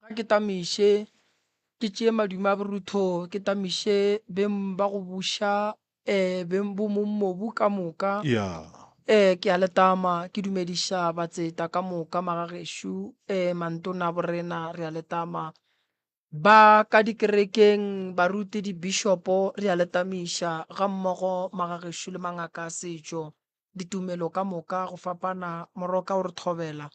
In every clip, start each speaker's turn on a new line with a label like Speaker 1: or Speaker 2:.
Speaker 1: ga ke tamiše ke tšee madimo a borutho ke tamiše beng ba go buša beng bo mong mobu ka moka
Speaker 2: ya
Speaker 1: ke a letama ke dumediša batseta ka moka magagešo mantona a borena re a letama ba ka dikerekeng baruti di-bishopo re a letamiša ga mmogo magagešo le mangaka a setšo ditumelo ka moka go fapana moroka o re thobela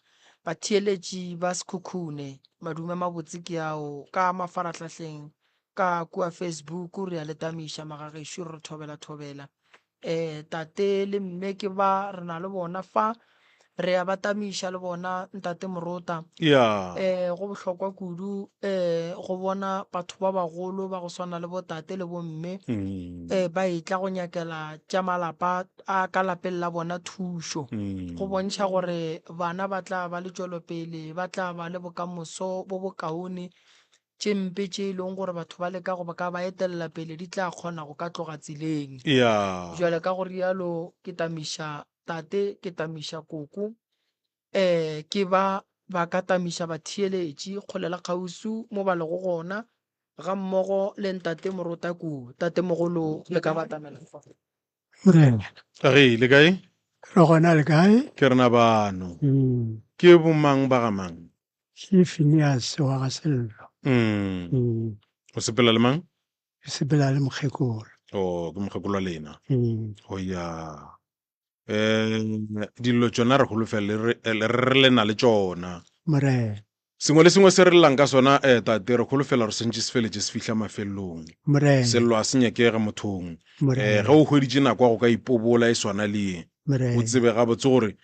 Speaker 1: batheeletši ba sekhukhune madume mabotse ke ao ka mafaratlhatlheng ka kua Facebook re a letamiša magagešo re thobela tate le mme ke ba re na le bona fa re a batamiša le bona ntate Morota
Speaker 2: ya
Speaker 1: go bohlokwa kudu go bona batho ba bagolo ba go swana le bo tate le bo mme ba etla go nyakela tša malapa a ka lapeng la bona thušo go bontšha gore bana ba tla ba le tšwelopele ba tla ba le bokamoso bo bokaone tše mpe tše e leng gore batho ba leka go ba ka ba etelela pele di tla kgona go ka tloga tseleng
Speaker 2: ya
Speaker 1: jwale ka go rialo ke tamiša tate ke tamiša koko ke ba ka tamiša batheeletši kgolela kgausu mo ba lego gona ga mmogo le ntate Morota kuo tate mogolo le ka batamela fa
Speaker 3: Morena,
Speaker 2: ge le kae
Speaker 3: re gona le kae?
Speaker 2: ke rena bano ke bomang ba gamang
Speaker 3: Ke Phineas wa ga Sello.
Speaker 2: o sepela le mang
Speaker 3: Ke sepela le mokgekolo.
Speaker 2: o ke mokgekolo wa lena o ya dilo tšona re holofela re lena le tšona
Speaker 3: Morena,
Speaker 2: sengwe le sengwe se re lelang ka sona tate re holofela gore sentse se feletse se fitlha mafelelong
Speaker 3: Morena,
Speaker 2: sello a se nyakega mothong
Speaker 3: Morena,
Speaker 2: ge o hweditše nako ya go ka ipobola e swana le ye o
Speaker 3: Morena,
Speaker 2: tsebe gabotse gore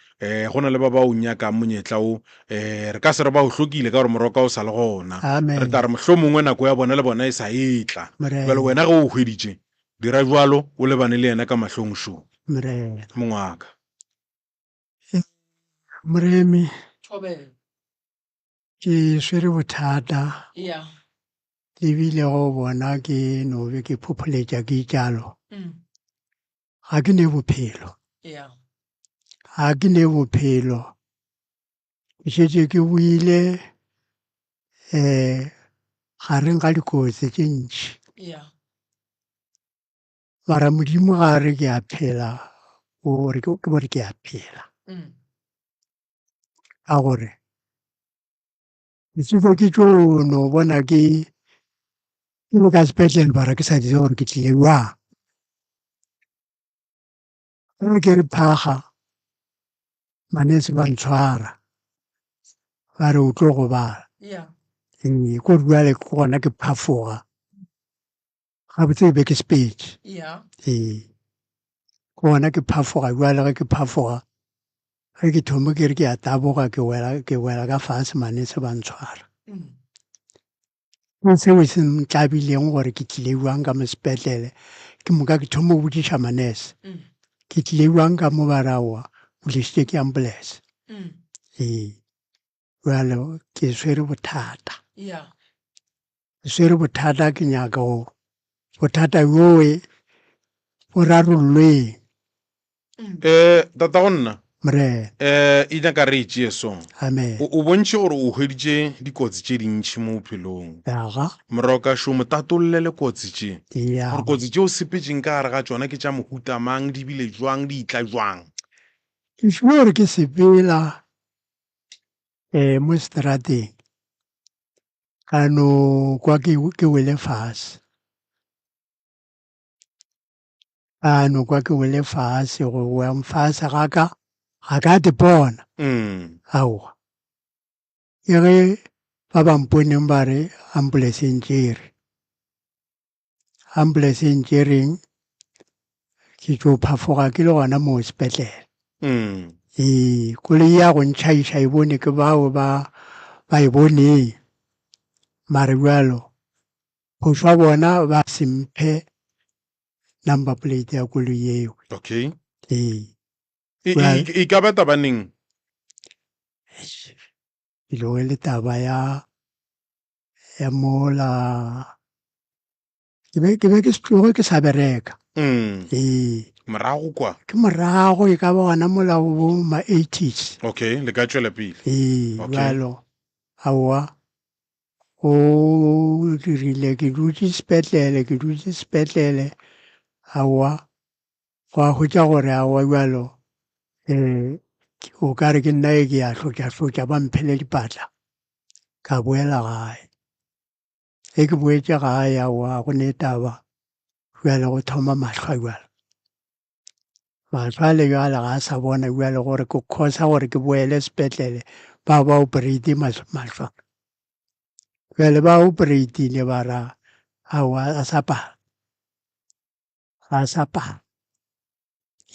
Speaker 2: go na le ba ba o nyakang monyetla o re ka se re ba o hlokile ka gore moroka o sa le gona
Speaker 3: Amen.
Speaker 2: re ta re mohlho mongwe nako ya bona le bona e sa etla
Speaker 3: Morena.
Speaker 2: jale wena ge o hweditše dira jalo o lebane le yena ka mahlong šo
Speaker 3: Morena.
Speaker 2: mongwaka
Speaker 3: Moremi,
Speaker 1: thobela
Speaker 3: ke swere bothata
Speaker 1: ya
Speaker 3: ebile go bona ke no be ke phopholetša ke jalo.
Speaker 1: mm.
Speaker 3: Ga ke ne bophelo.
Speaker 1: ya
Speaker 3: Ga ke ne bophelo. Ke šetše ke buile gareng ga dikotsi tše ntši.
Speaker 1: ya
Speaker 3: Mara Modimo ga re ke a phela gore ke gore ke a phela.
Speaker 1: mm.
Speaker 3: Ka gore ke tsebo ke tšo no bona ke le ka sepetlele bara ke sa ditse gore ke tlile jwang. Ge ke re phaga manese ba ntshwara ba re o tlo go bala.
Speaker 1: ya
Speaker 3: Ko jwale ke gona ke phafoga gabotse e be ke sepedi.
Speaker 1: ya
Speaker 3: Ke gona ke phafoga jwale ge ke phafoga ge ke thome ke re ke a taboga ke wela ka fase manese ba ntshwara.
Speaker 1: mm.
Speaker 3: Ke seo se ntlabileng gore ke tlile jwang ka mo sepetlele ke moka ke thoma go botsiša manese
Speaker 1: Mm.
Speaker 3: ke tlile jwang ka mo ba raoa o lesitše ke ambulance.
Speaker 1: Mm.
Speaker 3: Jwale ke swere bothata.
Speaker 1: ya
Speaker 3: Ke swere bothata ke nyaka go bothata yoe o rarollweng.
Speaker 2: tata go nna
Speaker 3: Morena,
Speaker 2: e nyaka re e tšee song
Speaker 3: amen.
Speaker 2: o bontšhe gore o hweditše dikotsi tše dintšhi mo bophelong
Speaker 3: Yaga,
Speaker 2: moroka šo mo tatolele kotsi tše gore
Speaker 3: yaga.
Speaker 2: kotsi tše o sepetšeng ka gare ga tšona ke tša mohuta mang di bile jwang di itla jwang
Speaker 3: Ke fiwa gore ke sepela mo strateng ka no kwa ke wele fase. Ka no kwa ke wele fase go wea mfase ga ka te bona. Aowa. Ke ge ba bamponeng ba re ambulance e ntšere. Ambulance e ntšereng ke tšo phafoga ke le gona mo sepetlele. Koloi ya go ntšhaiša e bone ke bao ba e boneng. Mare bjalo go šwa bona ba semphe number plate ya koloi eo.
Speaker 2: okay
Speaker 3: Well-
Speaker 2: e ka bata baneng
Speaker 3: Ke lo le taba ya mola ke be ke se tloge ke sa bereka.
Speaker 2: morago kwa
Speaker 3: Ke morago e ka ba gona mola bo ma-80s.
Speaker 2: okay le ka tšwela pele Okay.
Speaker 3: Jwalo aowa o dirile ke dutse sepetlele aowa go a hwetša gore aowa bjalo o ka re ke nna e ke ya hlotša ba mphele dipatla ka boela gae e ke boetse gae aowa go ne taba bjale go thoma mahlwa bjale mahlwa le bjale ga a sa bona bjale gore ke khosa gore ke boele sepetlele ba operate mahlwa bjale ba operatile ba ra aowa a sa pala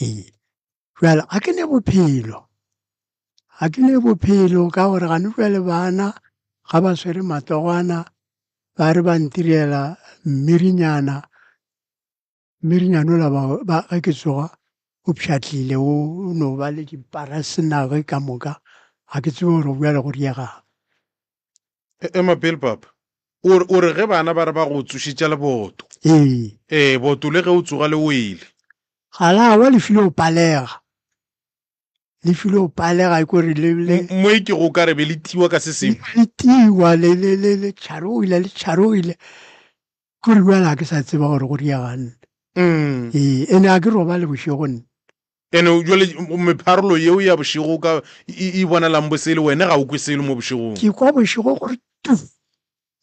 Speaker 3: ee bjale ga ke ne bophelo ka gore gane bjale bana ga ba swere matogwana ba re ba ntirela mmirinyana ola ga ke tsoga o pšhatlile o no ba le diparasonage ka moka ga ke tsebe gore bjale go riegang
Speaker 2: ema pele papa o re ge bana ba re ba go tsošitša leboto boto le ge o tsoga le wele
Speaker 3: ga la wa le file o palega kore
Speaker 2: mo ke go ka re be le tiwa ka se sengwe
Speaker 3: le tiwa le tšharogile kore bjala ke sa tseba gore go riaganne ene a ke roba le bošegonne
Speaker 2: ene jale mepharolo yeo ya bošego ka e bonalang bosele wena ga o kwe sele mo bošegong
Speaker 3: ke kwa bošego gore tu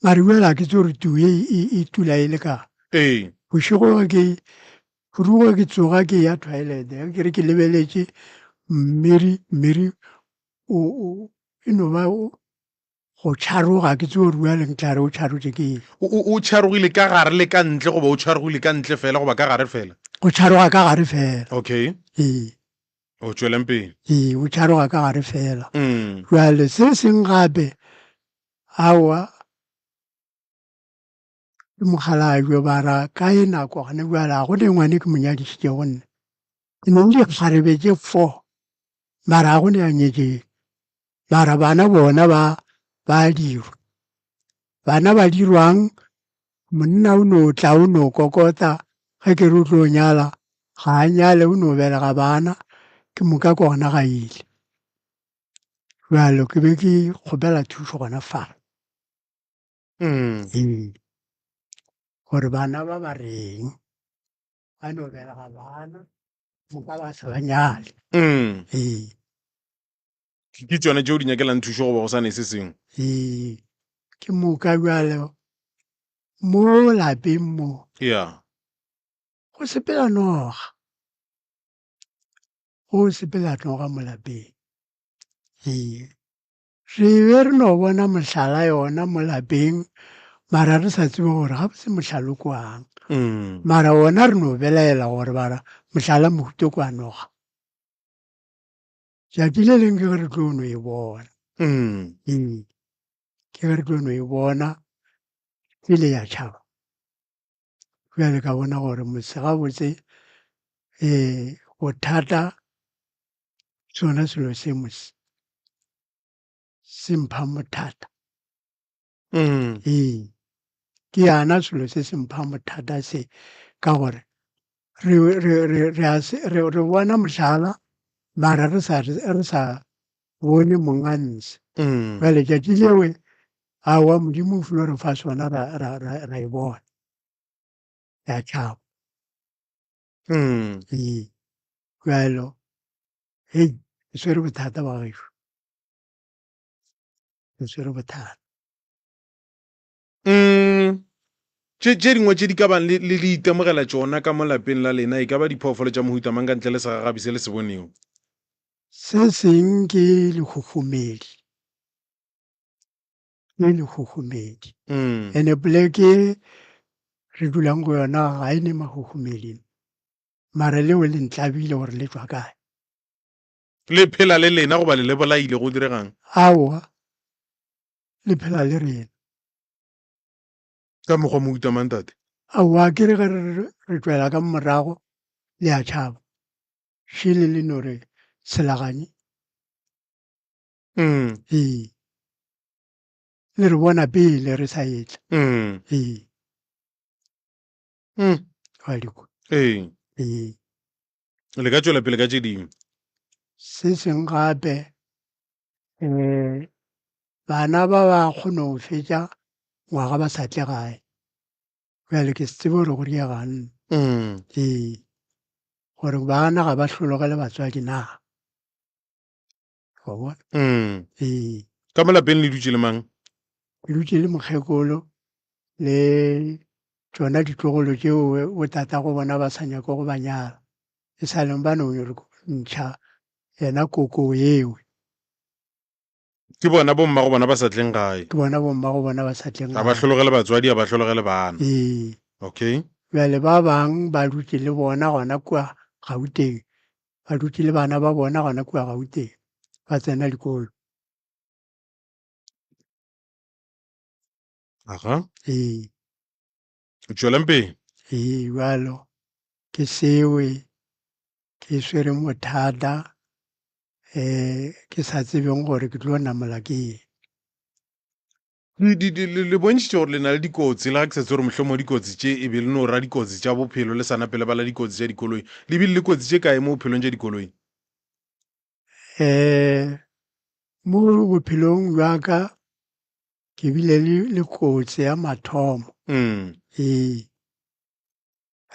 Speaker 3: mare bjala ke tse gore tu e tula e le ka bošego ke rugo ke tsoga ke ya toilet ke re ke lebeletše mmiri o no ba go tšharoga ke tse gore bjale ntlare o tšharotše ke
Speaker 2: o tšharogile ka gare le ka ntle goba o tšharogile ka ntle fela goba ka gare fela
Speaker 3: go tšharoga ka gare fela
Speaker 2: okay o tšweleng pele
Speaker 3: o tšharoga ka gare fela bjale se seng gape aowa ke mokgalabjo ba ra ka e nako gane bjale ga go ne ngwane ke monyadišitše gonne ke ne le dikgarebe tše 4 mara ga go ne a nyetšeng mara bana bona ba dirwa bana ba dirwang monna o no tla o no kokota ge ke re o tlo nyala ga a nyale o no belega bana ke moka ke gona ga ile bjalo ke be ke kgopela thušo gona fao gore bana ba reng ba no belega bana moka ba sa ba nyale
Speaker 2: ke tsone tšeo di nyakelang thušo goba go sa ne se sengwe
Speaker 3: ke moka bjale mo lapeng mo go sepela noga mo lapeng re be re no bona mohlala yona mo lapeng mara re sa tsebe gore ga se mohlala o kwang mara ona re no belaela gore bara mohlala mohuto kwa noga tšatši le leng ke ge re tlo no e bona ke ge re tlo no e bona pele ya tšhaba bjale ka bona gore mose gabotse go thata sona selo se mose se mpha mothata ke yana selo se se mpha mothata se ka gore re bona mohlala mara re sa bone mongantse bjale tšatši lewe aowa modimo o filo re fa sona ra e bona ya tšhaba bjalo hei e swere bothata ba gešo e swere bothata
Speaker 2: tše dingwe tše di ka bang le itemogela tšona ka mo lapeng la lena e ka ba diphoofolo tša mohuta mang ka ntle le segagabi se le se boneo
Speaker 3: se seng ke lehuhumedi ene poleke re dulang go yona ga e ne mahuhumedi mara leo le ntlabile gore le tswa kae
Speaker 2: le phela le lena goba le lebolaile go diregang
Speaker 3: aowa le phela le rena
Speaker 2: ka mokgwa mohuta mang tate
Speaker 3: aowa ke re ge re tswela ka morago le a tšhaba šele le no re selaganye le re bona pele re sa etla
Speaker 2: le ka tšwela pele ka tše dingwe
Speaker 3: se seng gape bana ba kgona go fetša ngwaga ba sa tle gae bjale ke se tsebe gore go diagang gore bana ga ba hlologele batswadi na wa bona
Speaker 2: ka mo lapeng le dutse le mang?
Speaker 3: ke dutse le mokgekolo le tsona ditlogolo tšeo o tata go bona ba sa nyako go ba nyala e sa leng ba no ntšha yena koko eo
Speaker 2: Ke bona bomma go bona ba sa tleng gae.
Speaker 3: ke bona bomma go bona ba sa tleng
Speaker 2: Ga ba hlologele batswadi, ga ba hlologele bana. Okay.
Speaker 3: bjale ba bang ba dutse le bona gona kua Gauteng ba dutse le bana ba bona gona kua Gauteng ba tsena dikolo.
Speaker 2: Aha.
Speaker 3: Ee
Speaker 2: O tšweleng pele.
Speaker 3: jalo ke sewe ke swere mothata ke sa tsebeng gore ke tlo namola ke
Speaker 2: Le bontšhitše gore le na le dikotsi le ga ke setse gore mohlomong dikotsi tše e be le no ra dikotsi tša bophelo le sana pele bala dikotsi tša dikoloi le bile le kotsi tše kae mo bophelong tša dikoloi?
Speaker 3: mo bophelong jwa ka ke bile le kotsi ya mathomo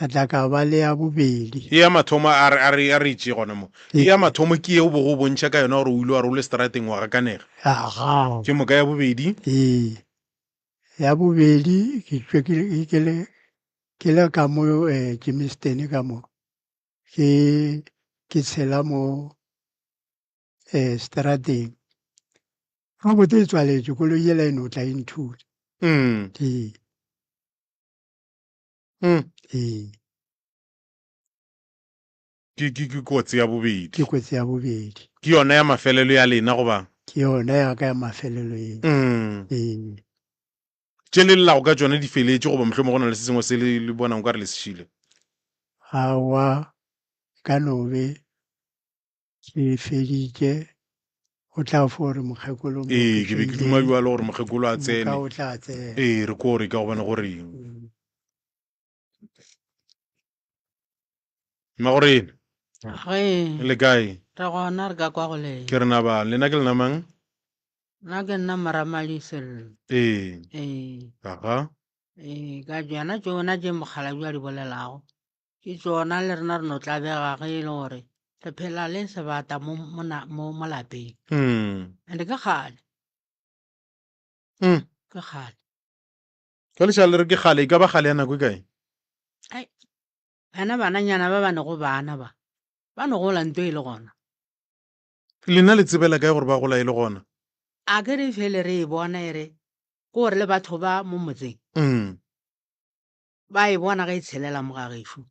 Speaker 3: ka tla ka ba le ya bobedi.
Speaker 2: E ya mathomo a re tše gona mo e ya mathomo ke ye o bo go bontšha ka yona gore o ile wa re o le strateng wa gakanega ke moka ya bobedi.
Speaker 3: Ya bobedi ke le ka mo Germiston ka mo ke tshela mo strateng ga bote e tswaletše koloi yela e no tla e nthuta.
Speaker 2: Ke kotsi ya bobedi.
Speaker 3: Ke kotsi ya bobedi.
Speaker 2: Ke yona ya mafelelo ya lena goba?
Speaker 3: Ke yona ya ka ya mafelelo eno.
Speaker 2: Tše le llago ka tšona di feletše goba mohlomong go na le se sengwe se le bonang ka re le sešile?
Speaker 3: Awa ka nobe ke feditše o tla fo gore mokgekolo
Speaker 2: ke be ke duma bjalo gore mokgekolo a tsene.
Speaker 3: o tla tsena.
Speaker 2: Re ko gore ka gobane goreng Magorena le kae?
Speaker 4: Re gona re ka kwa go le.
Speaker 2: Ke re na ba lena ke lena mang?
Speaker 4: Nna ke nna Maramadi Sello.
Speaker 2: Aha.
Speaker 4: Ka jana tšona tše mogala bja di bolelago ke tšona le rena re no tla bega ge e le gore re phela le sebata mo lapeng. And ke kgale
Speaker 2: ka lešala le re ke kgale e ka ba kgale ya nako e kae?
Speaker 4: bana bananyana ba ba nego bana ba no gola nto e le gona.
Speaker 2: Lena le tsebela kae gore ba gola e le gona?
Speaker 4: A ke re fele re e bona ere ke gore le batho ba mo motseng ba e bona ga e tshelela mo ga gešo.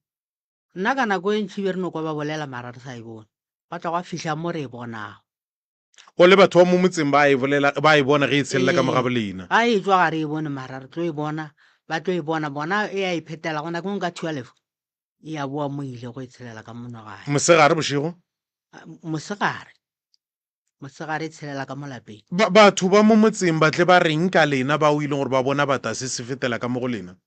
Speaker 4: Nna ka nako e ntšhi be re no kwa ba bolela mara re sa e bone ba tla go fitlha mo re e bonago.
Speaker 2: O le batho ba mo motseng ba e bona ge e tshelela ka moga bolena.
Speaker 4: A e tswa ga re e bone mara re tlo e bona ba tlo e bona bona e a e phetela gona ke nka 12 e a boa mo ile go e tshelela ka mono gae.
Speaker 2: Mosegare bošego?
Speaker 4: Mosegare e tshelela ka mo lapeng.
Speaker 2: Batho ba mo motseng ba tle ba reng ka lena ba o ile gore ba bona batase se fetela ka mo go lena?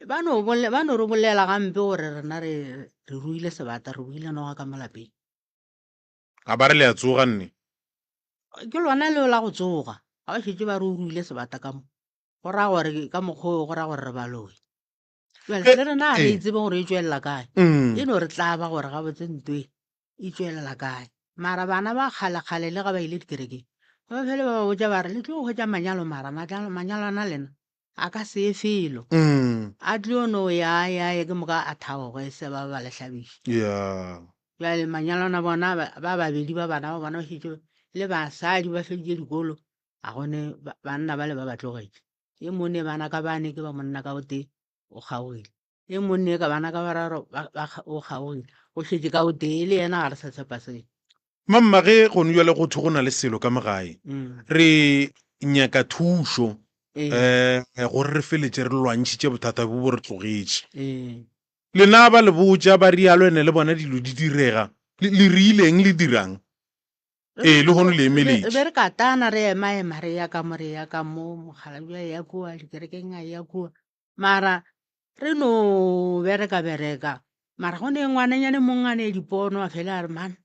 Speaker 4: Ba no re bolela gampe gore rena re ruile sebata re buile noga ka mo lapeng.
Speaker 2: Ga ba re le a tsoga nne?
Speaker 4: Ke lona leo la go tsoga ga ba šetse ba re o ruile sebata ka mo go raya gore ka mokgwa go raya gore re baloe. Le rena re itsebe gore e tswelela kae e no re tlaba gore ga botse ntwe e tswelela kae mara bana ba kgale le ga ba ile dikerekeng ba fele ba ba botsa ba re le tlo go hwetša manyalo mara manyalo ana lena a ka se felo a tlo no ya ke moka a thaogo e se ba ba le hlabiša bjale manyalo ana bona ba babedi ba bana ba bona ba šetše le basadi ba feditše dikolo a gone banna ba le ba ba tlogetše e mone bana ka bane ke ba monna ka bote o kgaogile e monne ka bana ka bararo o kgaogile o šetše ka botee le yena ga re sa tshepa seo.
Speaker 2: Mamma ge go nwa le go go na le selo ka mogae re nyaka thušo gore re feletse re lwantšhitše bothata bo bo re tlogetše lena ba le botša ba rialo ene le bona dilo di direga le rileng le dirang le gone le emeletše
Speaker 4: be re katana re emaema re ya ka mo mogala bja ya kua dikerekeng a ya kua mara re no bereka mara go ne ngwananyane mongane dipono a fele a re mana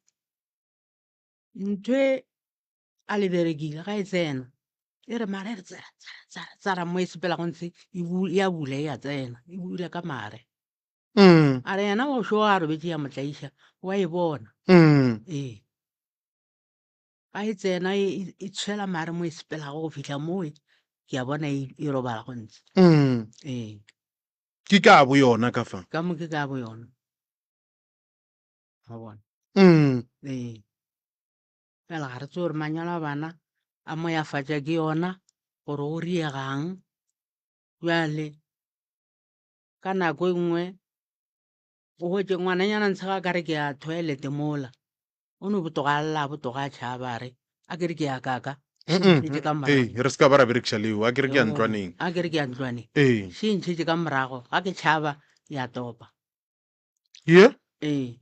Speaker 4: ntwe a le berekile ga e tsena e re mare re tsara mo e sepela go ntse ya bula ya tsena e bula ka mare a re yena go sho a robetse ya motlaiša wa e bona ee a e tsena e tshwela mare mo e sepelago go fitlha moe ke a bona e robala go ntse ee
Speaker 2: ke ka bo yona ka fa
Speaker 4: ka mo ke ka bo yona ga bona ee fela ga re tse gore manyalo a bana a mo ya fatša ke yona gore o riegang bjale ka nako e nngwe o hwetse ngwananyana ntshega ka re ke ya toilet mola o ne botogalela botoga a tšhabare a kere ke ya kaka
Speaker 2: re se ka ba ra berekiša leo a kere ke ya ntlwaneng
Speaker 4: a kere ke ya ntlwaneng se ntšhetse ka morago ga ke tšhaba ya topa
Speaker 2: ye
Speaker 4: ee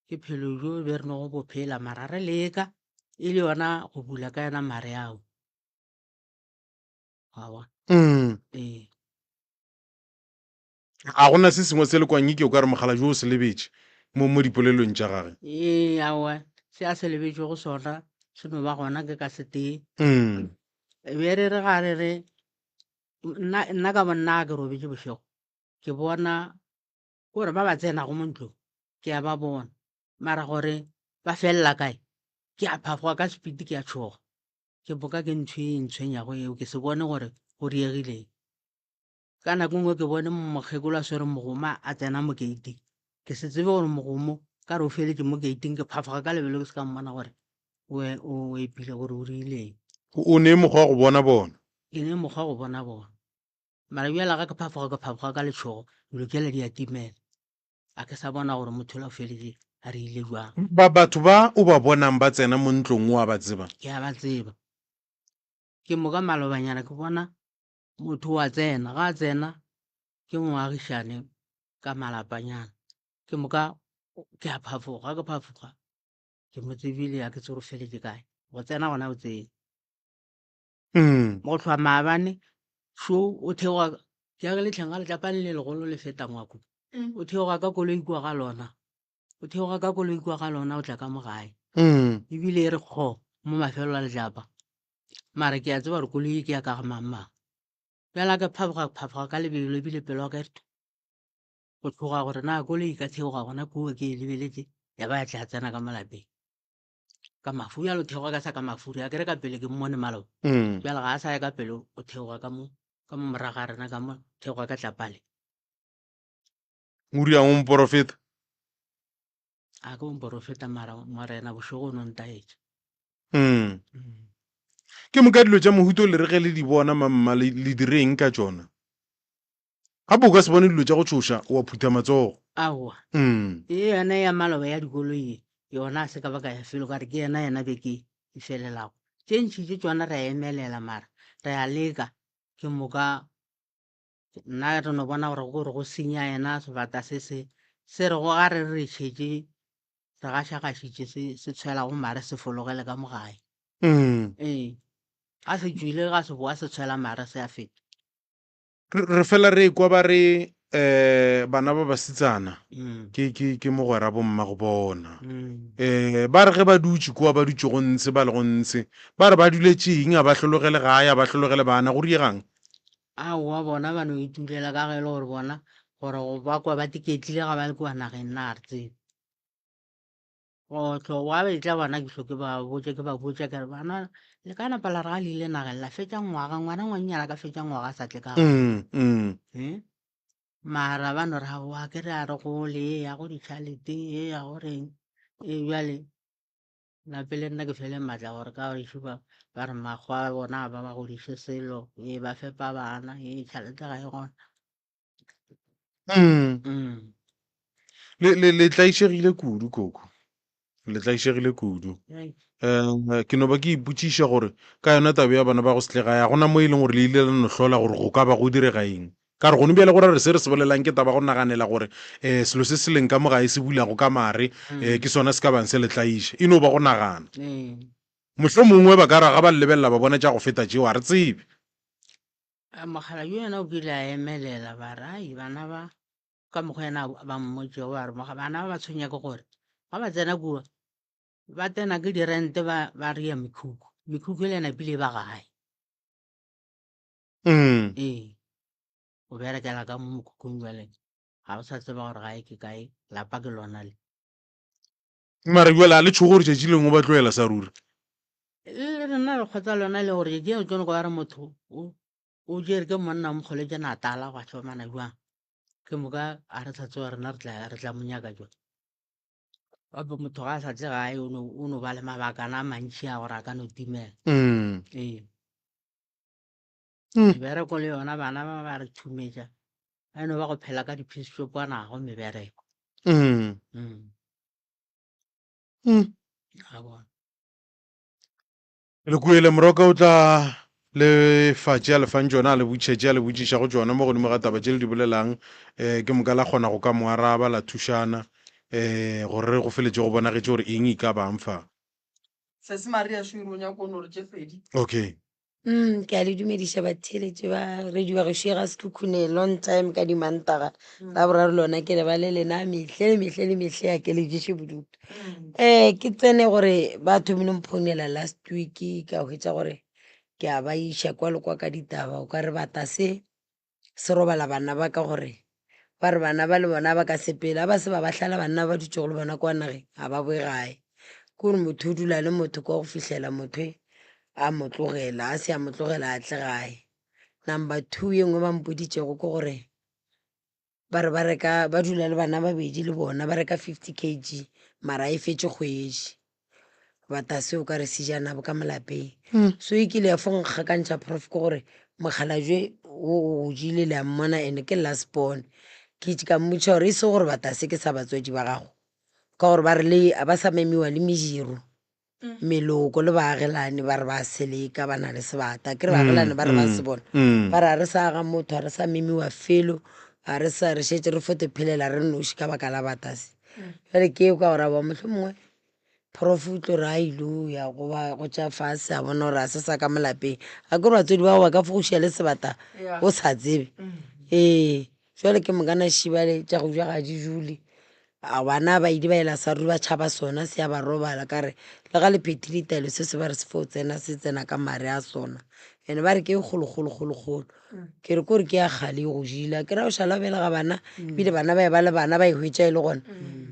Speaker 4: ke phelo jo be re no go bophela mara re leka e le yona go bula ka yona mare ao ee
Speaker 2: a gona se sengwe se le kwanyike o ka re mogala jo o se lebetse mo dipolelong tša gage
Speaker 4: ee aowa se a se lebetse go sona se no ba gona ke ka se tee be re re ga re re nna ka bonna ke robetse bošego ke bona gore ba ba tsenago mo ntlong ke a ba bona mara gore ba felela kae ke a phafoga ka sepiti ke a tshoga ke boka ke ntho e ntshwenyago eo ke se bone gore go riegileng ka nako nngwe ke bone mokgekolo a swere mogoma a tsena mo gate ke se tsebe gore mogomo ka re o feletse mo gate ke phafoga ka lebelo ke se ka mmona gore o epile gore o riileng
Speaker 2: o ne mokgwa go bona bona
Speaker 4: ke ne mokgwa go bona bona mara bjala ga ke phafoga ka letshogo dilo kela di a timela a ke sa bona gore motho la o feletse a re ile jwang
Speaker 2: batho ba o ba bonang ba tsena mo ntlong o a ba tseba
Speaker 4: ke a ba tseba ke mo ka malobanyana ke bona motho wa tsena ga a tsena ke moagišane ka malapanyana ke moka ke a phafoga ke phafoga ke mo tsebile ya ke tse go feletse kae go tsena gona o tsene mo tlhwa maabane sho o theoga ke a ge letlheng ga letlapane le legolo le feta ngwako o theoga ka koloi kwa ga lona o theoga ka koloi kwa ga lona o tla ka mo gae ebile e re kgo mo mafelo a letlapa mara ke a tseba gore koloi ke ya ka ga mang fela ke phafoga ka lebelo ebile pelo ka re go tloga gore na koloi ka theoga gona kuwe ke e lebeletse ya ba ya tla tsena ka malapeng ka mafu ya lo theoga ka sa ka mafuri a kere ka pele ke mmone maloba fela ga a sa ya ka pele o theoga ka mo moraga rena ka mo theoga ka tlapale
Speaker 2: o riang o mporofeta
Speaker 4: a ke omporofeta mara morena bošogo o no ntaetše
Speaker 2: ke moka dilo tša mohuto le re ge le di bona mamma le direng ka tšona gape o ka se bone dilo tša go tšhoša wa phutha matsogo
Speaker 4: aowa e yona ya maloba ya dikoloi yona a se ka baka ya felo kare ke yena beke e felelago tše ntšhitše tšona re a emelela mara re a leka ke moka nna re no bona gore gore go senya yena sebata se re go ga re re tšhetše re gašagašitše se tshwela go mare se fologele ka mogae ee ga se tswile ga se boa se tshwela mare se a feta
Speaker 2: re fela re kwa ba re bana ba basetsana ke mogwera bomma go bona ba re ge ba dutse kua ba dutse go ntse ba le go ntse ba re ba duletseng a ba hlologele gae a ba hlologele bana go riegang
Speaker 4: aowa bona ba no itulela ka ge e le gore bona gore go ba kwa ba tiketlile ga ba le kua nageng na re tsebe go tlo wa betla bona ke hloke ba botse ke re bana le ka napa la re ga le ile nageng la fetša ngwaga ngwana ngwannyana ka fetša ngwaga sa tle ka mara ba no re wa ke re a re gole e ya go ditšhalete e ya go reng e bjale lape le nna ke fele maatla gore ka gešo ba re makgwa bona ba ba godiše selo e ba fepa bana e tšhalete ga e gona
Speaker 2: le tlaišegile kudu koko le tlaišegile kudu ke no ba ke ipotšiša gore ka yona tabe ya bana ba go setlega ya gona mo e leng gore le ile la no hlola gore go ka ba go direga eng ka re gone bjale gore re se re se bolelang ke taba go naganela gore selo se se leng ka mogae se bulago ka mare ke sona se ka bang se le tlaiša e no ba go nagana mohlho mongwe ba ka raga ba lebelela ba bona tša go feta tšeo a re tsebe
Speaker 4: mogala jo yena o kile a emelela ba rai bana ba ka mokgwa ena ba mmotšego ba re bana ba ba tshwenya ke gore ga ba tsena kua ba tena ke dirente ba re ya mekhukhu le ena pile ba gae o berekela ka mo mokhukhung jwale ga o sa tseba gore gae ke kae lapa ke lona le
Speaker 2: mara jwale a le tshogo gore tšatši lengwe ba tloela sa ruri
Speaker 4: le rena re kgotsa lona le gore jeo tsone go ya re motho o jere ke monna mogole ke na tala go a tshomana jwang ke moka a re sa tsewa rena re tla monyaka jwang gape motho ga a sa tse gae o no ba le mabakana a mantši a gore a ka no timela mebereko le yona bana ba ba re thumetša a eno ba go phela ka di-piece a nago mebereko
Speaker 2: le kuele moroka o tla le fatše a lefang tšona a le botšhetše a le botšiša go tšona mo godimo ga taba tše le di bolelang ke moka la kgona go ka mo araba la thušana gore go feletše go bonagetše gore eng e ka bangfa okay
Speaker 5: ke a le dumediša batheletše ba radio ba gešo ga sekhukhune long time ka dimantaga la boraro lona ke le ba le lena mehle ya ke le ješe bodutu ke tsene gore ba thomile mphounela last week ka hwetša gore ke a ba iša kwa le kwa ka ditaba o ka re batase se robala bana ba ka gore ba re bana ba le bona ba ka sepela ba se ba hlala banna ba dutse go le bona kwa nageng ga ba boe gae ke gore motho o dula le motho kwa go fihlela motho a motlogela a se a motlogela a tle gae number 2 ye nngwe ba mpoditšego ke gore ba re ba dula le bana babedi le bona ba reka 50 kg mara e fetse kgwedi batase o ka re sejana bo ka molapeng so e kile ya fonkgakantšha prof ke gore mokgalajwe o jile le a mmona ene ke last born ke ka mmotša gore e se gore batase ke sa batswadi ba gago ka gore ba re le ba sa memiwa le mejiro meloko le baagelane ba re ba seleka ba na le sebata ke re baagelane ba re ba se bona ba re a re sa aga motho a re sa memiwa felo a re sa re šetse re fote phelela re noši ka baka la batase jale ke ka gore a ba motlho mongwe prof o tlo re a ilo ya go tša fase a bona gore a se sa ka molapeng a ke gore batswadi ba go ba ka fogošia le sebata o sa tsebe jale ke mokana šibale tša go ja ga di jule a bana ba idi ba ela sa ruri ba tšhaba sona se ya ba robala ka re le ga le phethile taelo se se ba re se fo tsena se tsena ka mare a sona ene ba re ke kgolo ke re kore ke ya kgale go jila ke ra o šala bela ga bana bile bana ba e ba le bana ba e hwetša e le gona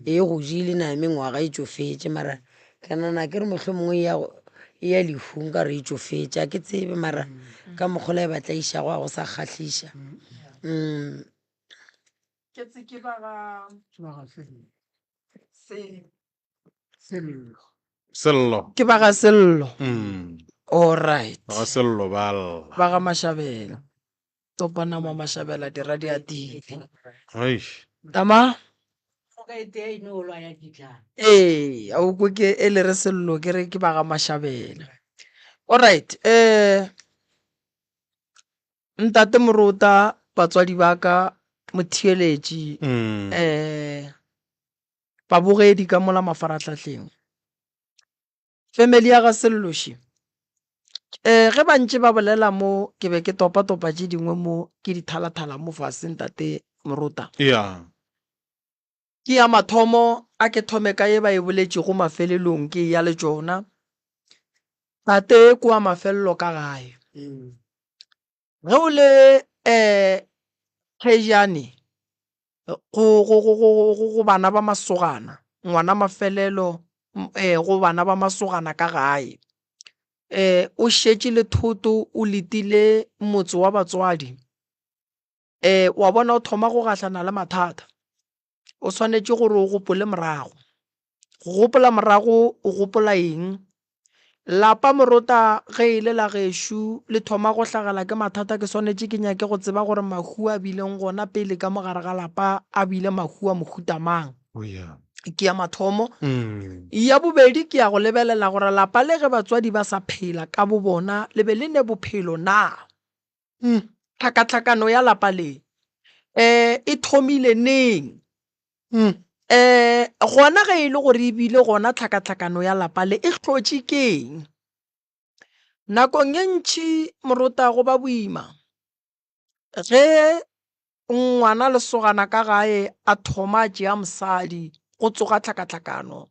Speaker 5: go jile na mengwaga e tšofetše mara ka nana ke re mohlho mongwe e ya lehung ka re e tšofetša ke tsebe mara ka mokgola e batla išago a go sa kgahlaiša
Speaker 2: sello
Speaker 1: ke ba ga sello alright
Speaker 2: ga sello bal
Speaker 1: ba ga Mashabela topana mo Mashabela di radiatile tama a o kwe ke e le re sello ke re ke ba ga Mashabela alright ntate Moruta batswadi ba ka motheeletši babogedi ka mola mafaratlhatlheng family ya ga Selloši ge ba ntše ba bolela mo ke be ke topa tše dingwe mo ke dithala mo fase ntate Moruta ke ya mathomo a ke thome ka ye ba e boletše go mafelelong ke ya le tšona tate kwa mafelelo ka gae ge o le kgejane go bana ba masogana ngwana mafelelo go bana ba masogana ka gae o šetše le thoto o letile motse wa batswadi wa bona o thoma go gahlana le mathata o swanetše gore o gopole morago go gopola morago o gopola eng lapa Moruta ge ile la gešo le thoma go hlagala ke mathata ke swanetše ke nyake go tseba gore mahu a bileng gona pele ka mogare ga lapa a bile mahu a mohuta mang ke ya mathomo ya bobedi ke ya go lebelela gore lapa le ge batswadi ba sa phela ka bo bona le be le ne bophelo na tlhakatlhakano ya lapa le e thomile neng gona ge e le gore e bile gona tlhakatlhakano ya lapa le e hlotše keng nakong ye ntši Moruta go ba boima ge ngwana lesogana ka gae a thoma tšea mosadi go tsoga tlhakatlhakano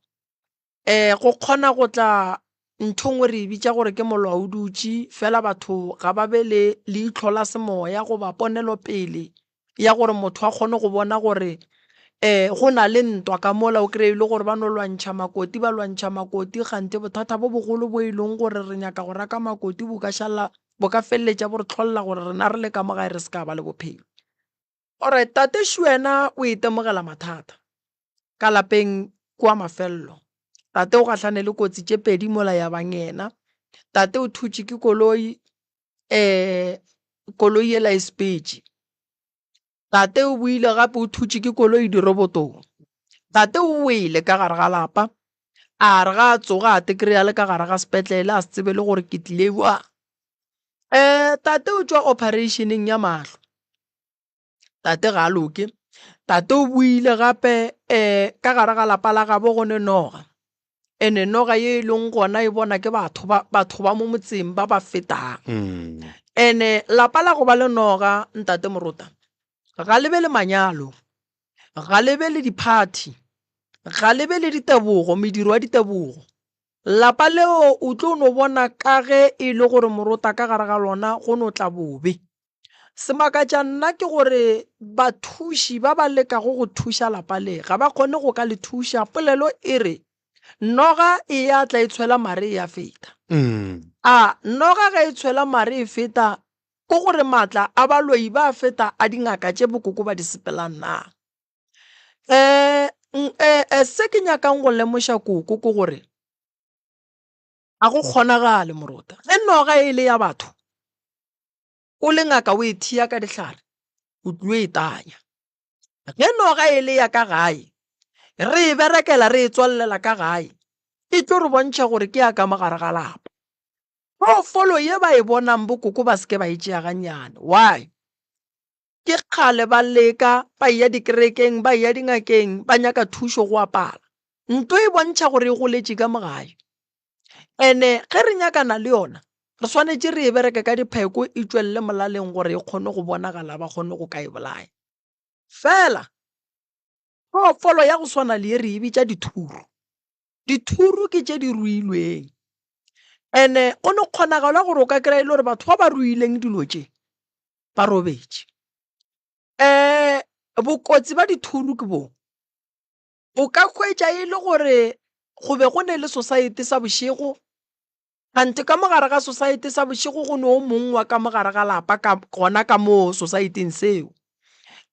Speaker 1: go kgona go tla ntho ngwe re bitsa gore ke molaodutsi fela batho ga ba be le leitlho la semoya go ba ponelo pele ya gore motho a kgone go bona gore go na le ntwa ka mola o kry-ile gore ba no lwantšha makoti ba lwantšha makoti gante bothata bo bogolo bo e leng gore re nyaka go raka makoti bo ka feleletša bo re tlholela gore rena re le ka mogae re se ka ba le bophelo. Alright, tate Shuena o itemogela mathata ka lapeng kwa mafelelo. Tate o gatlhane le kotsi tše pedi mola ya bang yena. Tate o thutše ke koloi ela e spetše. Tate o buile gape o thutše ke koloi dirobotong. Tate o wele ka gare ga lapa a re ga tsoga a tekry-a le ka gare ga sepetlele a se tsebe le gore ke tlile bua. Tate o tšwa operationeng ya mahlo. Tate ga a loke. Tate o buile gape ka gare ga lapa la gabo go ne noga. Ene noga ye e leng gona e bona ke batho ba mo motseng ba ba fetang. Ene lapa la go ba le noga ntate Moruta ga lebe le manyalo, ga lebe le di-party, ga lebe le ditebogo, mediro wa ditebogo. Lapa leo o tlo no bona ka ge e le gore Moruta ka gare ga lona go no tla bobe. Semaka tša nna ke gore bathuši ba ba leka go thuša lapa le ga ba kgone go ka le thuša. Polelo e re noga e ya tla e tshwela mare ya feta. Noga ga e tshwela mare e feta ko gore matla a baloi ba feta a dingaka tše bokoko ba di sepelang na. Se ke nyakang go lemoša koko ke gore a go kgonagale Moruta ge noga e le ya batho o le ngaka o e thia ka dihlare o tlo e tanya. Ge noga e le ya ka gae re e berekela re e tswallela ka gae e tlo re bontšha gore ke ya ka mogare ga lapa. Phoofolo ye ba e bonang bokoko ba seke ba e tšea gannyane. Why? Ke kgale ba leka ba ya dikerekeng ba ya dingakeng ba nyaka thušo go apala. Nto e bontšha gore e goletše ka mogae. Ene ge re nyakana le yona re swanetše re e bereke ka dipheko e tšwelele molaleng gore e kgone go bonagala ba kgone go ka e bolaya. Fela phoofolo ya go swana le ye re e bitša dithuru. Dithuru ke tše di ruilweng. Ene go ne kgonagala gore o ka kry-a ile gore batho ba ba ruileng dilo tše ba robetše. Bokotsi ba dithuru ke bo o ka hwetša e le gore go be go ne le society sa bošego kante ka mogare ga society sa bošego go ne o mongwa ka mogare ga lapa gona ka mo society-ing seo.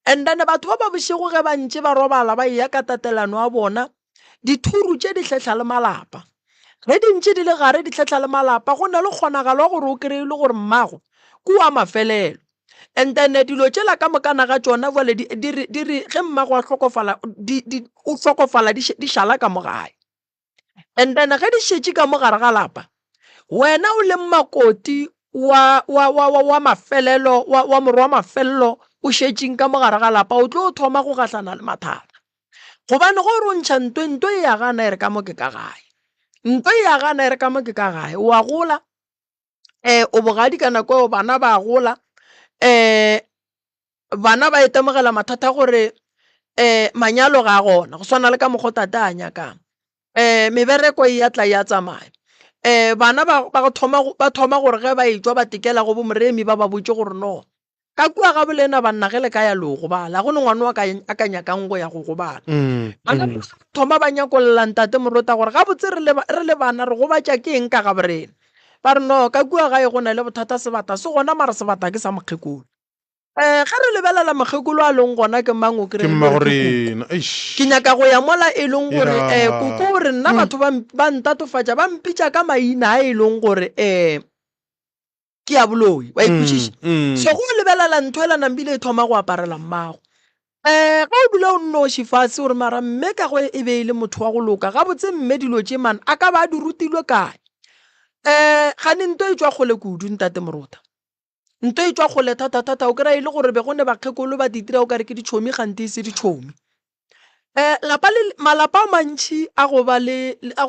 Speaker 1: And then batho ba ba bošego ge ba ntše ba robala ba ya ka tatelano a bona dithuru tše di hletla le malapa. Ge di ntše di le gare di hletla le malapa go na le kgonagalo gore o kry-ile gore mmago ke wa mafelelo. And then dilo tšela ka mokana ga tšona vale di re ge mmago a hlokofala o hlokofala di šala ka mogae. And then ge di šetše ka mogare ga lapa wena o le makoti wa mafelelo wa morwa wa mafelelo o šetšeng ka mogare ga lapa o tlo thoma go gahlana le mathata. Gobane go re o ntšha ntwe e ya gana e re ka mo ke ka gae. Ntwe e ya gana e re ka mo ke ka gae. O a gola o bogadi ka nako bana ba gola bana ba itemogela mathata gore manyalo ga gona go swana le ka mogotate a nyakang. Mebereko e ya tla ya tsamaya. Bana ba thoma gore ge ba etswa ba tikela go bomoremi ba ba botse gore no ka kua ga bolena banna ge le ka ya lo go bala go ne ngwana wa ka a ka nyakang go ya go bala. Bana thoma ba nyakolla ntate Moruta gore ga botse re le bana re go batša ke eng ka ga borena ba re no ka kua ga e go na le bothata sebata se gona mara sebata ke sa mokgekolo. Ge re lebelela mokgekolo a leng gona ke mang o kry ke nyaka go ya mola e leng gore koko gore nna batho ba ntatofatša ba mpitša ka maina a e leng gore ke ya boloi wa ikwešiša. So go lebelela ntho e lanambile e thoma go aparela mmago ga o dula o nnoši fase gore mara mme ka go e be e le motho wa go loka ga botse mme dilo tše man a ka ba di rutilwe kae. Gane nto e tšwa kgole kudu ntate Moruta nto e tšwa kgole thata o kry-a e le gore be go ne bakgekolo ba ditira o kare ke ditšhomi gante e se ditšhomi. Malapa a mantši a go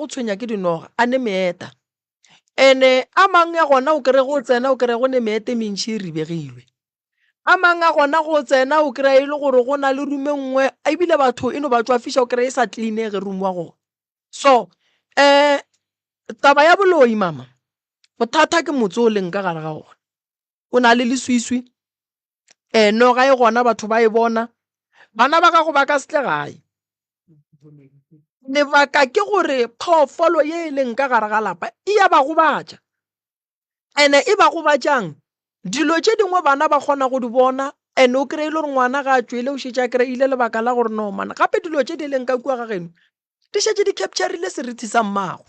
Speaker 1: tshwenya ke dinoga a ne meeta. Ene a mang ya gona o kry go tsena o kry go ne meete mentši e ribegilwe. A mang a gona go tsena o kry e le gore go na le rume nngwe ebile batho e no ba tswafiša o kry e sa tlinege rume wa gona. So taba ya boloi mama bothata ke motse o leng ka gare ga ona o na le leswiswi no ga e gona batho ba e bona bana ba gago ba ka setle gae lebaka ke gore phoofolo ye e leng ka gare ga lapa e ya ba gobatša ene e ba gobatšang dilo tše dingwe bana ba kgona go di bona ene o kry-ile gore ngwana ga a tswele o šetše a kry-ile lebaka la gore no mana gape dilo tše di leng ka kua ga geno di šetše di capturile serithi sa mmago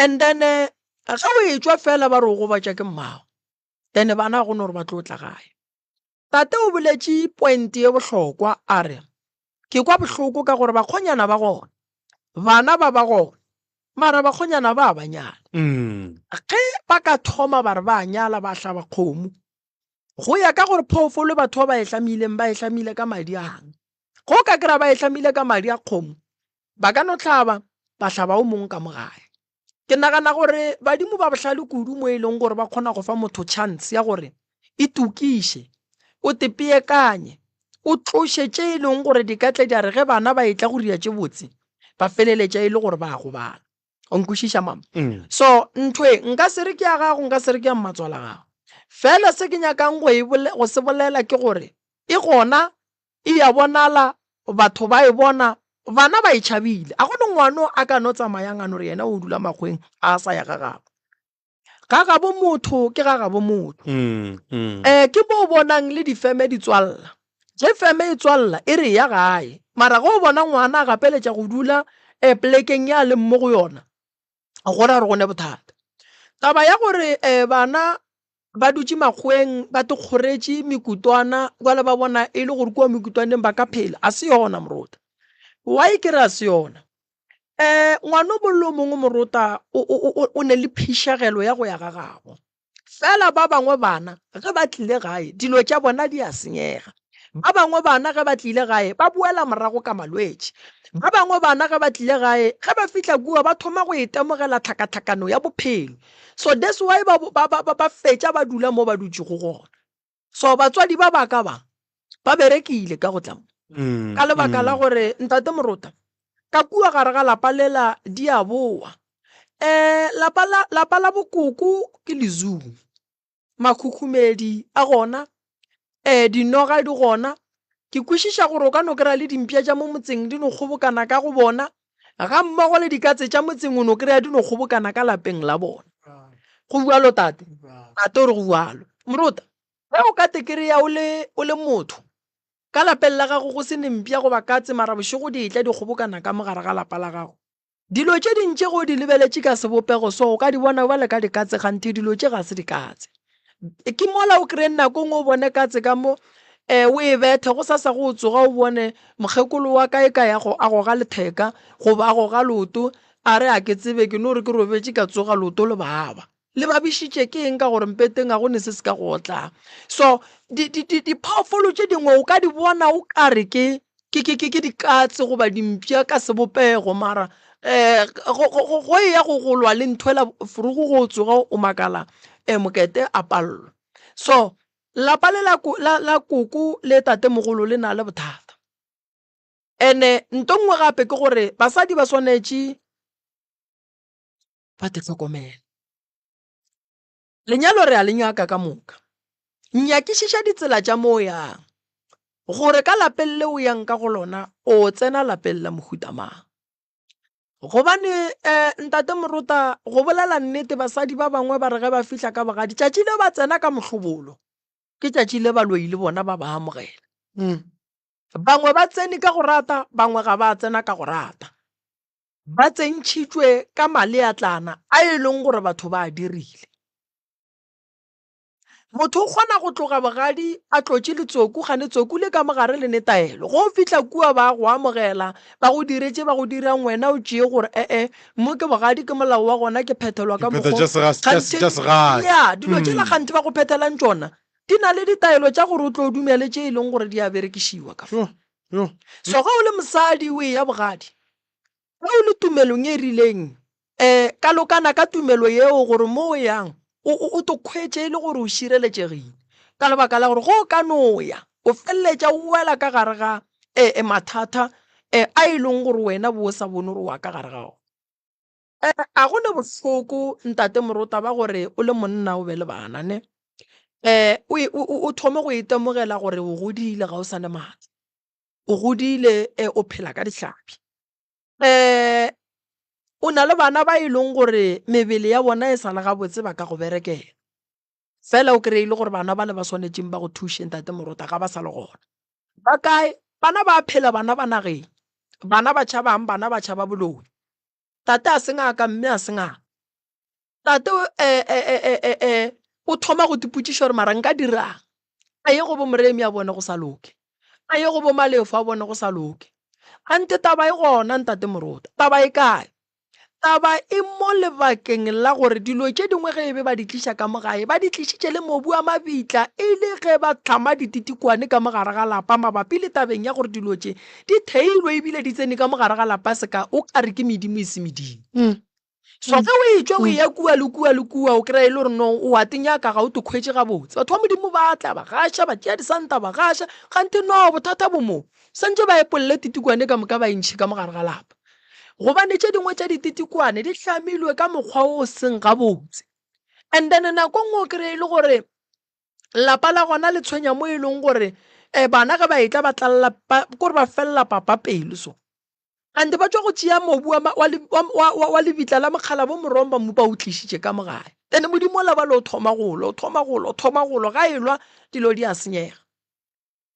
Speaker 1: and then ga o e tswa fela ba re o gobatša ke mmago then bana go ne gore ba tlo tla gae tate o boletše point ye bohlokwa a re ke kwa bohloko ka gore bakgonyana ba gona bana ba gona mara bakgonyana ba banyala ge ba ka thoma ba re ba nyala ba hlaba kgomo go ya ka gore phoofolo batho ba e hlamile ka madi ang go ka kry-a ba e hlamile ka madi a kgomo ba ka no tlhaba ba hlaba o mongwe ka mogae ke nagana gore badimo ba bohlale kudu mo e leng gore ba kgona go fa motho chance ya gore e tukiše o tepeekanye o tloše tše e leng gore di ka tle di a re ge bana ba etla go ria tše botse ba feleletša e le gore ba go bala o nkwešiša mama so ntwe nka se re ke ya gago nka se re ke ya mmatswala gago fela se ke nyakang go se bolela ke gore e gona e ya bonala batho ba e bona bana ba e tšhabile a gone ngwano a ka no tsamayang a no re yena o dula makgweng a sa ya ga gabo motho ke ga gabo motho ke bo bonang le difeme di tswalla je feme e tswalla e re ya gae mara go bona ngwana a gapeletša go dula plekeng ya le mo go yona go ra re gone bothata taba ya gore bana ba dutse makgweng ba tekgoretše mekutwana jwale ba bona e le gore kua mekutwaneng ba ka phela a se yona morota wa e kry-a se yona ngwana bollo mongwe morota o ne le phišagelo ya go ya ga gago fela ba bangwe bana ge ba tlile gae dilo tša bona di a senyega ba bangwe bana ge ba tlile gae ba boela morago ka malwetši ba bangwe bana ge ba tlile gae ge ba fihla kua ba thoma go itemogela tlhakatlhakano ya bophelo so that's why ba fetša ba dula mo ba dutse go gona so batswadi ba baka ba berekile ka go tla ka lebaka la gore ntate morota ka kua gare ga lapa lela di a boa lapa la bokoko ke lezuu makhukhumedi a gona dinoga di gona ke kwešiša gore o ka no kry-a le dimpša tša mo motseng di no kgobokana ka go bona ga mmogo le dikatse tša motseng o no kry-a di no kgobokana ka lapeng la bona go bualo tate ore go bualo morota ge o ka tekereya o le motho ka lapeng la gago go se nempša go ba katse mara bošego di etla di kgobokana ka mogare ga lapa la gago dilo tše dintše go di lebeletše ka sebopego so o ka di bona ba le ka dikatse gante dilo tše ga se dikatse ke mola o kry nakong o bone katse ka mo o e bethe go sa go tsoga o bone mokgekolo wa ka e ka ya a go ga letheka goba a go ga loto a re a ke tsebe ke no re ke robetše ka tsoga loto le baba le ba bišitše ke eng ka gore mpeteng a go ne se se ka go tla so diphoofolo tše dingwe o ka di bona o ka re ke dikatse goba dimpša ka sebopego mara go ya go golwa le nthwela furugo go tsoga o makala mokete a pallo so lapa le la koko le tate mogolo le na le bothata ene ntongwe gape ke gore basadi ba swanetše ba te tlhokomela lenyalo re a le nyaka ka moka nyakišiša ditsela tša mo yang gore ka lapeng le o yang ka go lona o tsena lapeng la mohutamang gobane ntate morota go bolela nnete basadi ba bangwe ba re ge ba fihla ka bogadi tšatši le ba tsena ka mohlobolo ke tšatši le ba loile bona ba ba amogela bangwe ba tsene ka go rata bangwe ga ba tsena ka go rata ba tsentšhitšwe ka male a tlana a e leng gore batho ba a dirile motho o kgona go tloga bogadi a tlotše letsoku gane tsoku le ka mogare le netaelo go fihla kua ba go amogela ba go diretše ba go dirang wena o tšee gore mo ke bogadi ke molao wa gona ke phethelwa ka dilo tše la gante ba go phethelang tšona di na le ditaelo tša gore o tlo dumele tše e leng gore di a berekišiwa ka so ga o le mosadi o e ya bogadi ga o le tumelong e rileng ka lokana ka tumelo yeo gore mo o yang o to kgwetše le gore o šireletšegile ka lebaka la gore go ka noya o feleletša o wela ka gare ga mathata a e leng gore wena bo o sa bone gore wa ka gare gago a gone bohloko ntate Moruta ba gore o le monna o be le bana ne o thome go itemogela gore o godile ga o sa le matla o godile o phela ka dihlapi o na le bana ba e leng gore mebele ya bona e sala ga botse ba ka go berekela fela o kry-ile gore bana ba le ba swanetseng ba go thushe ntate Moruta ga ba sa le gona ba kae bana ba phela bana ba nageng bana ba tšhabang bana ba tšhaba boloi tate a se ngaka mme a se ngaka tate o thoma go dipotšiša gore mara nka dirang a ye go bo moremi a bone go sa loke a ye go bo malefo a bone go sa loke ante taba e gona ntate Moruta taba e kae taba e mo lebakeng la gore dilo tše dingwe ge e be ba di tliša ka mogae ba di tlišitše le mobu a mabitla e le ge ba tlhama dititikwane ka mogare ga lapa mabapi le tabeng ya gore dilo tše di theilwe ebile di tsene ka mogare ga lapa seka o ka re ke medimo e se medimo so ge o etswa o ya kua le kua le kua o kry-e le gore no o atenyaka ga o tekgwetse gabotse batho ba modimo ba tla ba gaša ba tšea disanta ba gaša gante no bothata bo mo santse ba epolele titikwane ka moka ba ntšhi ka mogare ga lapa gobane tše dingwe tša dititikwane di hlamilwe ka mokgwa o seng gabotse and then nako nngwe o kry-e le gore lapa la gona le tshwenya mo e leng gore bana ga ba etla ba tlalla kore ba felela papa pelo so ande ba tswa go tšea mobu wa lebitla la mokgala bo moromba mo ba o tlišitše ka mogae then modimo la ba le o thoma golo ga e lwa dilo di a senyega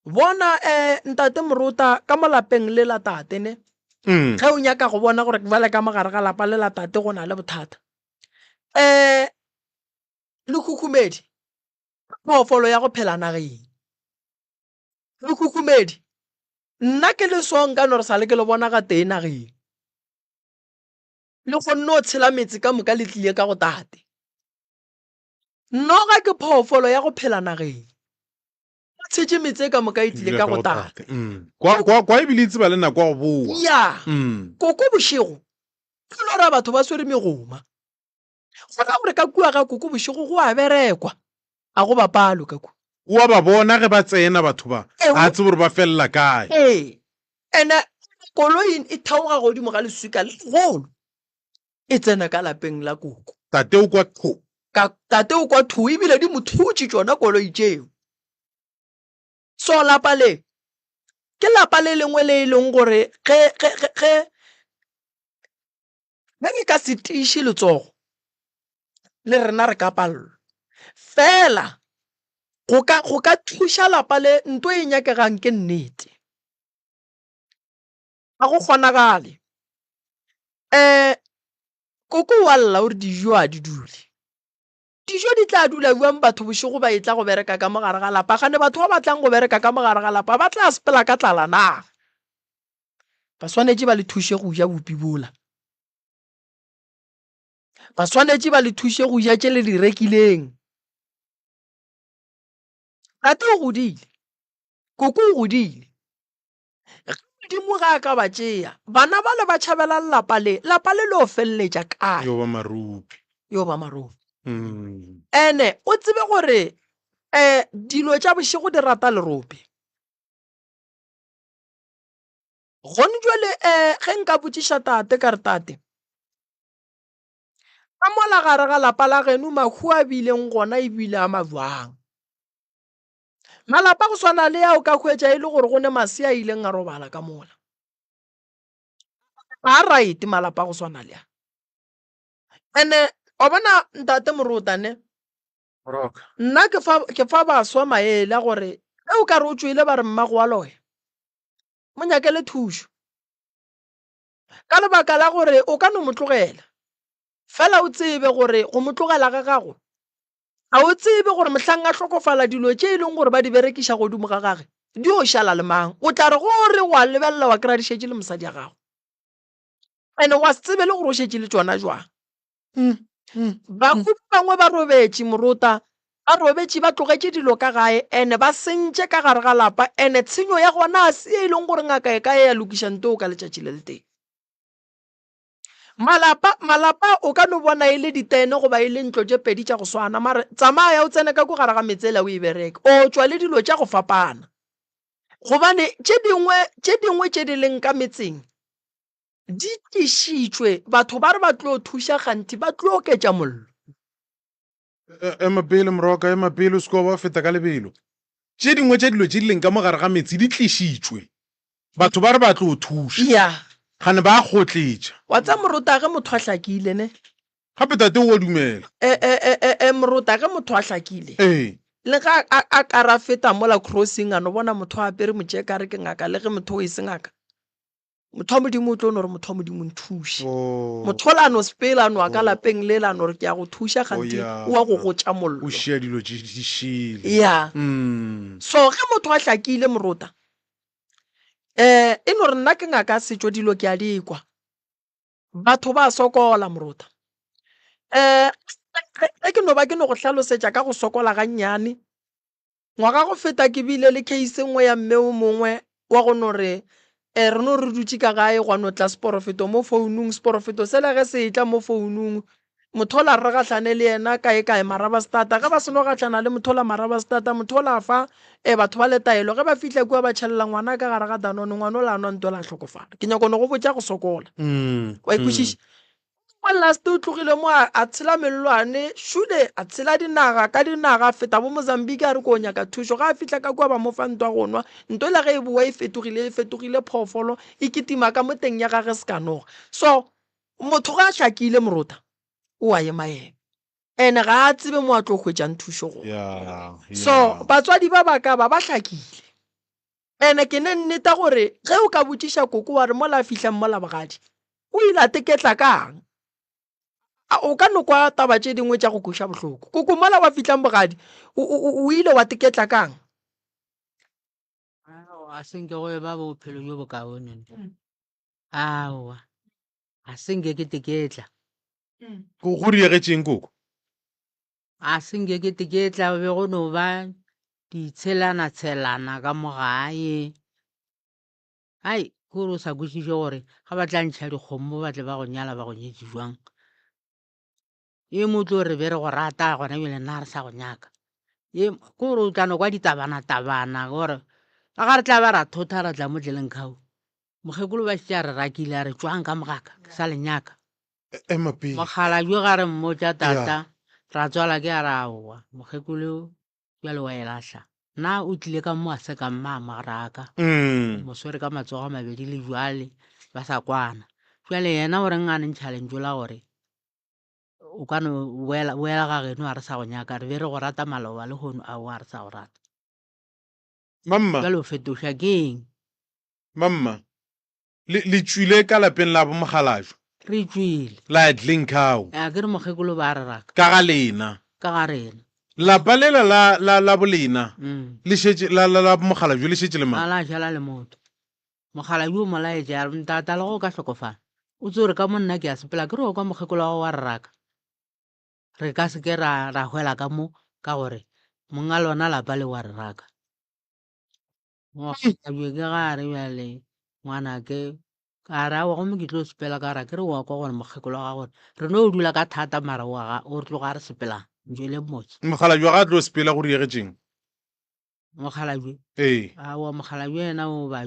Speaker 1: bona ntate Moruta ka molapeng le la tate ne ge o nyaka go bona gore bale ka mogare ga lapa le la tate go na le bothata le khukhumedi phoofolo ya go phela nageng le khukhumedi nna ke le song ka no re sale ke le bona ga tee nageng le go nne o tshela metsi ka moka le tlile ka go tate noga ke phoofolo ya go phela nageng tshetse metsi ka moka e tlile ka go tate
Speaker 2: kwa ebile itse ba le nako ya go boa
Speaker 1: ya koko bošego ke lo ra batho ba swere megoma gona gore ka kua ga koko bošego go a berekwa a go bapalo ka kua
Speaker 2: o a ba bona ge ba tsena batho ba a tse gore ba felela kae
Speaker 1: ene koloi e theoga godimo ga leswika le golo e tsena ka lapeng la koko
Speaker 2: tate o
Speaker 1: kwa thu ebile di mo thutše tsona koloi tšeo so lapa le ke lapa le lengwe le e leng gore ge ka se tiše letsogo le rena re ka pallo fela go ka thuša lapa le ntho e nyakegang ke nnete ga go kgonagale koko wa lla gore dijo a di dule dijo di tla dula buang batho bošego ba etla go bereka ka mogare ga lapa gane batho ba batlang go bereka ka mogare ga lapa ba tla sepela ka tlala na ba swanetše ba le thuše go ja bopi bola ba swanetše ba le thuše go ja tše le di rekileng tate o godile koko o godile modimo ga ka ba tšea bana ba le ba tšhabela lapa le le o feleletša kae
Speaker 2: yo ba marupi
Speaker 1: ene o tsebe gore dilo tša bošego di rata lerope gone jwale ge nka botšiša tate ka re tate a mola gare ga lapa la geno makhu a bileng gona ebile a mabjang malapa go swana le ya o ka hwetša e le gore go ne mase a ileng a robala ka mola a right malapa go swana le ya ene o bona ntate Moruta ne nna ke fa baswa maele a gore e o ka re o tswile ba re mmago wa loya mo nyakele thušo ka lebaka la gore o ka no mo tlogela fela o tsebe gore go mo tlogela ga gago a o tsebe gore mohlang a hlokofala dilo tše e leng gore ba di berekiša godimo ga gage di o šala le mang o tla re gore wa lebelela wa kry-a di šetše le mosadi ya gago ene wa se tsebe le gore o šetše le tsona jwang bakhupi bangwe ba robetše Moruta ba robetše ba tlogetše dilo ka gae ene ba sentše ka gare ga lapa ene tshenyo ya gona a se e leng gore ngaka e ka e ya lokiša nto ka letšatši le le teng malapa o ka no bona e le ditene goba e le ntlo tše pedi tša go swana mare tsamaya o tsene ka ko gare ga metsela o e bereke o tswa le dilo tša go fapana gobane tše dingwe tše di leng ka metseng di tlišitšwe batho ba re ba tlo thuša ganti ba tlo oketša mollo
Speaker 2: ema pele Moroka, ema pele o seko ba feta ka lebelo. Tše dingwe tše dilo tše di leng ka mogare ga metsi di tlišitšwe batho ba re ba tlo thuša
Speaker 1: ya
Speaker 2: gane ba kgotletša
Speaker 1: wa tsa morota ge motho a hlakile ne
Speaker 2: gape tate o a dumela
Speaker 1: morota ge motho a hlakile
Speaker 2: ee
Speaker 1: le ga a kara feta mola crossing a no bona motho a apere motšee ka re ke ngaka le ge motho o e se ngaka motho wa modimo o tlo no re motho wa modimo nthuše motho la no sepela no a ka lapeng le la no re ke a go thuša gante o a go gotša mollo
Speaker 2: o šea dilo di šile
Speaker 1: ya so ge motho a hlakile morota e no re nna ke ngaka setšo dilo ke a dikwa batho ba sokola morota ke no ba ke no go hlalosetša ka go sokola ga nnyane ngwaga go feta ke bile le case nngwe ya mme o mongwe wa go no re re no re dutse ka gae gwa no tla sporofeto mo founung sporofeto se le ge se tla mo founung motho la re gatlhane le yena kae maraba stata ge ba seno gatlhana le motho la maraba stata motho la fa batho ba le taelo ge ba fitlha kua ba tšhelela ngwana ka gare ga danone ngwana o la nwa nto la tlhokofala ke nyako no go botša go sokola wa ikwešiša last o tlogile mo a tshela mellwane šude a tshela dinaga ka dinaga feta bo Mozambique a re ko nyaka thušo ga a fihla ka kua ba mo fa ntwa go nwa nto le ge e boa e fetogile phoofolo e kitima ka moteng ya gage se ka noga so motho ga a hlakile morota o a ema eme ene ga a tsebe mo a tlo hwetšang thušo go so batswadi ba baka ba hlakile ene ke ne nneta gore ge o ka botšiša koko wa re mola a fihlang mola bogadi o ile a teketla kang o ka no kwa taba tše dingwe tša go kuša bohloko koko mola wa fihlang bogadi o ile wa teketla kang
Speaker 4: a senke go ba bophelo jo bokaone aowa a senke ke teketla
Speaker 2: go riegetšeng koko
Speaker 4: a senke ke teketla be go no ba ditshelana ka mogae ai kore o sa kwešiše gore ga ba tla ntšha dikgomo ba tle ba go nyala ba go nyetše jwang ye motlo re be re go rata gona bjale nna re sa go nyaka ye kore o tla no kwa ditabana gore ka ga re tla ba ra thotha ra tla mo tleleng khao mokgekolo ba šitša re rakile a re tswang ka mogaka ke sa lenyaka mogala jo ga re mmotša tata ra tswala ke a ra aowa mokgekolo bjale wa e lahla nna o tlile ka mo a se ka mmama raka moswere ka matsogo a mabedi le jwale ba sa kwana jwale yena gore ngane ntšhalentsho la gore o ka no boela ga geno a re sa go nyaka re be re go rata maloba le gono a o a re sa go rata
Speaker 2: mamma
Speaker 4: jwale o fetoša keng
Speaker 2: mamma le tswile ka lapeng la bo mogalajo
Speaker 4: re tswile
Speaker 2: la dlinkao
Speaker 4: a ke re mokgekolo ba re raka
Speaker 2: ka ga lena
Speaker 4: ka ga rena
Speaker 2: lapa lela la bolena le šetše la mogalajo le šetše le mang
Speaker 4: a la šala le motho mogala jo molaetša ya re ntata le go ka hlokofala o tse gore ka monna ke a sepela ke re go kwa mokgekolo wa go wa re raka re ka se ke ra hwela ka mo ka gore monga lona lapa le wa re raka mogalajo ke gare bjale ngwana ke ka ra wa gomme ke tlo sepela ka ra ke re wa kwa gore mokgekolo wa gore re no o dula ka thata mara o re tloga re sepelang njele mmotse
Speaker 2: mogalajo ga a tlo sepela go riegetšeng
Speaker 4: mogalajo awa mogalajo yena o ba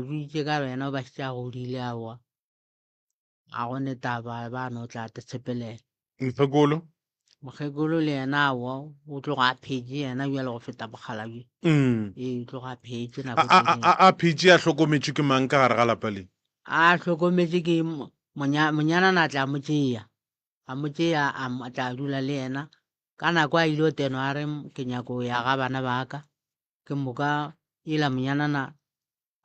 Speaker 4: bitše ka wena o ba šitša godile awa a gone taba ba no tla tshepelela mokgekolo le yena awa o tloga a phetse yena bjale go feta mogalajo o tloga a phetse nako
Speaker 2: a phetse a hlokometšwe ke mang ka gare ga lapa le
Speaker 4: a hlokometše ke monyanana tla mo tšea a tla dula le yena ka nako a ile o teno a re ke nyako ya ga bana ba ka ke moka ela monyanana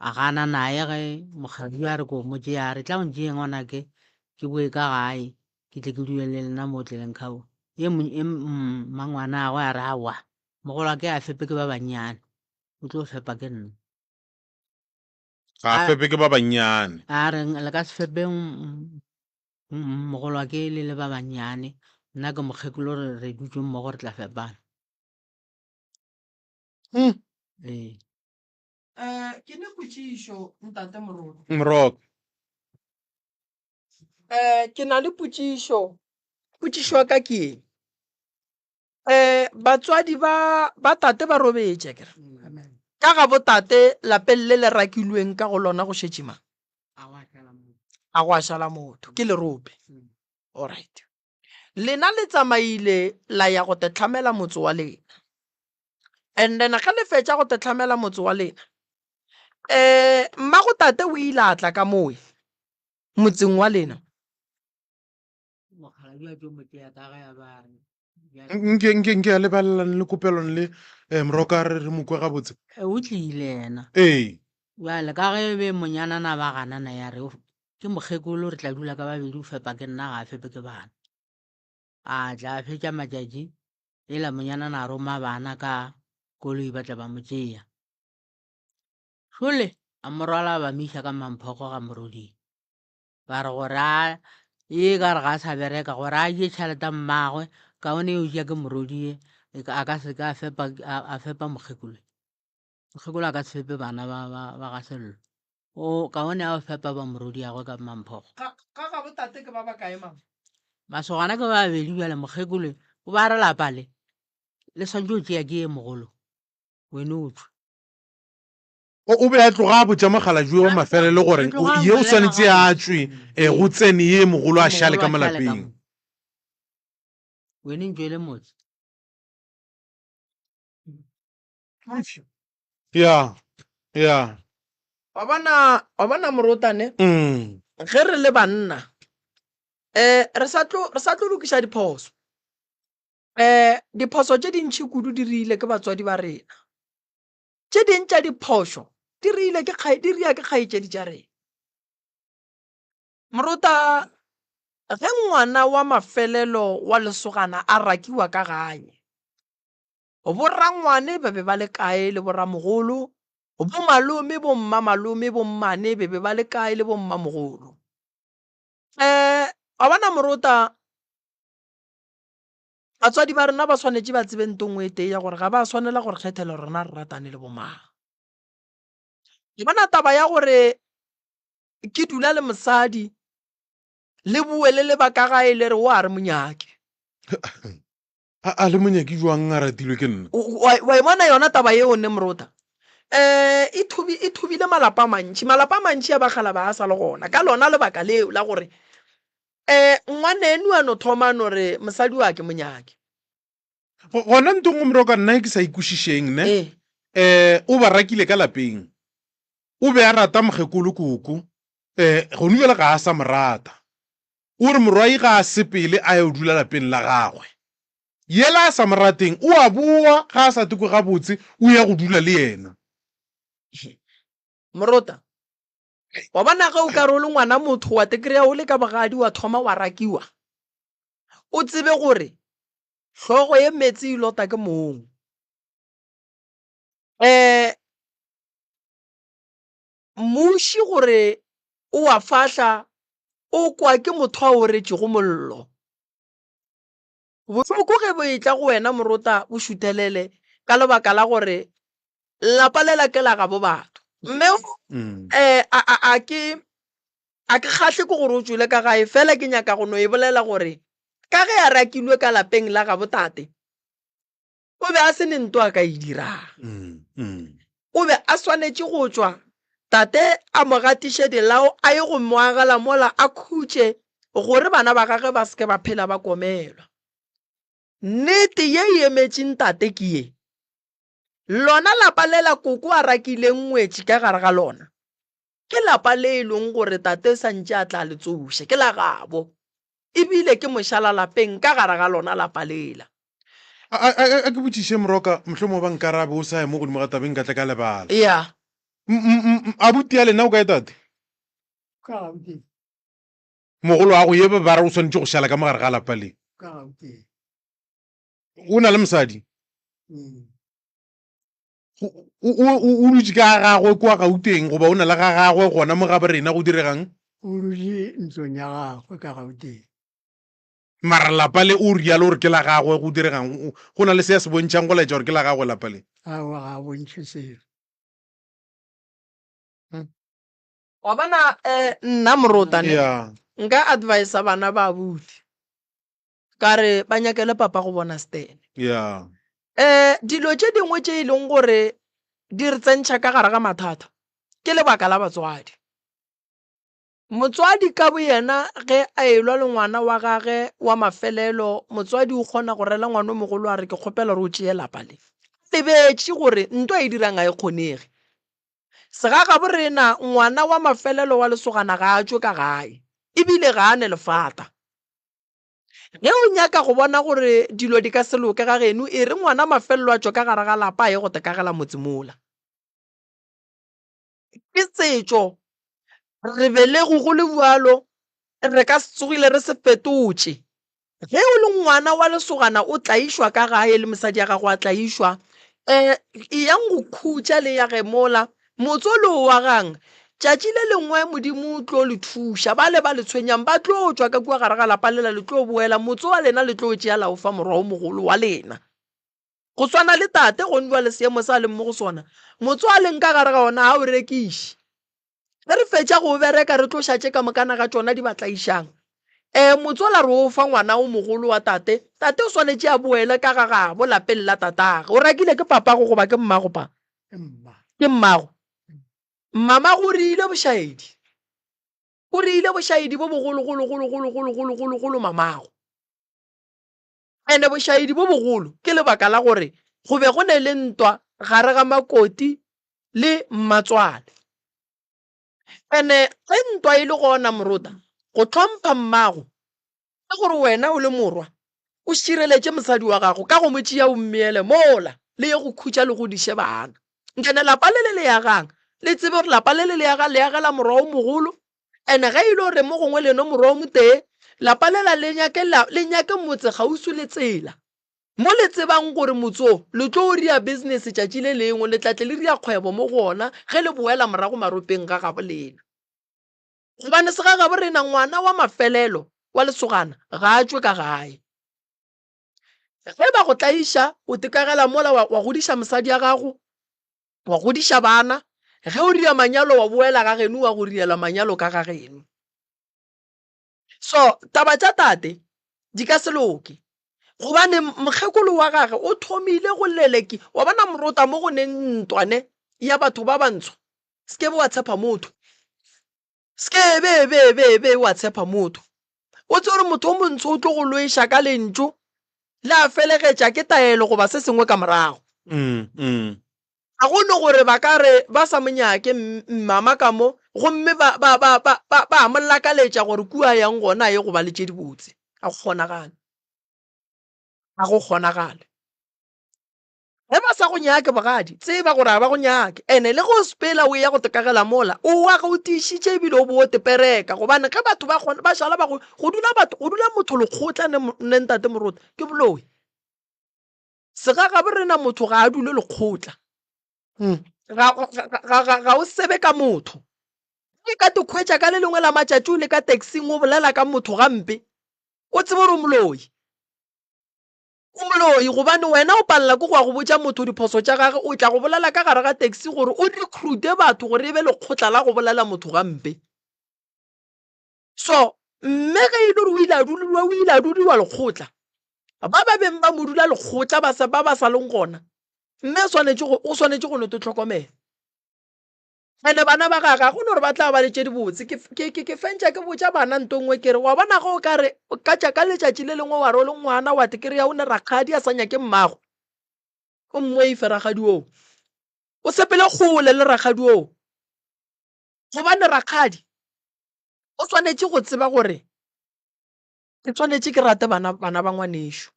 Speaker 4: a gana naye ge mokgadi a re ko mo tšea a re tla o ntšee ngwanake ke boe ka gae ke tle ke dule le lena mo tleleng khao ye mangwana a go a re awa mogolo wa ke a fepe ke ba bannyane o tlo fepa ke nna
Speaker 2: ga a fepe ke ba bannyane
Speaker 4: a re le ka se fepe mogolo wa ke le ba bannyane nna ke mokgekolo re dutse mmogo re tla fepana
Speaker 1: ke ne potšišo ntate
Speaker 2: Moroka
Speaker 1: ke na le potšišo ka ke batswadi ba tate ba robetše kere ka ga botate lapeng le le rakilweng ka go lona go šetše mang a go a šala motho ke lerope. Alright, lena le tsamaile la ya go tetlhamela motse wa lena, and then ga le fetša go tetlhamela motse wa lena mmago tate o ile a tla ka moe motseng wa lena.
Speaker 2: nke a lebalelang le kopelong le moroka re mokwe gabotse
Speaker 4: o tlile ena jale ka ge be monyanana ba ganana ya re ke mokgekolo re tla dula ka babedi o fepa ke nna ga a fepe ke bana a tla fetša matšatši ela monyanana a roma bana ka koloi ba tla ba mo tšea hlole a morwala ba miša ka mamphogo ga moroding ba re gore a e ka re ga a sa bereka gore a je tšhelete mmagwe kaone eo ja ke morodie a ka se ka a fepa mokgekolo a ka se fepe bana ba ga sello o kaone a o fepa ba morodi ya go ka mamphogo
Speaker 1: Ga ga botate ke ba ba kae mang?
Speaker 4: masogana ke ba babedi bjale mokgekolo o ba re lapa le swantse o tšea ke ye mogolo wene o tswe
Speaker 2: o be a tloga a botša mogalajuwe wa mafele le gore ye o tshwanetse a tswe go tsene ye mogolo a šale ka malapeng
Speaker 4: wene ntšwele motse
Speaker 2: ya
Speaker 1: wa bona morotane ge re le banna re sa tlo lokiša diphoso diphoso tše dintšhi kudu di rile ke batswadi ba rena, tše ding tša diphoso di ria ke kgaetšedi tša rena. Morota ge ngwana wa mafelelo wa lesogana a rakiwa ka gae, borangwane ba be ba le kae le boramogolo, bo malome bo mmamalome bo mmane be ba le kae le bo mmamogolo. Wa bona morota batswadi ba rena ba swanetše ba tsebe ntongwe tee ya gore ga ba swanela gore kgethela rona re ratane le bomang. Ke bona taba ya gore ke dula le mosadi le bue le le baka gae le re o a re monyake
Speaker 2: a le monyaki jwang a ratilwe ke nna
Speaker 1: wa bona yona taba yeo ne morota e thubile malapa a mantši a bagala ba a sa le gona ka lona lebaka leo la gore ngwane enu a no thoma no re mosadi wa ke monyake
Speaker 2: gona ntong o moroka nna ke sa ikušišeng ne o ba rakile ka lapeng o be a rata mokgekolo koko gone bjale ga a sa morata o re morwai ga a sepele a yo dula lapeng la gagwe yela a sa morateng o a boa ga a sa teko gabotse o ya go dula le yena.
Speaker 1: Morota wa bona ge o ka re o le ngwana motho wa tekry-a o le ka bogadi wa thoma wa rakiwa, o tsebe gore hlogo ye metsi e lota ke mong. Mmuši gore o a fahla o kwa ke motho a o retje go mollo, bohloko ge bo e tla go wena morota o šuthelele ka lebaka la gore lapa lela ke la gabo batho mme a ke kgahle ke gore o tswile ka gae fela ke nyaka go no e bolela gore ka ge a rakilwe ka lapeng la gabo tate o be a se ne nto a ka e dirang, o be a swanetše go tswa tate a mo gatiše dilao a ye go moagela mola a khutše gore bana ba gage ba seke ba phela ba komelwa. Nnete ye e emetšeng tate ke ye lona lapa lela koko a rakileng ngwetši ka gare ga lona ke lapa le e leng gore tate santše a tla le tsoše ke la gabo ebile ke mošala lapeng ka gare ga lona lapa lela.
Speaker 2: a ke botšiše moroka mohlomong ba nkarabe o sa ye mo godimo ga tabeng ka tla ka lebala
Speaker 1: ya
Speaker 2: a butia lena o kae tate mogolo wa go ye ba re o swanetše go šala ka mogare ga lapa le o na le mosadi o dutse ka gagwe kwa Gauteng goba o na le ga gagwe gona mo gabe rena go diregang
Speaker 3: o dutse ntlong ya gagwe ka Gauteng
Speaker 2: mara lapa le o rialo gore ke la gagwe go diregang go na le se ya se bontšhang go laetša gore ke la gagwe lapa le
Speaker 3: awa ga bontšhe selo
Speaker 1: wa bona nna morotane nka advisa bana ba buti ka re ba nyakele papa go bona stene. Dilo tše dingwe tše e leng gore di re tsentšha ka gare ga mathata ke lebaka la batswadi. motswadi ka bo yena ge a elwa le ngwana wa gage wa mafelelo, motswadi o kgona go rela ngwana o mogolo a re ke kgopela re o tšee lapa le lebetse gore ntwa e dirang a e kgonege. Segaga borena ngwana wa mafelelo wa lesogana ga a tšwe ka gae ebile ga a ne lefata. Ge o nyaka go bona gore dilo di ka se loke ga geno e re ngwana mafelelo a tšwe ka gare ga lapa a ye go tekagela motse mola. Ke setšo re belego go le bualo re ka se tsogile re se fetotše. Ge o le ngwana wa lesogana o tlaišwa ka gae le mosadi ya gago a tlaišwa e yang go khutša le ya ge mola motse o le o wa gang tšatši le lengwe modimo o tlo le thuša ba le ba le tshwenyang ba tlo tšwa ka kua gare ga lapa lela le tlo boela motse wa lena le tlo tšea la o fa morwa o mogolo wa lena. Go swana le tate go nwa le seemo sa leng mo go sona motse wa leng ka gare ga ona ha o rekiše ge re fetša go bereka re tlo šatše ka mokana ga tšona di batlaišang. Motse o la re o fa ngwana o mogolo wa tate o swanetše a boele ka ga gabo lapeng la tatagwe o rakile ke papago goba ke mmago pa ke mmago. Mama go rile bošaedi bo bogolo mamago ene bošaedi bo bogolo ke lebaka la gore go be go ne le ntwa gare ga Makoti le Mmatswale. Ene ge ntwa e le gona morota go tlhompha mmago ke gore wena o le morwa o šireletše mosadi wa gago ka go mo tšea o mmeele mola le ye go khutša le go diše bana. Nkene lapa le le ya gang le tsebe gore lapa le le ya agela morwa o mogolo ene ge ile gore mo gongwe leno morwa o motee lapa lela le nyake motse gausu le tsela mo le tsebang gore motso le tlo o ria business tšatši le lengwe le tlatle le ria kgwebo mo gona ge le boela morago maropeng ga gabo lena. Gobane se ga gabo rena ngwana wa mafelelo wa lesogana ga a tšwe ka gae. Ge ba go tlaiša o tekagela mola wa godiša mosadi ya gago wa godiša bana ge o ria manyalo wa boela ga geno wa go riela manyalo ka ga geno. So taba tša tate di ka se loke gobane mokgekolo wa gage o thomile go leleki wa bona morota mo go neng ntwane ya batho ba bantsho ske be wa tshepa motho ske be wa tshepa motho o tse gore motho o montsho o tlo go loiša ka lentšu le a felegetša ke taelo goba se sengwe ka morago. Ga go no gore ba ka re ba sa monyake mama ka mo gomme ba mo lakaletša gore kua yang gona ye go ba le tše dibotse a go kgonagale. Ge ba sa go nyake bogadi tseba gore a ba go nyake ene le go sepela o ya go tekagela mola o wa go tiišitše ebile o bo o tepereka gobane ge batho ba šala ba go dula motho lekgotla ne ntate morota ke boloi segaga bo rena motho ga a dule lekgotla ga o sebe ka motho ke ka tekgwetša ka le lengwe la matšatši o le ka taxing o bolela ka motho gampe o tsebe gore o moloi gobane wena o palela ko go go botša motho diphoso tša gage o tla go bolela ka gare ga taxi gore o recruite batho gore e be lekgotla la go bolela motho gampe. So mme ge e le gore o ile a dudiwa lekgotla ba beng ba modula lekgotla ba sa leng gona mme o swanetše go neto tlhokomela ene bana ba gaga go no re ba tla ba le tše dibotse ke fentša ke botša bana ntongwe kere wa bona go ka re ka letšatši le lengwe wa re o le ngwana wa tekerea o ne rakgadi a sa nyake mmago o mmwe ife rakgadi oo o sepele kgole le rakgadi oo gobane rakgadi o swanetše go tseba gore ke tshwanetše ke rate bana ba ngwanešo.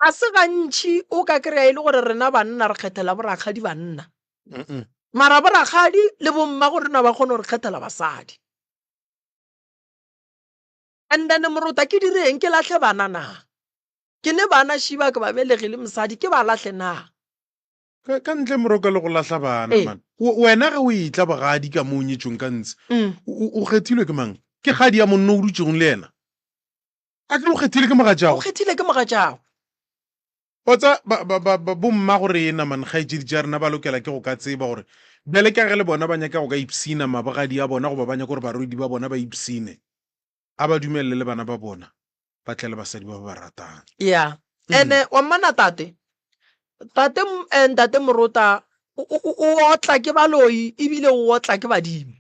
Speaker 1: A se gantši o ka kry-a e le gore rena banna re kgethela borakgadi banna mara borakgadi le bomma gore na ba kgone gore kgethela basadi. And then morota ke direng ke latlhe bana na ke ne bana šiba ke ba belegile mosadi ke ba latlhe na
Speaker 2: ka ntle moroka le go latlha bana man wena ge o itla bogadi ka mo nyetsong ka ntse o kgethilwe ke mang ke kgadi ya monna o dutšeng le ena a ke o kgethile ke mogatšago otsa bomma gore ena man kgaetšedi tša rena ba lokela ke go ka tseba gore bjale ka ge le bona ba nyaka go ka ipsina mabogadi a bona goba ba nyaka gore barodi ba bona ba ipsine a ba dumelele le bana ba bona ba tlele basadi ba ba ratang.
Speaker 1: Yeah. Ene wa mmana tate morota o otla ke baloi ebile o otla ke badimo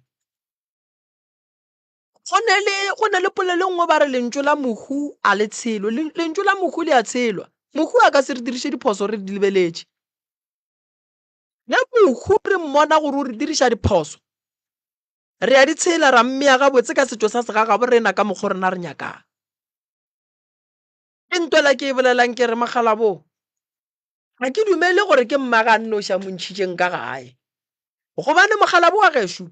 Speaker 1: go ne le polelo nngwe ba re lentso la mohu a le tshelo. Lentso la mohu le a tshelwa. Mohu a ka se re dirishe diphoso re di lebeletse. Le mohu re mmona gore o re dirisha diphoso, re a di tshela ra mmea ga botse ka setso sa segagabo rena ka mokgwa rena re nyakang. Ke ntwela ke e bolelang ke re Magalabo, ga ke dumele gore ke mmaga nnoša montšhitšeng ka gae, gobane Magalabo wa gešo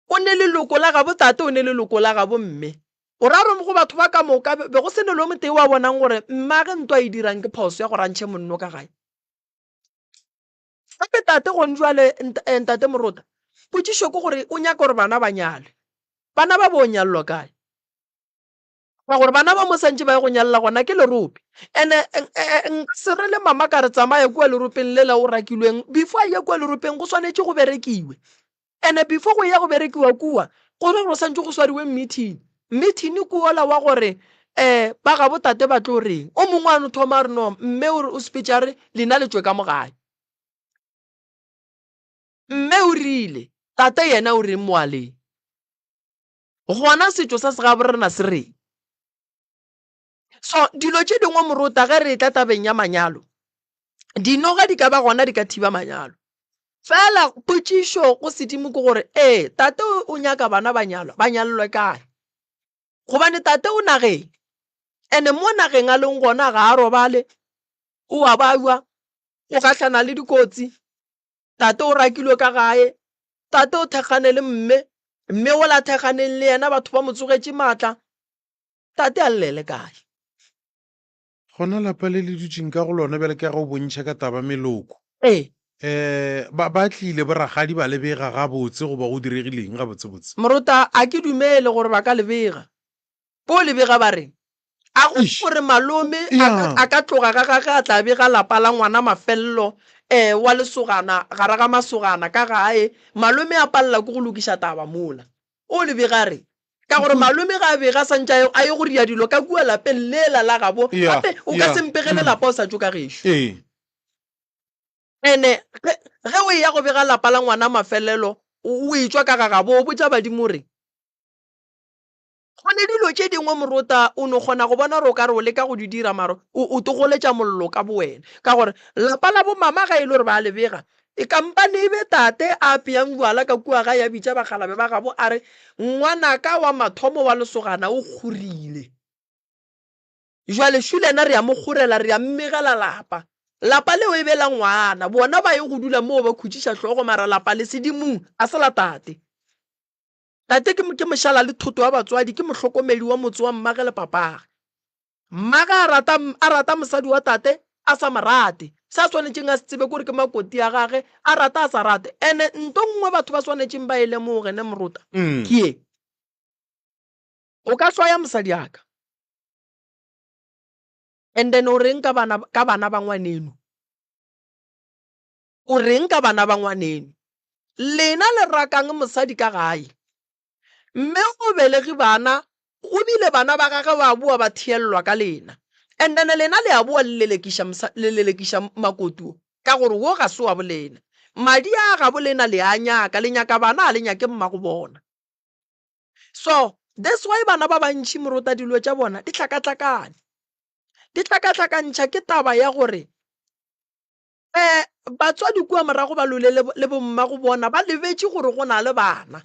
Speaker 1: o ne leloko la gabo tate, o ne leloko la gabo mme. O ra gore go batho ba ka moka be go sene lo motee wa bonang gore mmage ntwa e dirang ke phoso ya go rantšhe monno ka gae. Gape tate gone jwale ntate Morota, potšišo ke gore o nyaka gore bana ba nyale. Bana ba bo nyallwa kae? Ka gore bana ba mo santse ba ye go nyalla gona ke lerope. Ene nka se re le mama ka re tsamaye kua leropeng le la o rakilweng, before a ye kua leropeng go swanetse go berekiwe. Ene before go ya go berekiwa kua gore go santse go swariwe meeting kuola wa gore ba ga botate ba tlo reng. O mongwe a no thoma re no mme o speech re lena le tswe ka mogae. Mme o rile tate yena o reng moaleng. Gona setso sa segabo rena se reng. So dilo tše dingwe Morota ge re tla tabeng ya manyalo, dinoga di ka ba gona di ka thiba manyalo. Fela potšišo go sedimo ke gore tate o nyaka bana ba nyalwe kae, gobane tate o nageng, ene mo nageng a leng gona ga a robale, o a baiwa, o gahlana le dikotsi. Tate o rakilwe ka gae, tate o thekgane le mme o la thekganeng le yena batho ba mo tsogetše maatla. Tate a llele kae?
Speaker 2: Gona lapa le le dutšeng ka go lona bjale ke ga o bontšha ka taba meloko. Ba tlile boragadi ba lebega ga botse goba go diregileng ga botsebotse.
Speaker 1: Morota a ke dumele gore ba ka lebega. Po lebega ba reng a go gore malome a ka tloga ga gage a tla bega lapa la ngwana mafello wa lesogana gare ga masogana ka gae. Malome a palela ke go lokiša taba mola. O lebega re ka gore malome ga a bega santša a ye go ria dilo ka kua lapeng lela la gabo, gape o ka sempegele lapa o sa tšo ka gešo. Ene ge o ya go bega lapa la ngwana mafelelo o e tšwa ka gagabo o botša badimo re gone dilo tše dingwe Morota o no kgona go bona gore o ka re o leka go di dira maro o togoletša mollo ka bowena, ka gore lapa la bo mama ga e le gore ba lebega e kampane e be tate a apeyang bjala ka kua ga ya bitša bagalabe ba gabo a re ngwanaka wa mathomo wa lesogana o kgorile. Jwale šulena re ya mo kgorela, re ya mmegela lapa leo e bela ngwana, bona ba ye go dula moo ba khutšiša hlogo, mara lapa le sedimong a se la tate. Tate ke mošala le thoto wa batswadi, ke mohlokomedi wa motse wa mmage le papage. Mmage a rata mosadi wa tate a sa morate, sa swanetšeng a se tsebe kore ke makoti ya gage, a rata a sa rate. Ene nto nngwe batho ba swanetšeng ba e lemoge ne Morota ke ye o ka hlwaya mosadi aka, and then o reng ka bana ba ngwaneno, o reng ka bana ba ngwaneno. Lena le rakang mosadi ka gae, mme o belegi bana, o bile bana ba gage ba bua ba thiellwa ka lena, and then lena le a bua le lelekiša makotuo ka gore wo ga se wa bolena. Madi a ga bolena le a nyaka, le nyaka bana a le nyake mmago bona. So that's why bana ba bantši Morota dilo tša bona di tlhakatlhakane, di tlhakatlhakantšha ke taba ya gore batswadi kua morago ba lole le bommago bona ba lebetše gore go na le bana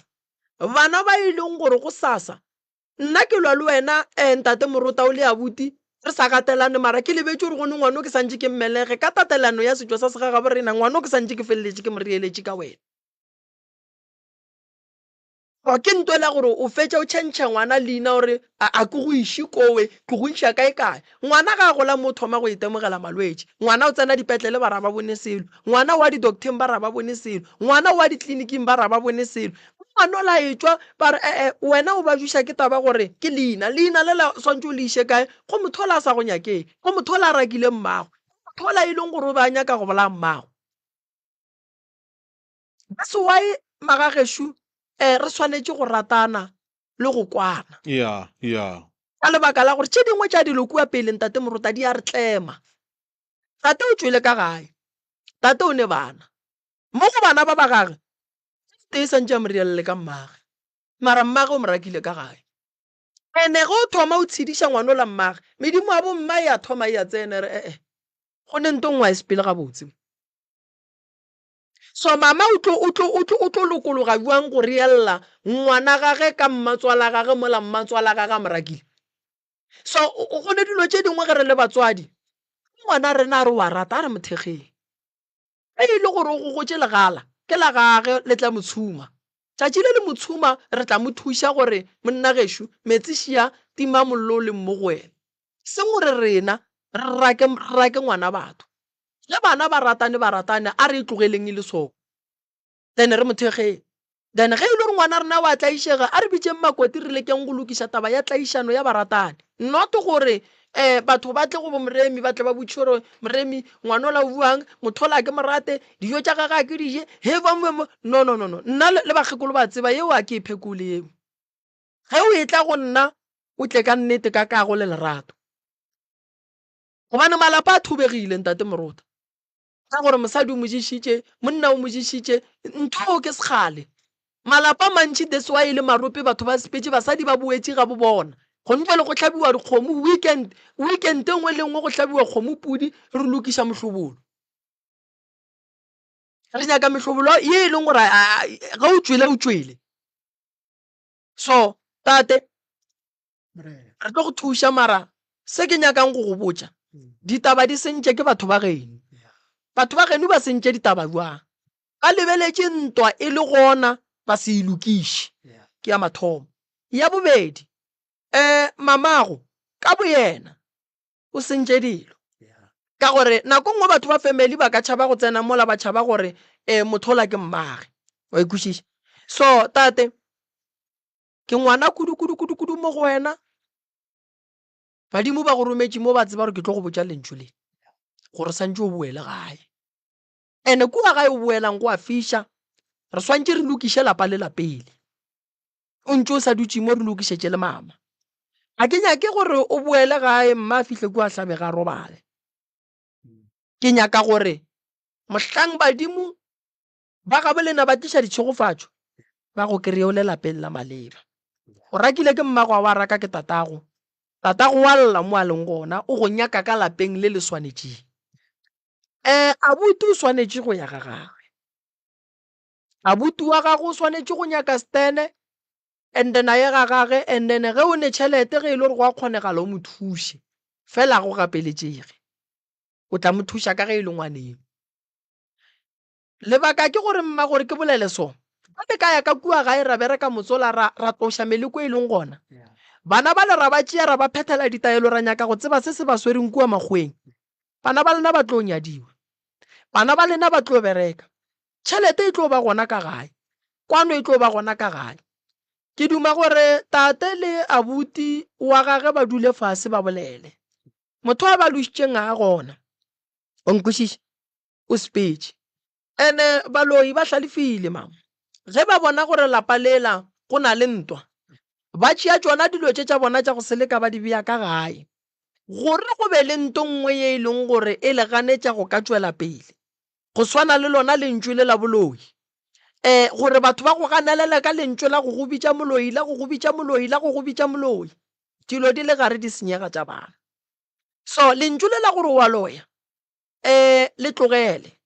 Speaker 1: ba e leng gore go sasa. Nna ke lwa le wena ntate Morota o le abuti re sa gatelane, mara ke lebetše gore gone ngwana o ke santše ke mmelege ka tatelano ya setšo sa segagabo rena, ngwana o ke santše ke feleletše ke moreeletše ka wena. Ke ntwela gore o fetša o tšhentšha ngwana leina gore a ke go iše kowe, ke go iša kae. Ngwana ga a gola mo thoma go itemogela malwetši, ngwana o tsena dipetlele ba ra ba bone selo, ngwana wa di-docteng ba ra ba bone selo, ngwana wa ditleliniking ba ra ba bone selo. Ngwana o la etswa ba re wena o ba juša ke taba gore ke leina le la swantse o le iše kae, go motho o la a sa go nyakeng, go motho o la a rakile mmago, motho o la e leng gore o ba nyaka go bola mmago. That's why magagešo re swanetše go ratana le go kwana. Ka lebaka la gore tše dingwe tša dilo kua pele ntate Morota di a re tlema. Tate o tšwele ka gae, tate o ne bana mo go bana ba ba gage tee santše a morielele ka mmage, mara mmage o mo rakile ka gae ene go thoma o tshedisha ngwana la mmage medimo a bo mma ya thoma ya tsene re go ne nto ngwa sepele ga botse so mama o tlo lokologa buang go riella ngwana gage ka mmatswala gage mola mmatswala gage mo rakile so go ne dilo tše dingwe ge re le batswadi ngwana rena re wa rata a re mothegeng ile gore o go tše legala ke la gage le tla motshuma tšatši le le motshuma re tla mo thuša gore monna gešo metsi šia tima mollo le mmo go wena se gore rena re rake ngwana batho le bana ba ratane a re itlogeleng e le soko then re mothegeng then ge e le gore ngwana rena wa tlaišega a re bitšeng makoti re lekeng go lokiša taba ya tlaišano ya baratane not gore batho ba tle go bo moremi ba tle ba botše gore moremi ngwana o la buang motho la ke morate dijo tša gage a ke dije he no nna le bakgekolo ba tseba yeo a ke iphekole eo ge o e tla go nna o tle ka nnete ka kago le lerato gobane malapa a thubegile ntate morota ka gore mosadi o mojišitše monna o mojišitše ntho ke sekgale malapa mantši that's why e le marope batho ba sepetse basadi ba boetse ga bo bona go ntse le go hlabiwa dikgomo weekend engwe le engwe go hlabiwa kgomo pudi re lokiša mohlobolo re nyaka mehlobolo ye e leng gore ga o tswele so tate re tlo go thuša mara se ke nyakang go go botša ditaba di sentše ke batho ba geno batho ba geno ba sentše ditaba jwang ba lebeletše ntwa e le gona ba se ilokiše ke ya mathomo ya bobedi mamago ka boyena o sentše dilo ka gore nako nngwe batho ba family ba ka tšhaba go tsena mola ba tšhaba gore mothola ke mmage wa ikwešiša so tate ke ngwana kudu mo go wena badimo ba go rometše mo ba tseba gore ke tlo go botša lentšu le gore santse o boele gae ene kua gae o boelang go a fiša re swantše re lokiše lapa le lapele o ntse o sa dutše mo re lokišetše le mama a ke nyake gore o boele gae mma a fihle kua hlabega robale ke nyaka gore mohlang badimo ba ga bolena ba tliša ditšhegofatšo ba go kry-e o le lapeng la maleba o rakile ke mmago wa raka ke tatago wa lla mo a leng gona o go nyaka ka lapeng le le swanetšeng abuti o swanetše go ya ga gagwe abuti wa gago o swanetše go nyaka stene and then a ye ga gage and then ge o ne tšhelete ge e le gore go a kgonegala o mo thuše fela go gapeletšege o tla mo thuša ka ge e le ngwaneng lebaka ke gore mma gore ke bolele so ba le ka ya ka kua gae ra bereka motsola ra tloša meleko e leng gona bana ba le ra ba tšea ra ba phethela ditaelo ra nyaka go tseba se se ba swereng kua makgweng bana ba lena ba tlo nyadiwa bana ba lena ba tlo bereka tšhelete e tlo ba gona ka gae kwano e tlo ba gona ka gae ke duma gore tate le abuti wa gage ba dule fase ba bolele motho a ba lošitšeng a gona o nkwešiša o sepetše ene baloi ba hlalefile mama ge ba bona gore lapa lela go na le ntwa ba tšea tšona dilo tša bona tša go seleka ba di bea ka gae gore go be le nto nngwe ye e leng gore e le ganetša go ka tšwela pele go swana le lona lentšu le la boloi gore batho ba go ganelele ka lentšu la go go bitša moloi la go go bitša moloi la go go bitša moloi dilo di le gare di senyega tša bana so lentšu le la gore wa loya le tlogele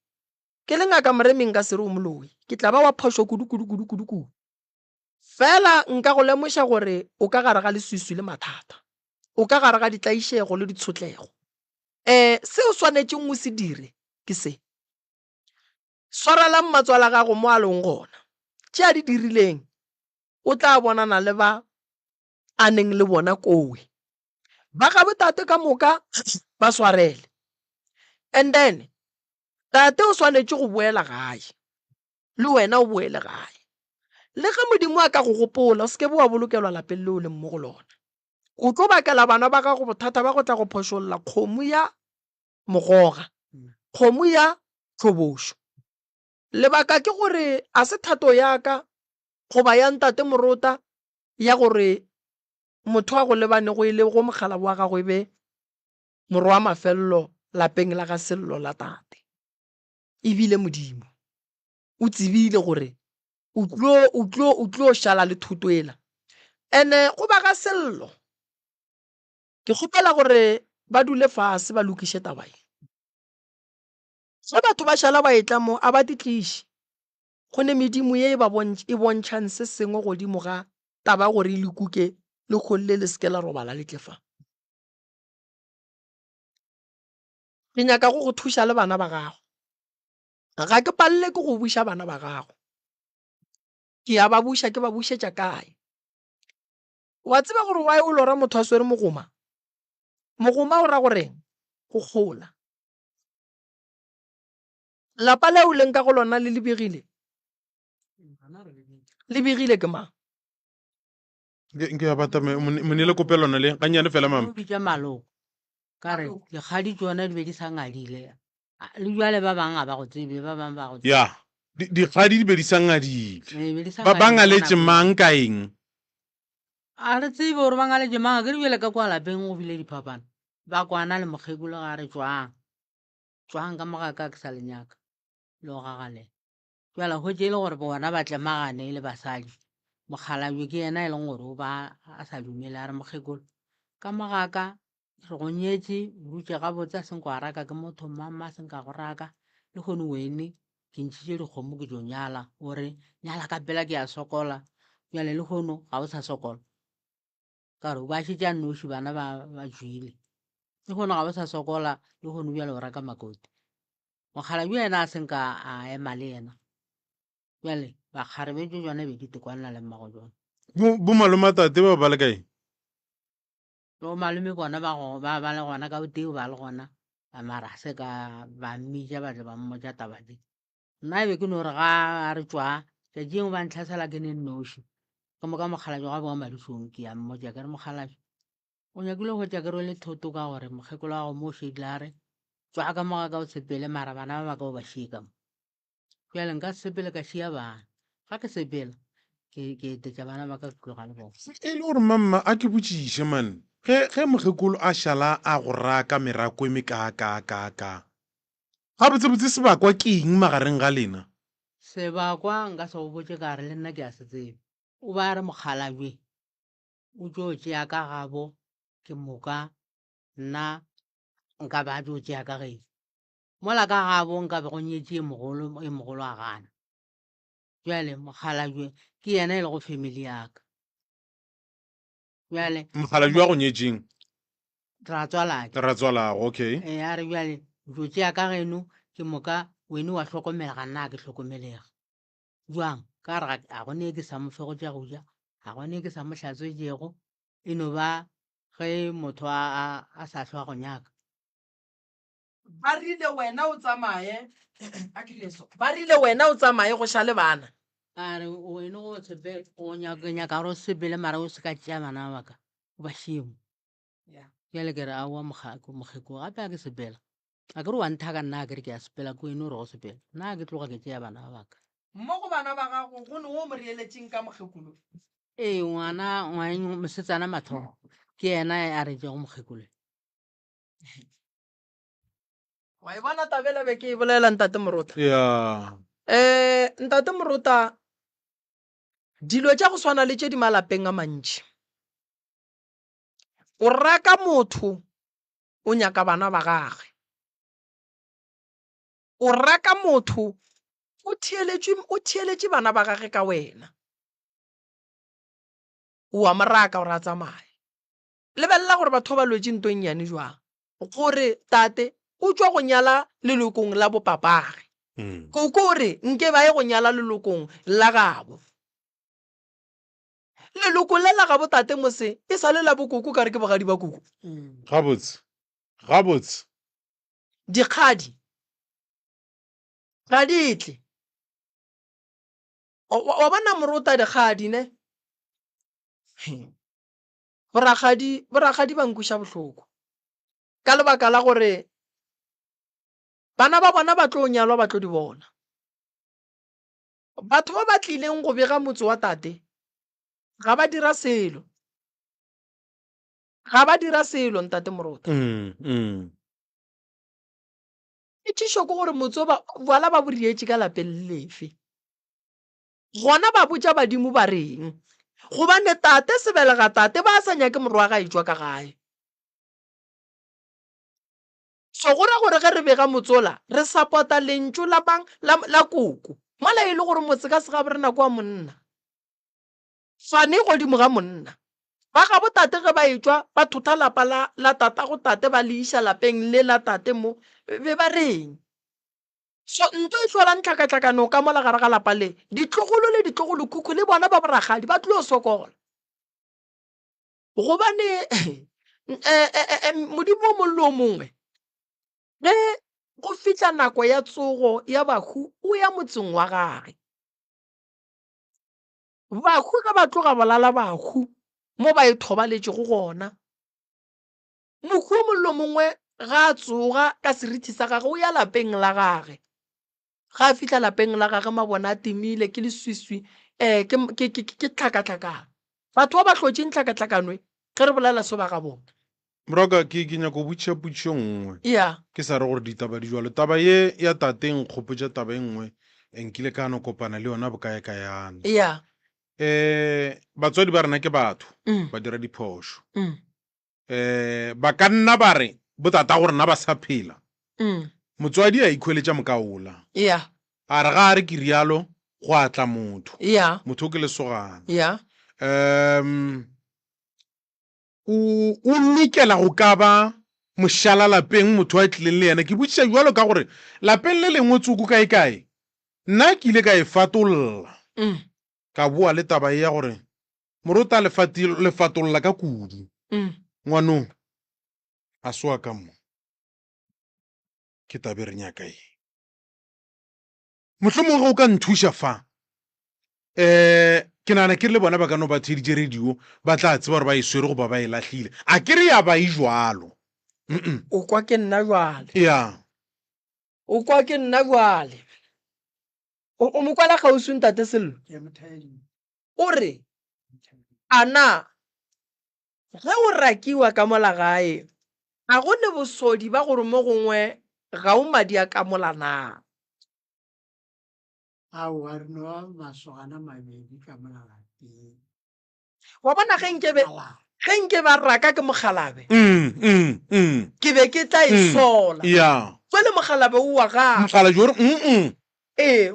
Speaker 1: ke le ngaka moremeng ka sere o moloi ke tla ba wa phošo kudu fela nka go lemoša gore o ka gare ga leswiswi le mathata o ka gare ga ditlaišego le ditshotlego se o swanetšeng o se dire ke se swaralang matswala gago mo a leng gona tše a di dirileng o tla bonana le ba a neng le bona kowe ba ga botate ka moka ba swarele and then tate o swanetše go boela gae le wena o boele gae le ge modimo a ka go gopola o seke bo wa bolokelwa lapeng leo le mmo go lona o tlo bakela bana ba gago bothata ba go tla go phošolla kgomo ya mogoga kgomo ya tlhobošo lebaka ke gore a se thato yaka goba ya ntate morota ya gore motho a go lebane go ile go mogala wa gagwe be moro wa mafello lapeng la ga sello la tate ebile modimo o tsebile gore o tlo šala le thuto ela ene go ba ka sello ke kgopela gore ba dule fase ba lokiše taba e ge batho ba šala ba etla mo a ba titliše go ne medimo ye e bontšhang se sengwe godimo ga taba gore e lekuke le kgolle le seke la robala letlefa ke nyaka go thuša le bana ba gago ga ke palele ke go buša bana ba gago ke ya ba buša ke ba bušetša kae wa tseba gore wa o lora motho a swere mogoma o ra goreng go kgola lapa le o leng ka go lona le lebegile ke mang
Speaker 2: nke ya bata monele kope lona le ganyane fela mama
Speaker 4: bitša maloko ka re dikgadi tsona di be di sa ngadile le jale ba bangwe ga ba go tsebe ba bangwe ba go tsebe
Speaker 2: ya dikgadi di be di sa ngadile
Speaker 4: be di sa
Speaker 2: ba
Speaker 4: ngadile
Speaker 2: ngaletse
Speaker 4: ka nako
Speaker 2: mang ka eng
Speaker 4: a re tsebe gore ba ngaletše mang ke di bjele ka kwa lapeng go bile diphapano ba kwana le mokgekolo ga re tswang ka mogaka ke sa lenyaka le go gagalela jala go tse e le gore bona ba tlemagane le basadi mokgalabje ke yena e leng gore o ba a sa dumele a re mokgekolo ka mogaka re go nyetse rutse gabotse a seng go a raka ke motho mmamma a seng ka go raka le kgone wene ke ntšhitše dikgomo ke tšo nyala ore nyala ka pela ke a sokola jale le kgono ga o sa sokola ka re ba šetša nnoši bana ba tswile le kgono ga o sa sokola le kgono bjale o raka makoti mokgalabje yena a seng ka a ema le yena jale bakgarebetšo jone be ke tekwanela le mmago jone
Speaker 2: bo malomatate ba ba le kae
Speaker 4: bo malome bona ba le gona ka boteo ba le gona mara se ka ba mmitša batle ba mmotša taba tse nna ebe ke no re ga a re tswa tšatši engwe ba ntlhasela ke ne nnoši ka moka mokgalabje ga boa madisong ke ya mmotša ke re mokgalabje o nyakile go tša ke rwele thoto ka gore mokgekolo wa go mo šedile a re tswa ka moga ka o sepele mara bana ba ba ka o ba šika mo jale nka sepele ka šia bana ga ke sepela ke etetša bana ba ka tloga le bona
Speaker 2: e le gore mamma a ke botšiše man ge mokgekolo a šala a go raka merako e mekaka ga botsebotse sebakwa ke eng magareng ga lena
Speaker 4: sebakwa nka se go botse ka re le nna ke a se tsebe o ba re mokgalabje o tšo tšea ka gabo ke moka nna nka ba tšo tšea ka geno mola ka gabo nka be go nyetše e mogolo a gana jale mokgalabje ke yena e le go family yaka jale
Speaker 2: mokgalabje wa go nyetšeng
Speaker 4: ra tswalake
Speaker 2: ra tswalago okay
Speaker 4: a re jale jo tšea ka geno ke moka wene wa hlokomela ga nna ke hlokomelega jwang ka re a gone ke sa mofe go tša go ja ga gone ke sa mohlatswetšego e no ba ge motho a sa hlwa go nyaka
Speaker 1: ba rile wena o tsamaye go šale bana
Speaker 4: a re wene go nyaka gore o sepele mara o se ka tšea bana ba baka o ba šimo jale ke re aowa mokgeko gape a ke sepela a ke re wa nthaka nna a ke re ke a sepela ke wene o re go sepela nna a ke tloga ke tšea bana ba baka
Speaker 1: mo go bana ba gago go ne o mo reeletseng ka mokgekolo
Speaker 4: ee ngwana mosetsana mathogo ke yena a re tšego mokgekolo
Speaker 1: wa e bona tabela be ke e bolela ntate morota
Speaker 2: ya
Speaker 1: ntate morota dilo tša go swana le tše di malapeng a mantši o raka motho o nyaka bana ba gage o raka motho o theeletše bana ba gage ka wena o a moraka gore a tsamaye lebelela gore batho ba lwetše nto nnyane jwang gore tate o tšwa go nyala lelokong la bopapage kore nke ba ye go nyala lelokong la gabo leloko le la gabo tate mose e sa le la bokoko ka re ke bogadi ba koko
Speaker 2: gabotse
Speaker 1: dikgadi ga ditle wa bona morota dikgadi ne boragadi ba nkuša bohloko ka lebaka la gore bana ba bona ba tlo nyalwa ba tlo di bona batho ba ba tlileng go bega motse wa tate ga ba dira selo ntate morota e tšišo ke gore motse bala ba borietše ka lapeng lefe gona ba botja badimo ba reng gobane tate sebelega tate ba sa nyake morwa ga etswa ka gae so gora gore ge re bega motsola re support-a lentšu la bang la koko mola e le gore motse ka sega bore nako wa monna fane godimo ga monna ba ga botate ge ba etswa ba thotha lapa la tata go tate ba le iša lapeng le la tate mo be ba reng so ntho e tlolang tlhakatlhakano ka mola gare ga lapa le ditlogolo le ditlogolo kuku le bona ba boragadi ba tlile go sokola gobane modimo o mongwe le o mongwe ge go fitlha nako ya tsogo ya bahu o ya motseng wa gage bahu ka ba tloga bolala bahu mo ba e thobaletšego gona mohu o mongwe le o mongwe ga a tsoga ka seriti sa gage o ya lapeng la gage ga a fitlha lapeng la gage mabona a timile ke leswiswi ke tlhakatlhakano batho ba ba tlhotseng tlhakatlhakanwe ge re bolela se ba ga bona
Speaker 2: moroka ke nyako botšiša potšišo nngwe
Speaker 1: ya
Speaker 2: ke sa re gore ditaba di jalo taba ye ya tateng kgopotša taba e nngwe enkile ka no kopana le yona bokae-kaeana
Speaker 1: ya
Speaker 2: batswadi ba rena ke batho ba dira diphošo ba ka nna ba re botata go rena ba sa phela motswadi a ikhweletša mokaola
Speaker 1: ya
Speaker 2: a re ga a re ke rialo go atla motho
Speaker 1: ya
Speaker 2: motho o ke lesogana
Speaker 1: ya
Speaker 2: o lokela go ka ba mošala lapeng motho a tlileng le yena ke botšiša jalo ka gore lapeng le lengwe tsoko kae-kae nna ke ile ka e fatolola ka boa le taba e ya gore morota lefatolola ka kudu ngwanong a soa ka mo ke tabe re nyaka e mohlomong ge o ka nthuša fa ke nana ke le bona ba ka no ba theditše radio ba tla tseba gore ba e swere goba ba e lahlile a ke re ya ba e jwalo
Speaker 1: o kwa ke nna jwale
Speaker 2: ya
Speaker 1: o kwa ke nna jwale o mo kwala kgauswi ntate Sello o re ana ge o rakiwa ka mola gae ga go le bosodi ba gore mo gongwe ga o madi a ka mola na
Speaker 3: aowa re no masogana mabedi ka molalapeng
Speaker 1: wa bona ge nke ba raka ke mogalabe ke be ke tla e sola
Speaker 2: ya
Speaker 1: fele mogalabe o wa gago
Speaker 2: mogala jore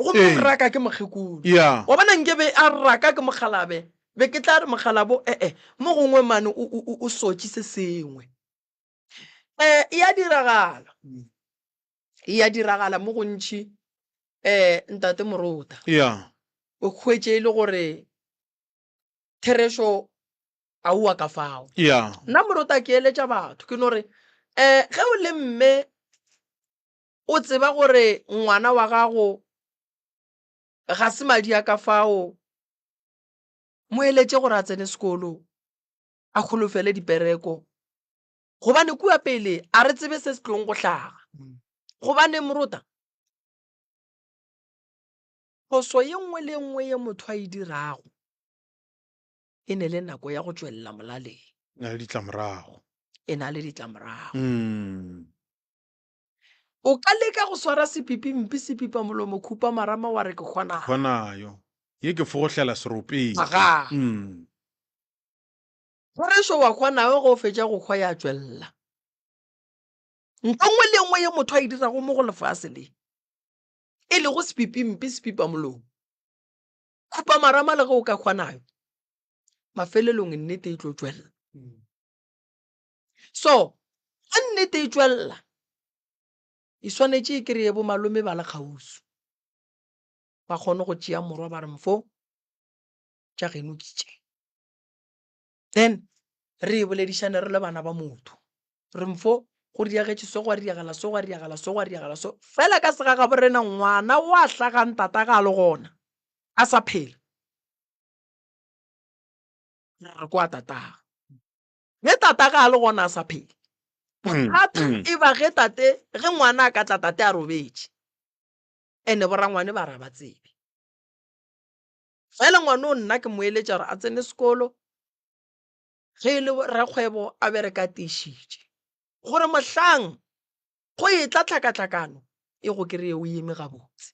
Speaker 1: go be raka ke mogekolo
Speaker 2: ya
Speaker 1: wa bona nke be a raka ke mogalabe be ke tla re mogalabo mo gongwe mane o sotse se sengwe e ya diragala mo go ntšhi ntate Morota
Speaker 2: ya
Speaker 1: o hwetše e le gore theresho a ua ka fao
Speaker 2: ya
Speaker 1: nna Morota ke eletša batho ke no re ge o le mme o tseba gore ngwana wa gago ga se madi a ka fao mo eletše gore a tsene sekolo a kgolofele dipereko gobane kua pele a re tsebe se se tlong go hlaga gobane Morota phoso ye nngwe le nngwe ye motho a e dirago e ne le nako ya go tšwelela molaleng
Speaker 2: na le ditlamorago
Speaker 1: e na le ditlamorago o ka leka go swara sepipi mpi sepipa molomo khupa marama wa re ke
Speaker 2: kgonayo ye ke fogotlela seropeng
Speaker 1: aga gorešo wa kgonayo go fetša go kgwa ya tšwelela nko nngwe le nngwe ye motho a e dirago mo go lefase le e le go sepipi mpi sepipa molomo khupa marama le ge o ka kgonayo mafelelong nnete e tlo tšwelela so ga nnete e tšwelela e swanetše e kry-e bo malome ba le kgausu ba kgone go tšea morwa ba re mfo tša geno ke tše then re e boledišane re le bana ba motho re mfo go diagetše so go a diagala so go a diagala so go a diagala so fela ka sega ga borena ngwana o a hlagang tata ga a le gona a sa phela re kwa tataga ge tata ga a le gona a sa phela e ba ge ngwana a ka tla tate a robetše ene borangwane ba ra ba tsebe fela ngwane o nna ke mo eletša gore a tsene sekolo ge e le rakgwebo a bereka tiišitše gore mohlang go e tla tlhakatlhakano e go kry-e o eme gabotse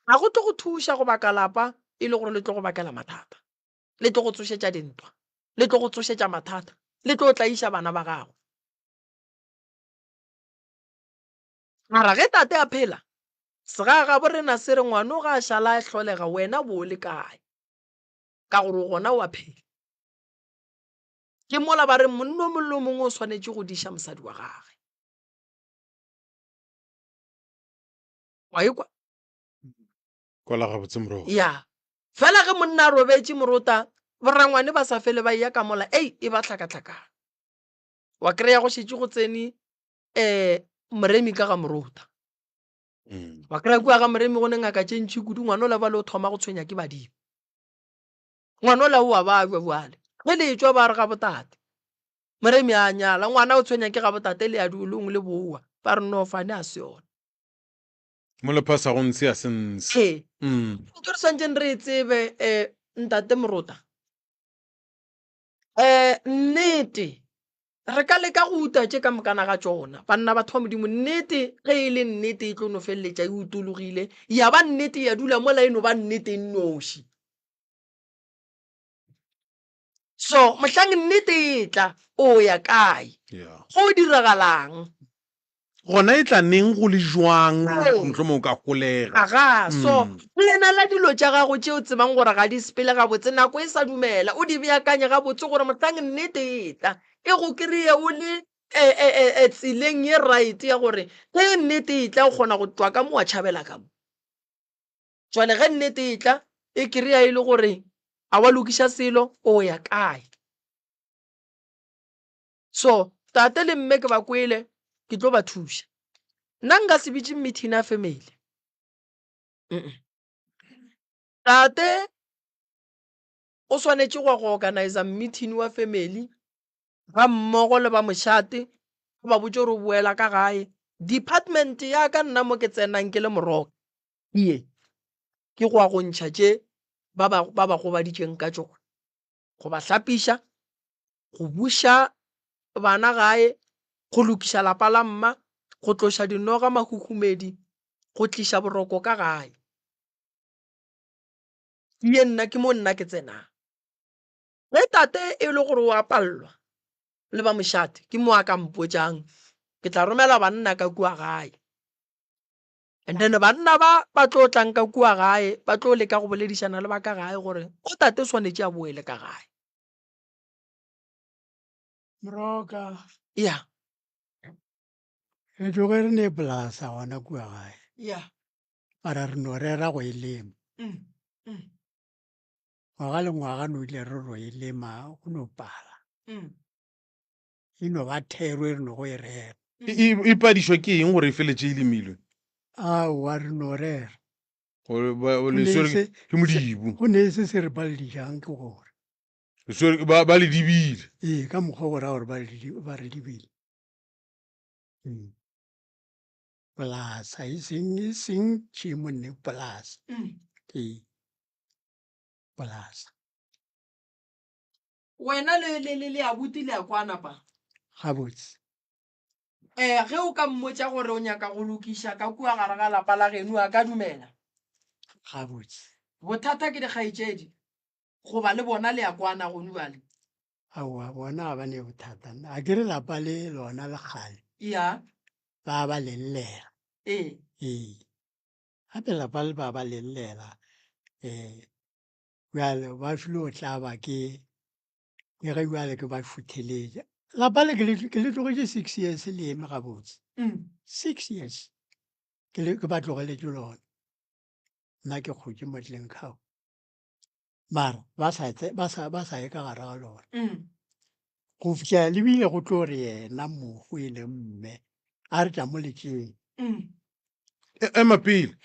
Speaker 1: ga go tlo go thuša go baka lapa e le gore le tlo go bakela mathata, le tlo go tsošetša dintwa, le tlo go tsošetša mathata, le tlo go tlaiša bana ba gago. Mara ge tate a phela sega ga borena se re ngwana ga a šala a hlolega wena bo le kae ka gore gona o a phela. Ke mola ba re monno mollo mongwe o swanetše go diša mosadi wa gage. Wa ekwa?
Speaker 2: kwala gabotse morogo.
Speaker 1: Ya fela ge monna a robetše morota borangwane ba sa fele ba ya ka mola e ba tlhakatlhakana. Wa kry-a go šetše go tsene moremi ka ga morota. Wa kry-a kua ga moremi go ne ngaka tše ntšhi kudu ngwana o la ba le o thoma go tshwenya ke badimo. Ngwana o la o a ba jwa bjale ge le tšwa ba re ga botate moremi a nyala ngwana o tshwenya ke ga botate le a dulong le boa ba re no fane a se yona.
Speaker 2: mo le phasa go ntse a sense.
Speaker 1: Ntho re swantšeng re e tsebe ntate morota nnete re ka leka go uta tše ka mokana ga tšona banna batho ba modimo. Nnete ge e le nnete e tlo no feleletša e utologile ya ba nnete ya dula mola eno ba nnete e nnoši. So mohlang nnete e tla o ya kae go diragalang
Speaker 2: gona e tla neng go le jwang mohlomong ka golega.
Speaker 1: aga so lena la dilo tša gago tšeo tsebang gore ga di sepele gabotse nako e sa dumela o di beakanye gabotse gore mohlang nnete e tla e go kry-e o le tseleng ye right ya gore ge nnete e tla o kgona go twa ka mo wa tšhabela ka mo. Jwale ge nnete e tla e kry-a e le gore a wa lokiša selo o ya kae. So tate le mme ke ba kwele ke tlo ba thuša. Nna nka se bitše meeting ya family. Tate o swanetše go organize meeting wa family ga mmogo le ba mošate ba botse gore o boela ka gae. Department ya ka nna mo ke tsenang ke le moroka ye ke go a go ntšha tše ba ba gobaditšeng ka tšona, go ba hlapiša, go buša bana gae, go lokiša lapa la mma, go tloša dinoga mahuhumedi, go tliša boroko ka gae. Ye nna ke mo nna ke tsenang. Ge tate e le gore o a pallwa le ba mošate ke mo a ka mpotšang ke tla romela banna ka kua gae. And then banna ba tlo tlang ka kua gae ba tlo leka go boledišana le ba ka gae gore o tate swanetše a boele ka gae.
Speaker 3: Moroka
Speaker 1: Ya
Speaker 3: re tloge re ne polasa gona kua gae
Speaker 1: ya
Speaker 3: bara re no rera go e lema ngwaga le ngwaga no ile re ro e lema go no pala e no ba thero e re no go e rera.
Speaker 2: E padišwa ke eng gore e feletše e lemilwe?
Speaker 3: Aowa re no rera
Speaker 2: ke modibu
Speaker 3: go ne se se re baledišang ke gore
Speaker 2: ba le dibile.
Speaker 3: ee ka mokgwa gore gore ba re dibile polasa e seng tšhimonne polasa ee polasa
Speaker 1: wena le abuti le a kwana pa
Speaker 3: gabotse.
Speaker 1: ge o ka mmotša gore o nyaka go lokiša ka kua gare ga lapa la geno a ka dumela.
Speaker 3: Gabotse
Speaker 1: Bothata ke dikgaetšedi goba le bona le a kwana go nuale.
Speaker 3: aowa bona ga ba ne bothata a ke re lapa le lona le kgale
Speaker 1: Ya
Speaker 3: ba ba lellela
Speaker 1: ee
Speaker 3: gape lapa le ba ba lellela bjale ba file go tlaba ke ge bjale ke ba futheletša lapa le ke le tlogetše 6 years le eme gabotse 6 years ke ba tlogeletše lona nna ke kgotse mo tleng kgao mara ba sa ye ka gare ga lona go fitlhela lebile go tlo re yena mogo e le mme a re tla mo letšeng
Speaker 2: ema pele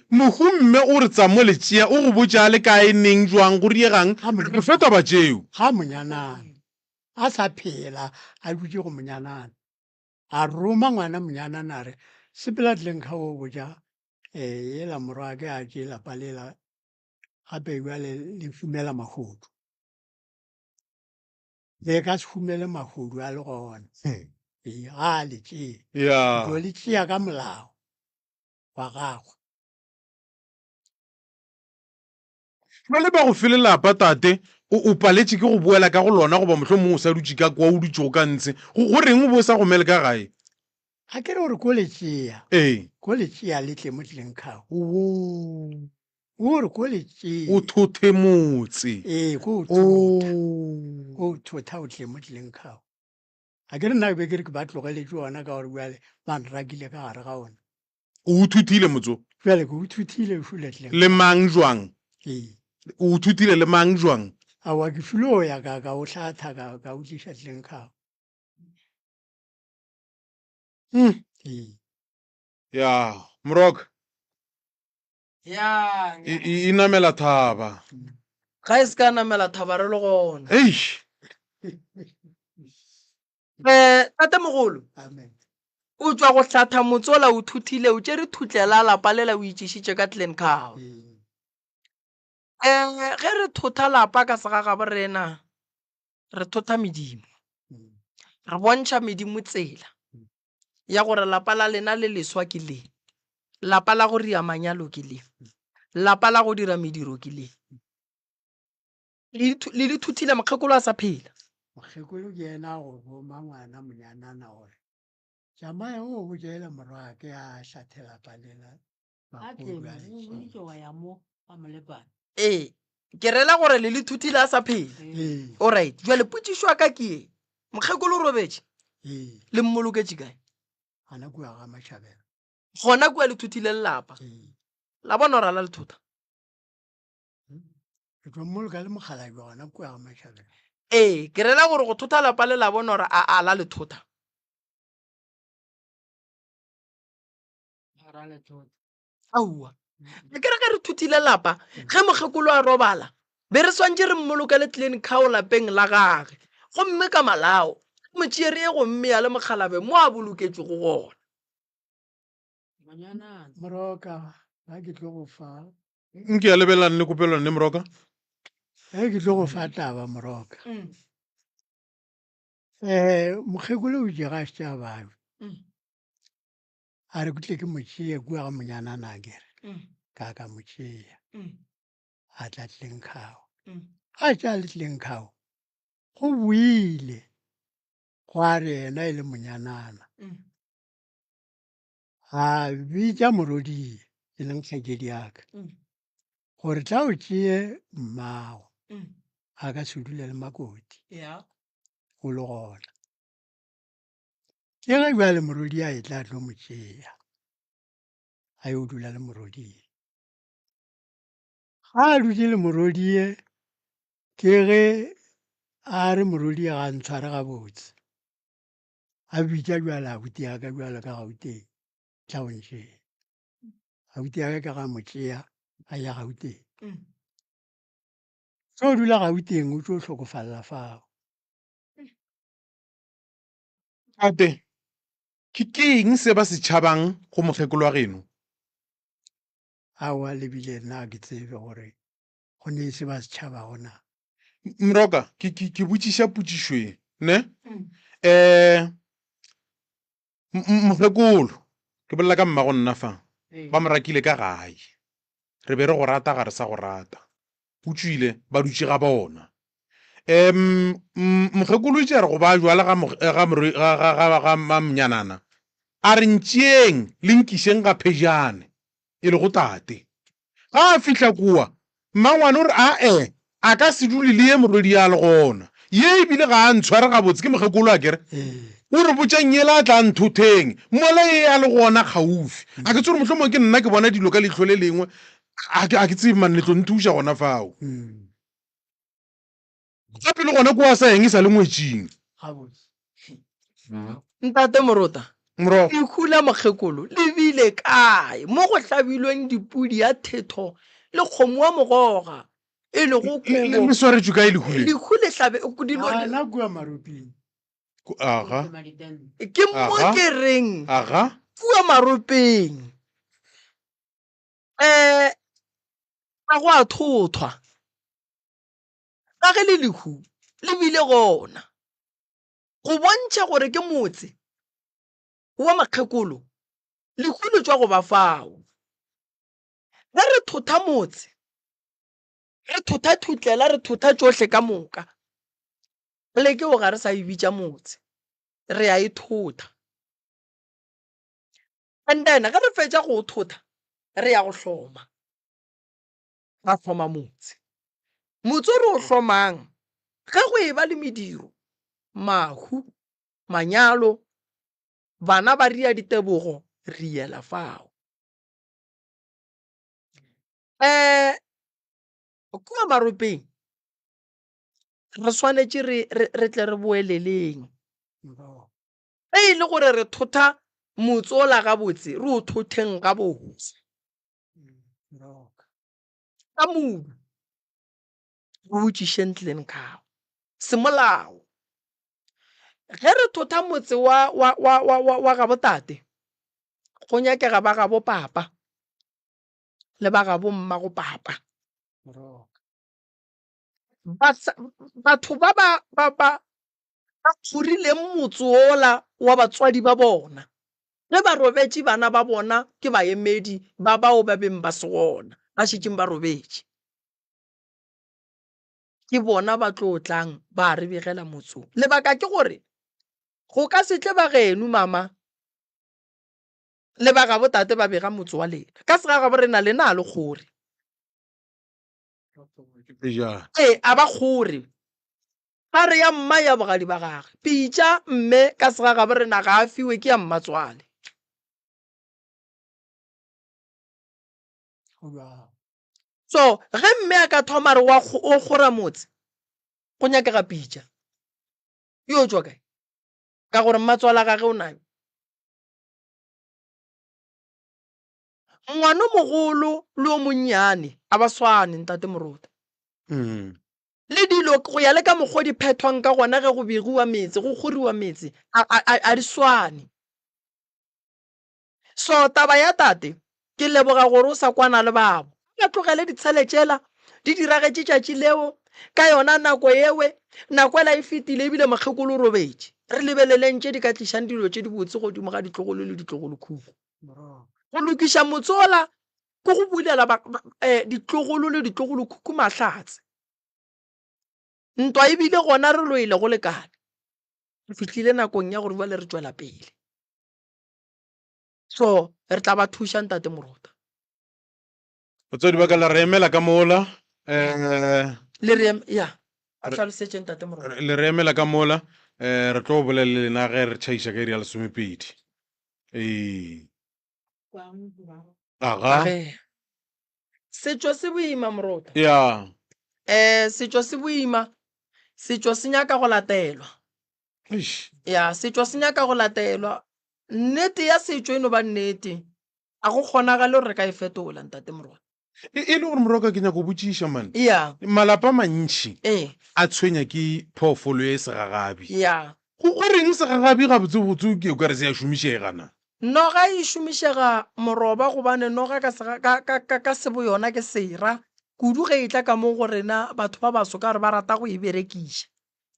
Speaker 2: mohu mme o re tsa mo letšea o go botša le kae neng jwang go riegang re feta ba tšeo
Speaker 3: ga monyanana a sa phela a dutse go monyanana a roma ngwana monyanana re sepela tleng kga o botja ela morwake a tše lapa lela gape bjale le fumela mahudu le ka se fumele mahudu a le gona ga a le tšee tlo le tšea ka molao wa gagwe
Speaker 2: jwale ba go felelapa tate o paletse ke go boela ka go lona goba motlho mongwe o sa dutse ka kwa o dutse go ka ntse go reng o bo sa go mele ka gae
Speaker 3: ga ke re gore ko letšea
Speaker 2: ee
Speaker 3: ko letšea le tle mo tlileng kgao o gore ko letšea
Speaker 2: o thothe motse
Speaker 3: ee ko o thotha o tle mo tlileng kgao ga ke re nna be ke re ke ba tlogeletse ona ka gore bjale ba nrakile ka gare ga ona
Speaker 2: o uthutile motso
Speaker 3: bjale ke o thuthile fuletleng
Speaker 2: le mang jwang
Speaker 3: ee
Speaker 2: o uthutile le mang jwang
Speaker 3: awa ke file o ya ka o hlatha ka o tliša tleng kgao ee
Speaker 2: ya moroka
Speaker 1: ya
Speaker 2: e namela thaba
Speaker 1: ga e se ka namela thaba re le gona
Speaker 2: eish
Speaker 1: tate mogolo
Speaker 3: amen
Speaker 1: o tswa go hlatha motsola o thuthile o tšere thutlela lapa lela o itšišitše ka tlen cow ge re thotha lapa ka segaga borena re thotha medimo re bontšha medimo tsela ya gore lapa la lena le leswa ke le lapa la go ria manyalo ke le lapa la go dira mediro ke le le thuthile mokgekolo a sa phela
Speaker 3: mokgekolo ke ena go boma ngwana monyanana gore jamae o bo jela morwake a hlathela palela
Speaker 1: ee ke rela gore le thuthile a sa phela alright jwale potšišwa ka ke e mokgekolo o robetše le mmoloketse kae
Speaker 3: ana kua ga mašhabela
Speaker 1: gona kua le thuthile lelapa la bona ora la le thotha
Speaker 3: ke tlo mmoloka le mogala jona kua ga mašhabela
Speaker 1: ee ke rela gore go thotha lapa le la bona ora a la le thotha aua ke re ka re thuthile lapa ge mokgekolo a robala be re swantse re mmolokele tleng kgao lapeng la gage gomme ka malao motšeere e go mme ya le mokgalabe mo a boloketse go gona
Speaker 3: moroka ga ke tlo go fa
Speaker 2: nke ya lebelelang le kopelwane moroka
Speaker 3: ge ke tlo go fa taba moroka mokgekolo o jega tša babe a re kutle ke motšea kua ga monyanana kere ka motšea a tla tleng kgao a tša le tleng kgao go buile go a re ena e le monyanana a bitša morodie e leng kgekedi aka gore tla o tšee mmago a ka se dule le makoti go le gona ke ge bjale morodie a e tla tlo mo tšea a yo dula le morodie ga a dutse le morodie ke ge a re morodie ga ntshware gabotse a bitša bjale abuti aka bjale ka gauteng tla o ntšea abuti aka ka ga mo tšea a ya gauteng so dula gauteng o tlo hlokofalela fao
Speaker 2: ate ke eng se ba se tšhabang go mokgekolo wa geno
Speaker 3: aowa lebile nna ke tsebe gore go ne se ba setšhaba gona
Speaker 2: moroka ke botšiša potšišwe ne mokgekolo ke bolela ka mmago nna fa ba mo rakile ka gae re be re go rata ga re sa go rata o tswile ba dutse ga bona mokgekolo itse re go ba jwala ga mnyanana a re ntšeeng le nkišeng ga phejane e le go tate ga a fihla kua mmangwane o re a ka se dule le ye morwedi ya le gona ye ebile ga a ntshware gabotse ke mokgekolo a kere o re botšang yela a tla nthotheng mola ye ya le gona gaufi a ke tsore mohlomong ke nna ke bona dilo ka letlho le lengwe a ke tsebe man letlo nthuša gona fao gape le gona ko a sa eng e sa le ngwetšing
Speaker 1: ntate morota
Speaker 2: moro
Speaker 1: ikgula mokgekolo le bile kae mo go hlabilweng dipudi ya thetho le kgomo wa mogoga e le go kobo
Speaker 2: le swaretswe kae lekgule
Speaker 1: lekgule hlabe
Speaker 3: ana kua maropeng
Speaker 2: aga
Speaker 1: ke mo ke reng
Speaker 2: aga
Speaker 1: kua maropeng a go a thothwa ka ge le lehu le bile gona go bontšha gore ke motse wa makgekolo lehu le tswa go ba fao ge re thotha motse re thotha thutlela re thotha tsohle ka moka le ke o ga re sa e bitša motse re a e thotha and then ga re fetša go thotha re ya go hloma ra hloma motse re o hlomang ge go e ba le mediro mahu manyalo bana ba ria ditebogo re ela fao kua maropeng re swanetše re tle re boeleleng e le gore re thotha motse ola gabotse re o thotheng gabotse ka mobu re botšišeng tleng kao semolao ge re thotha motse wa gabotate go nyakega ba gabo papa le ba gabo mma go papa batho ba thurileng motse ola wa batswadi ba bona ge ba robetše bana ba bona ke baemedi ba bao ba beng ba se gona ba šetšeng ba robetše ke bona ba tlo tlang ba re begela motsong lebaka ke gore go ka se tle ba geno mama le ba ga botate ba bega motse wa lena ka se ga bo rena lena le kgore a ba kgore ga re ya mma ya bogadi ba gage pitša mme ka se ga bo rena ga a fiwe ke ya mmatswale so ge mme a ka thoma re o kgora motse go nyakega pitša yo tswa kae ka gore mmatswala gage o nayo ngwana mogolo le o monnyane a ba swane ntate Moruta le dilo go ya le ka mokgwa di phethwang ka gona ge go begiwa metse go kgoriwa metse a di swane so taba ya tate ke leboga gore o sa kwana le babo ka tlogele ditsheletšela di diragetše tšatši leo ka yona nako yewe nako ela e fetile ebile mokgekolo o robetše re lebeleleng tše di ka tlišang dilo tše di botse godimo ga ditlogolo le ditlogolo khugo go lokiša motse ola ko go bulela ditlogolo le ditlogolo khuku mahlatse ntwa ebile gona re loile go lekane re fitlhile nakong ya gore bale re tswela pele so re tla ba thuša ntate Moruta
Speaker 2: batswadi ba ka la re emela ka mola
Speaker 1: le re ya a tlhalosetše ntate Moruta
Speaker 2: le re emela ka mola re tlo bolele lena ge re tšhaiša ka iri ya lesomepedi aga
Speaker 1: setšo se boima Moruta
Speaker 2: ya
Speaker 1: setšo se boima setšo se nyaka go latelwa ya setšo se nyaka go latelwa nnete ya setšo eno ba nnete a go kgonagale gore re ka e fetola ntate Moruta
Speaker 2: e le gore Moroka ke nyako botšiša mane
Speaker 1: ya
Speaker 2: malapa mantši a tshwenya ke phoofolo e segagabi
Speaker 1: ya
Speaker 2: go reng segagabi gabotsebotse ke o ka re se ya šomišegana
Speaker 1: noga e šomišega moroba gobane noga ka sebo yona ke sera kudu ge e tla ka mo go rena batho ba baso ka gore ba rata go e berekiša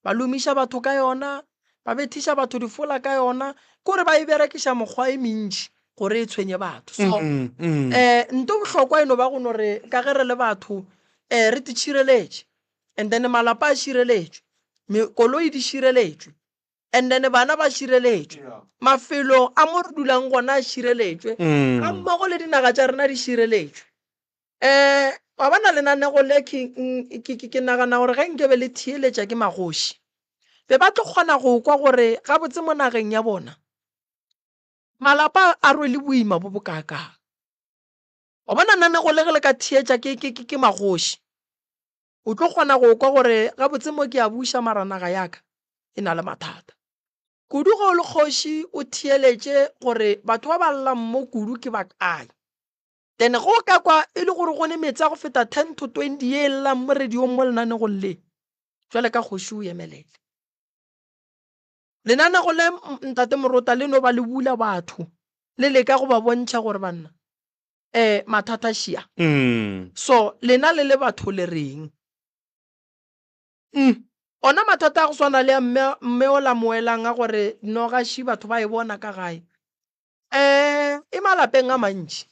Speaker 1: ba lomiša batho ka yona ba bethiša batho difola ka yona kore ba e berekiša mokgwa e mentši gore e tshwenye batho so nto bohlokwa eno ba gono re ka ge re le batho re te tšhireletše and then malapa a šireletšwe koloi di šireletšwe and then bana ba šireletšwe mafelo a mo re dulang gona a šireletšwe ga mmogo le dinaga tša rena di šireletšwe wa bana lenanego le ke nagana gore ge nkebe le thieletša ke magoši be ba tlo kgona go kwa gore gabotse mo nageng ya bona malapa a rwele boima bo bokaka wa bona nanego le ge le ka thietša ke magoši o tlo kgona go kwa gore gabotse mo ke a buša maranaga yaka e na le mathata kudu go le kgoši o thieletše gore batho ba ba llang mo kudu ke ba kae then go ka kwa e le gore go ne metsi a go feta 10 to 20 ye llang mo rediong mo lenanego le jwale ka kgoši o emelele lenanego le ntate Moruta le no ba le bula batho le leka go ba bontšha gore banna mathata šia so lena le batho le reng ona mathata a go swana le mme o la moelang a gore nogaši batho ba e bona ka gae e malapeng a mantši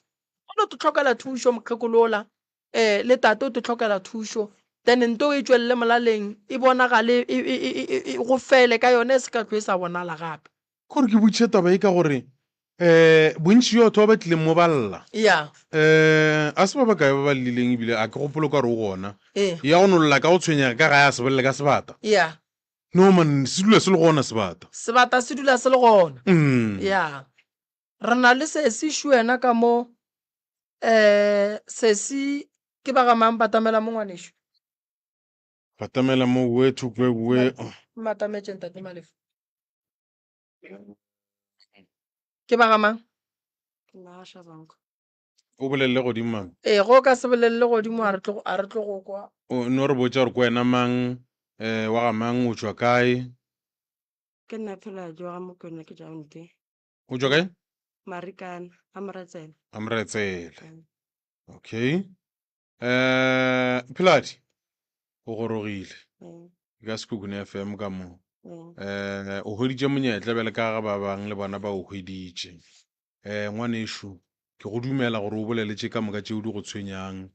Speaker 1: go no tlhokela thušo mokgekolola le tate o te tlhokela thušo then nto e tswelele molaleng e bonagale go fele ka yone e se ka tlo e sa bonala gape
Speaker 2: gore ke botše taba e ka gore bontši yo batho ba batlileng mo balla
Speaker 1: ya
Speaker 2: a se ba ba kae ba ba lileng ebile a ke gopolo ka re o gona
Speaker 1: e
Speaker 2: ya go nolola ka go tshwenyega ka gae a se bolele ka sebata
Speaker 1: ya
Speaker 2: no man se dula se le gona sebata
Speaker 1: sebata se dula se le gona
Speaker 2: Mm.
Speaker 1: ya re na le sesi šuena ka mo sesi ke ba gamang batamela mo ngwanešo
Speaker 2: batamela mo we thukwe we
Speaker 1: matametšeng tate malefo ke ba gamang
Speaker 2: o bolelele godimo mang
Speaker 1: go ka se bolelele godimo a re tlo go kwa
Speaker 2: o no re botsa gore ko wena mang wa ga mang o tswa kae
Speaker 6: ke nna phela jo ga mo kone ke jaunte
Speaker 2: o tswa kae
Speaker 6: marikana a moratsela
Speaker 2: a moretsele okay Philadi o gorogile ka Sekhukhune FM ka mo o hweditše monyetla bjale ka ga ba bang le bona ba o hweditše ngwanešo ke go dumela gore o boleletše ka moka tšeo di go tshwenyang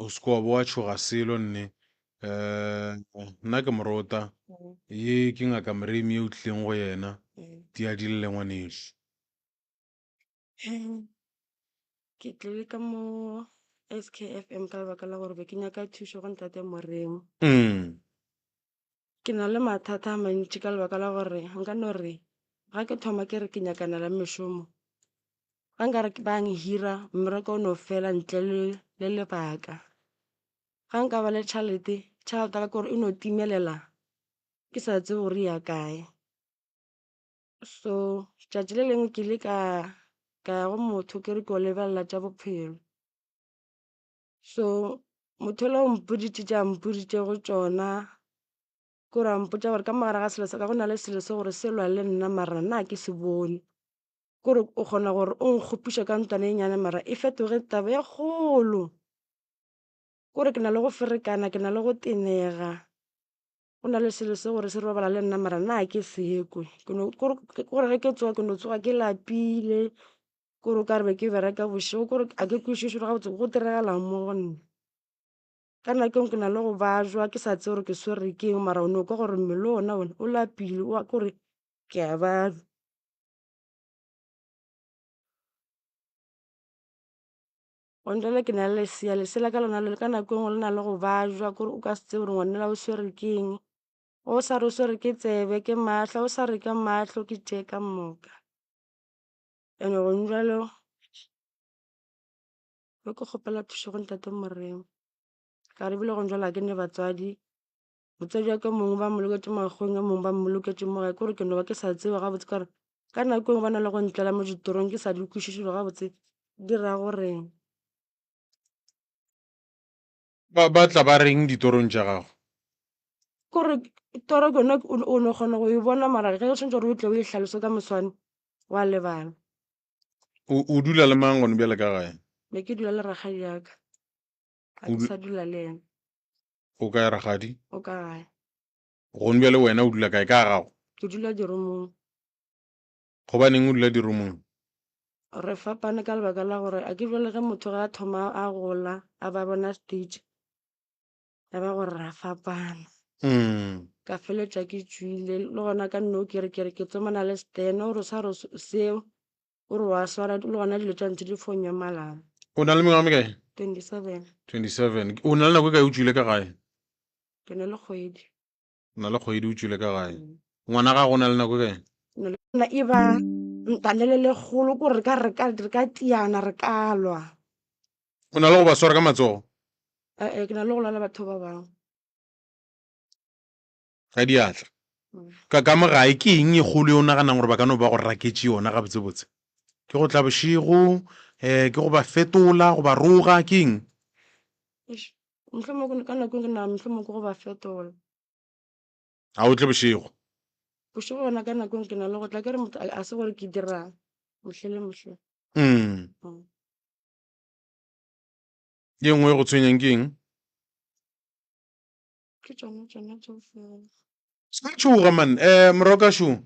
Speaker 2: o seko wa boa tšhoga selo nne nna ke morota ye ke ngaka moremi e o tlileng go yena di a dilele ngwanešo
Speaker 6: ke tlile ka mo SKFM ka lebaka la gore be ke nyaka thušo go ntate moremo ke na le mathata a mantši ka lebaka la gore nka no re ga ke thoma ke re ke nyakana la mešomo ga nka re ba hira mmereko o no fela ntle le lebaka ga nka ba le tšhalete ya ka gore e no timelela ke sa tse gore ya kae so tšatši le lengwe ke ile ka ya go motho ke re ke o lebelela tša bophelo so motho le o mpoditše go tšona ke gore a mpotša gore ka mogare ga selo sa ka go na le selo se gore se lwa le nna mara nna ke se bone kore o kgona gore o nkgopiša ka ntwana e nyane mara e fetoge taba e kgolo kore ke na le go ferekana ke na le go tenega go na le selo se gore se robala le nna mara nna ke sekwe kore ge ke tsoga ke no tsoga ke lapile kore o ka re be ke bereka bošego kore a ke kwešiše ga botse go tiregala mo go nna ka nakong ke na le go bajwa ke sa tse gore ke swere keng mara o ne o ka gore mmele ona one o lapile kore ke a bajwa gondele ke na le lesea ka lona le ka nako engwe le na le go bajwa kore o ka se tse gore ngwanela o swere keng o sa re o swere ke tsebe ke matlho o sa re ka matlho ke tee ka moka ande gong jalo be ke kgopela thušo go ntate moremo ka re ebile gong jalo a ke ne batswadi motswadi wa ka mongwe ba mmoloketse magong e mongwe ba mmoloketse mo gae kore ke no ba ke sa tseba gabotse ka gore ka nako engwe ba na le go ntlela mo ditorong ke sa di kwešiše gabotse di ra goreng
Speaker 2: ba tla ba reng ditorong tša gago
Speaker 6: kore toro ke yone o ne kgona go e bona mara ge o tshwanetse gore o tle o e tlhaloso ka moswane wa lebala
Speaker 2: o dula le mang gone bjale ka gae
Speaker 6: be ke dula le ragadi yaka ga ke sa dula le ena
Speaker 2: o kae ragadi
Speaker 6: o ka gae
Speaker 2: gone bjale wena o dula kae ka gago
Speaker 6: ke dula diromong
Speaker 2: gobaneng o dula dirumong
Speaker 6: re fapane ka lebaka la gore a ke jwale ge motho ga a thoma a gola a ba bona stage ya ba gore ra fapana ka feletša ke tswile le gona ka nne o kere ke tsomana le stene ore sa re seo ore wa swara le gona dilo tša ntse di fonya malama
Speaker 2: o na le mengwaga mekae
Speaker 6: 27
Speaker 2: 27 o na le nako e kae o tswile ka gae
Speaker 6: ke ne le kgwedi
Speaker 2: o na le kgwedi o tswile ka gae ngwana ga go na le nako e kae
Speaker 6: na e ba ntanele le kgolo kore re ka tiana re ka lwa
Speaker 2: o na le go ba swara ka matsogo
Speaker 6: ke na le go lwala batho ba bangwe
Speaker 2: ga diatla ka mogae ke eng e kgolo e o naganang gore ba ka no ba go raketse yona ga botsebotse ke go tla bošego ke go ba fetola go ba roga ke eng
Speaker 6: mohlomong ka nako ke na mohlomong ke go ba fetola
Speaker 2: ga o tle bošego
Speaker 6: bošego gona ka nakong ke na le go tla ke re motho a se gore ke dira motlhe le motlhe
Speaker 2: ye nngwe e go tshwenyang ke eng
Speaker 6: ke tsona tseo fela
Speaker 2: ska tšhoga man morokašo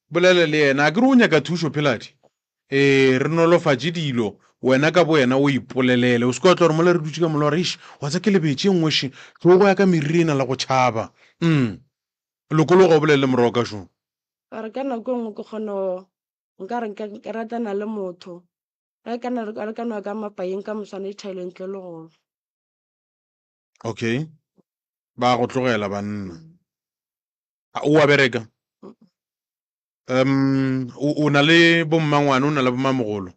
Speaker 2: bolele le yena a ke re o nyaka thušo Philadi re nolofatše dilo wena ka bo wena o ipolelele o se ka tla gore mola re dutse ka mola gore ish wa tsa ke lebetse nngwe she tlogo ya ka meriri ena la go tšhaba lokologa o bolelele morago ka šong
Speaker 6: ka re ka nako e nngwe ke kgone nka re ke ratana le motho ga ka na re ka noa ka mapaeng ka moswane e thaile ntle le gona
Speaker 2: okay ba go tlogela banna o wa bereka o na le bommangwane o na le bommamogolo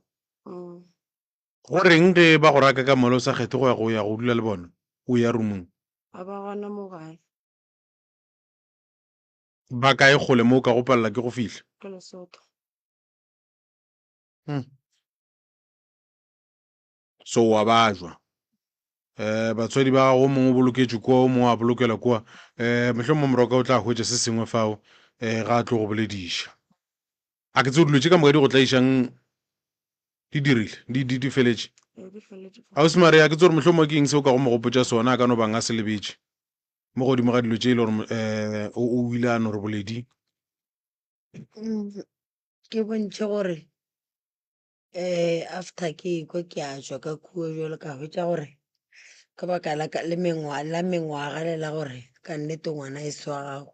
Speaker 2: go reng ge ba go raka ka mola o sa kgethe go ya go dula le bona o ya roomong
Speaker 6: a ba gona mo gae
Speaker 2: ba kae kgole mo o ka go palela ke go fitlha
Speaker 6: ke Lesotho
Speaker 2: so wa bajwa batswadi ba go mongwe o boloketse kwa o mongwe a bolokela kwa mohlomong morago o tla hwetša se sengwe fao ga a tlo go bolediša a ke tse o dilotše ka moka di go tla išang di dirile di feletše
Speaker 6: di feletse
Speaker 2: ga o se mare a ke tse gore mohlomong ke eng se o ka go mogopotša sona a ka no bang a se lebetse mo godimo ga dilo tše e le gore o ile a no re boledi
Speaker 5: ke bontšhe gore after ke ekwa ke a tswa ka kuo jalo ka hwetša gore ka baka la mengwaga le la gore ka nnete ngwana e swa gago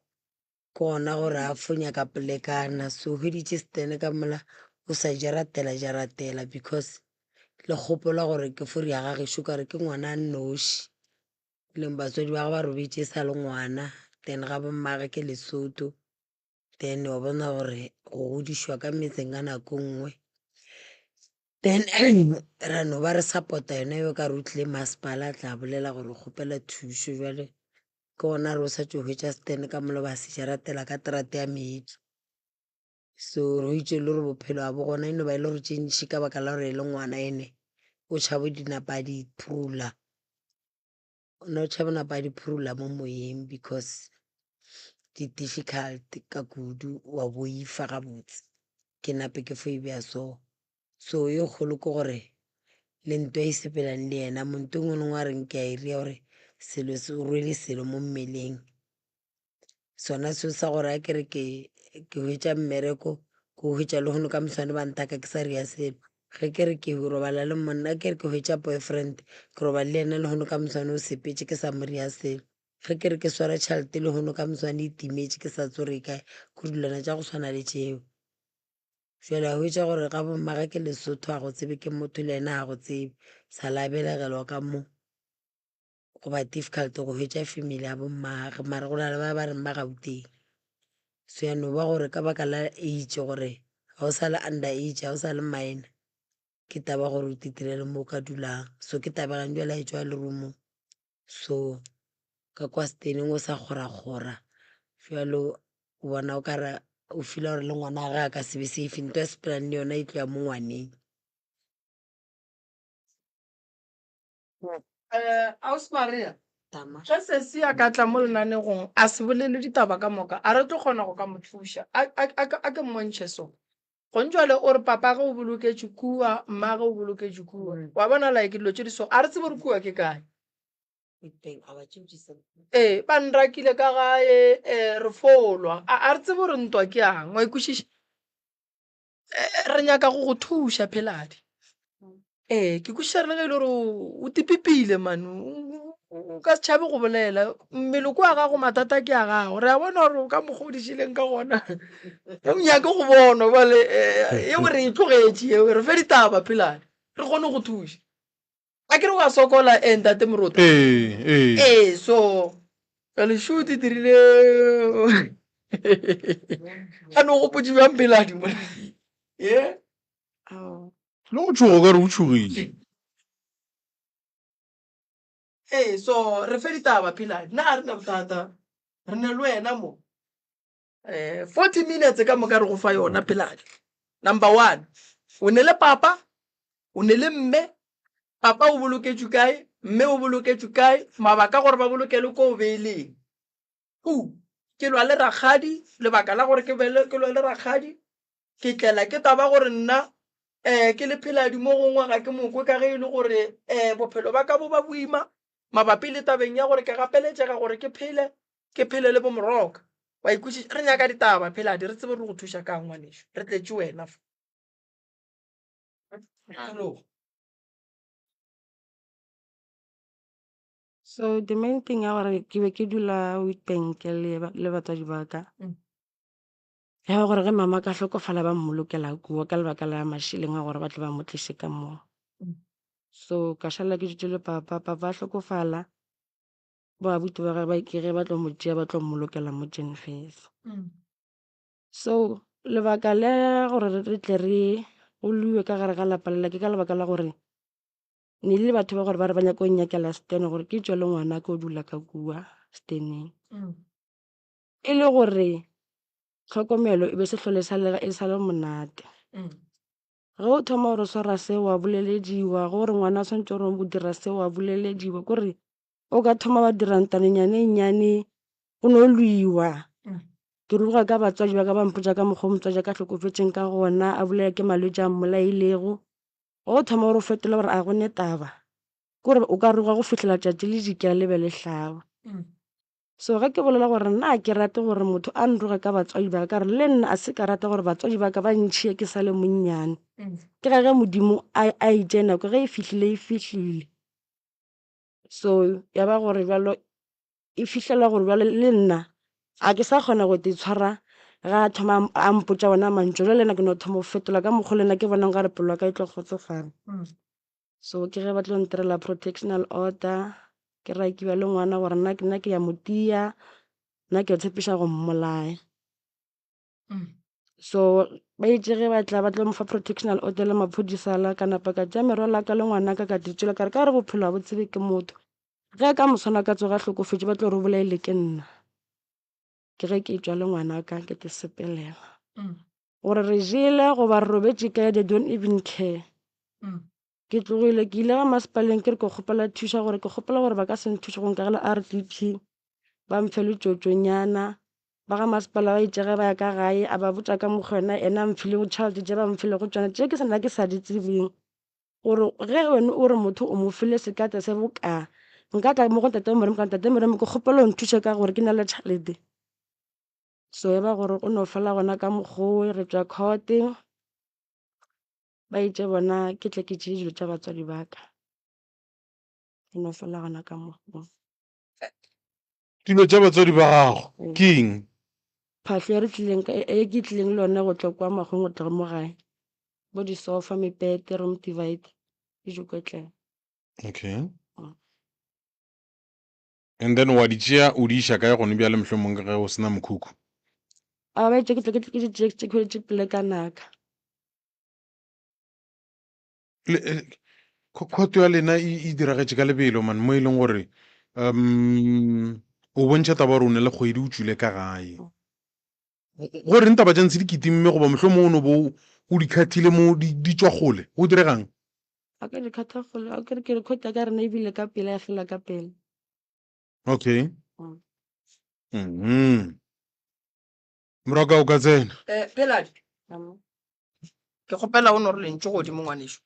Speaker 5: ke gona gore a fonya ka polekana so hweditše stene ka mola o sa jaratela because le kgopola gore ke fori ya gagešo kare ke ngwana a nnoši leng batswadi ba go ba robetse e sa le ngwana then ga bommage ke Lesotho then wa bona gore go godišwa ka metseng ka nako nngwe then ra no ba re support-a yona yo ka re utlwile masepala a tla bolela gore kgopela thušo jale ke gona re o sa tse hwetša stene ka mola ba se jaratela ka terate ya meetse so re itse le gore bophelo a bo gona eno ba e le gore tšentši ka baka la gore e le ngwana ene o tšhabo dinapa di phurula o tšhabo napa di phurula mo moyeng because di-difficult ka kudu wa boifa gabotse ke nape ke fo e bea so e kgolo ke gore le nto e sepelang le yena monto ngwe le ngwe a reng ke a iria gore selo se o rwele selo mo mmeleng sona seo sa gore a kere ke hwetša mmereko ke hwetša le gono ka moswane ba ntaka ke sa ria selo ge kere ke robala le monna kere ke hwetša boyfriend ke robala le ena le gono ka moswane o sepetse ke sa mo ria selo ge kere ke swara tšhalete le gono ka moswane e timetše ke sa tsore kae go dilwana tša go swana le tšeo jale a hwetša gore ga bommaga ke Lesotho a go tsebe ke motho le ena a go tsebe sa labelegelwa ka mo go ba difficult go hwetša family ya bommage mare go na le ba reng ba Gauteng so ya no ba gore ka baka la age gore ga o sa le under age ga o sa le maena ke taba gore o titirele mo o ka dulang so ke tabegang jala e tswa le roomong so ka kwa steneng o sa kgora jalo o bona o kara o fila gore le ngwana ga a ka sebe safe nto ya sepelang le yona e tlo ya mo ngwaneng
Speaker 1: Ausi Maria ge se se ya ka tla mo lenanegong a se bolele ditaba ka moka a re tlo kgona go ka mo thuša a ke mmontšhe so gontswale o re papa ge o boloketse kua mmage o boloketse kua wa bona like dilo tse di so a re tsebe re kua ke kae ba nrakile ka gae re folwa a re tsebe gore ntwa ke yang wa ikwešiša re nyaka go go thuša pheladi ke kwešiša re le ge e le gore o tipipile mane o ka se tšhabe go bolela mmele ko a gago mathata ke a gago re a bona gore o ka mogodisileng ka gona o nyake go bonwa bale e o re e tlogetše eo re fe ditaba pheladi re kgone go thuša a ke re wa sokola ntate moroto so kalesho di dirile a no gopotse bjang pheladi mo
Speaker 2: le go tšhogo ka re o tšhogile
Speaker 1: so re fe ditaba pheladi nna a re na bothata re ne le wena mo 40 minutes ka moka re go fa yona pheladi number 1 o ne le papa o ne le mme papa o boloketswe kae mme o boloketswe kae mabaka gore ba bolokele ko o beeleng ke lwa le rakgadi lebaka la gore ke lwa le rakgadi ke tlela ke taba gore nna ke le pheladi mo gongwe ga ke mokwe ka ge e le gore bophelo ba ka bo ba boima mabapi le tabeng ya gore ke gapeletšega gore ke phele le bomoroka wa ikwešiša re nyaka ditaba pheladi re tsebe re go thuša ka ngwanešo re tletse wena
Speaker 6: So the main thing ya gore ke be ke dula Witbank le batswadi ba ka. Ya ba gore ge mama ka hlokofala ba mmolokela kuwa ka lebaka la mašheleng a gore ba tle ba mo tlise ka moo. So ka šala ke dutse le papa a hlokofala ba abuti ba ge ba ke ge ba tlo mo tšea ba tlo mmolokela mo Jenfest. So lebaka le gore re tle re go luwe ka gare ga lapa lela ke ka lebaka la gore ne le batho ba gore ba re ba nyaka go nyakela stene gore ke tswe le ngwana ke o dula ka kua steneng. E le gore tlhokomelo e be se tlhole e sa le monate. Ge o thoma gore swara se wa bolelediwa gore ngwana a tshwanetse gore o dira se wa bolelediwa kore o ka thoma ba dira nnyane o no lwiwa. Ke ruga ka batswadi ba ka ba mpotsa ka mokgwa o motswadi ka tlhokofetseng ka gona a bolela ke malwetse a mmolailego. Go thoma gore o fetola gore a gone taba kore o ka ruga go fitlhela tšatši le dikela le be le hlaba. So ge ke bolela gore nna ke rate gore motho a nruge ka batswadi ba ka re le nna a se ka rata gore batswadi ba ka ba ntšhie ke sa le monnyane. Ke ge modimo a itše nako ge e fihlile. So ya ba gore bjalo e fihlela gore bjalo le nna a ke sa kgona go itshwara ga a thoma a mpotša ona mantšu jwale nna ke no thoma go fetola ka mokgwa le nna ke bonang gare pelo ya ka e tlo kgotsofala. So ke ge ba tlo ntirela protectional order ke rakiwa le ngwana gore nna ke ya mo tia nna ke tshepiša go mmolaya. So ba itše ge ba tla ba tlo mofa protectional order le maphodisa la ka napa ka tšea merwalo ka le ngwana ka ditšela ka re ka re bophelo a bo tsebe ke motho ge ka moswana ka tsoga hlokofetše ba tlo re bolaile ke nna. Ke ge ke tšwa le ngwana ka ke sepelela gore re jele goba re robetše kae they don't even care. Ke tlogile ke ile ga masepaleng ke re ke kgopela thuša gore ke kgopela gore ba ka se nthuše go nkagela RDP ba mfe le tšotšonyana ba ga masepala ba itšege ba ya ka gae a ba botša ka mokgwa yona ena mfile go child tše ba mfile go tšwana tše ke sena ke sa di tsebeng gore ge wena o re motho o mo file sekate se boka nka tla mo go ntate moremo ka ntate moremo ke kgopela o nthuse ka gore ke na le tšhalete. So ya ba gore o no fela gona ka mokgwa re tšwa court ba itše bona ke tle ke tšee dilo tša batswadi ba ka e no fela gona ka mokgwa.
Speaker 2: Dilo tša batswadi ba gago ke eng?
Speaker 6: Phahle e ke tlileng le yone go tla kwa magong go tla mo gae bo disofa mepete room divide dijo ko tle.
Speaker 2: Okay. And then wa di tšea o di iša kae gone bjale mohlomong ka ge o sena mokhukhu?
Speaker 6: A ba itše ke tle ke di pele ka naka.
Speaker 2: Khoto ya lena e diragetše ka lebelo man mo e leng gore o bontšha taba gore o ne le kgwedi o tswile ka gae gore ntaba tša ntse di kitimme goba mohlomong o no bo o di khathile mo di tšwa kgole go diregang?
Speaker 6: A ka di khatha gole a ke re khota ka rena ebile ka pele ya fela ka pele.
Speaker 2: Okay. Morago o ka tsena
Speaker 1: Peladi ke kgopela o no re lentše godimo ngwanešo.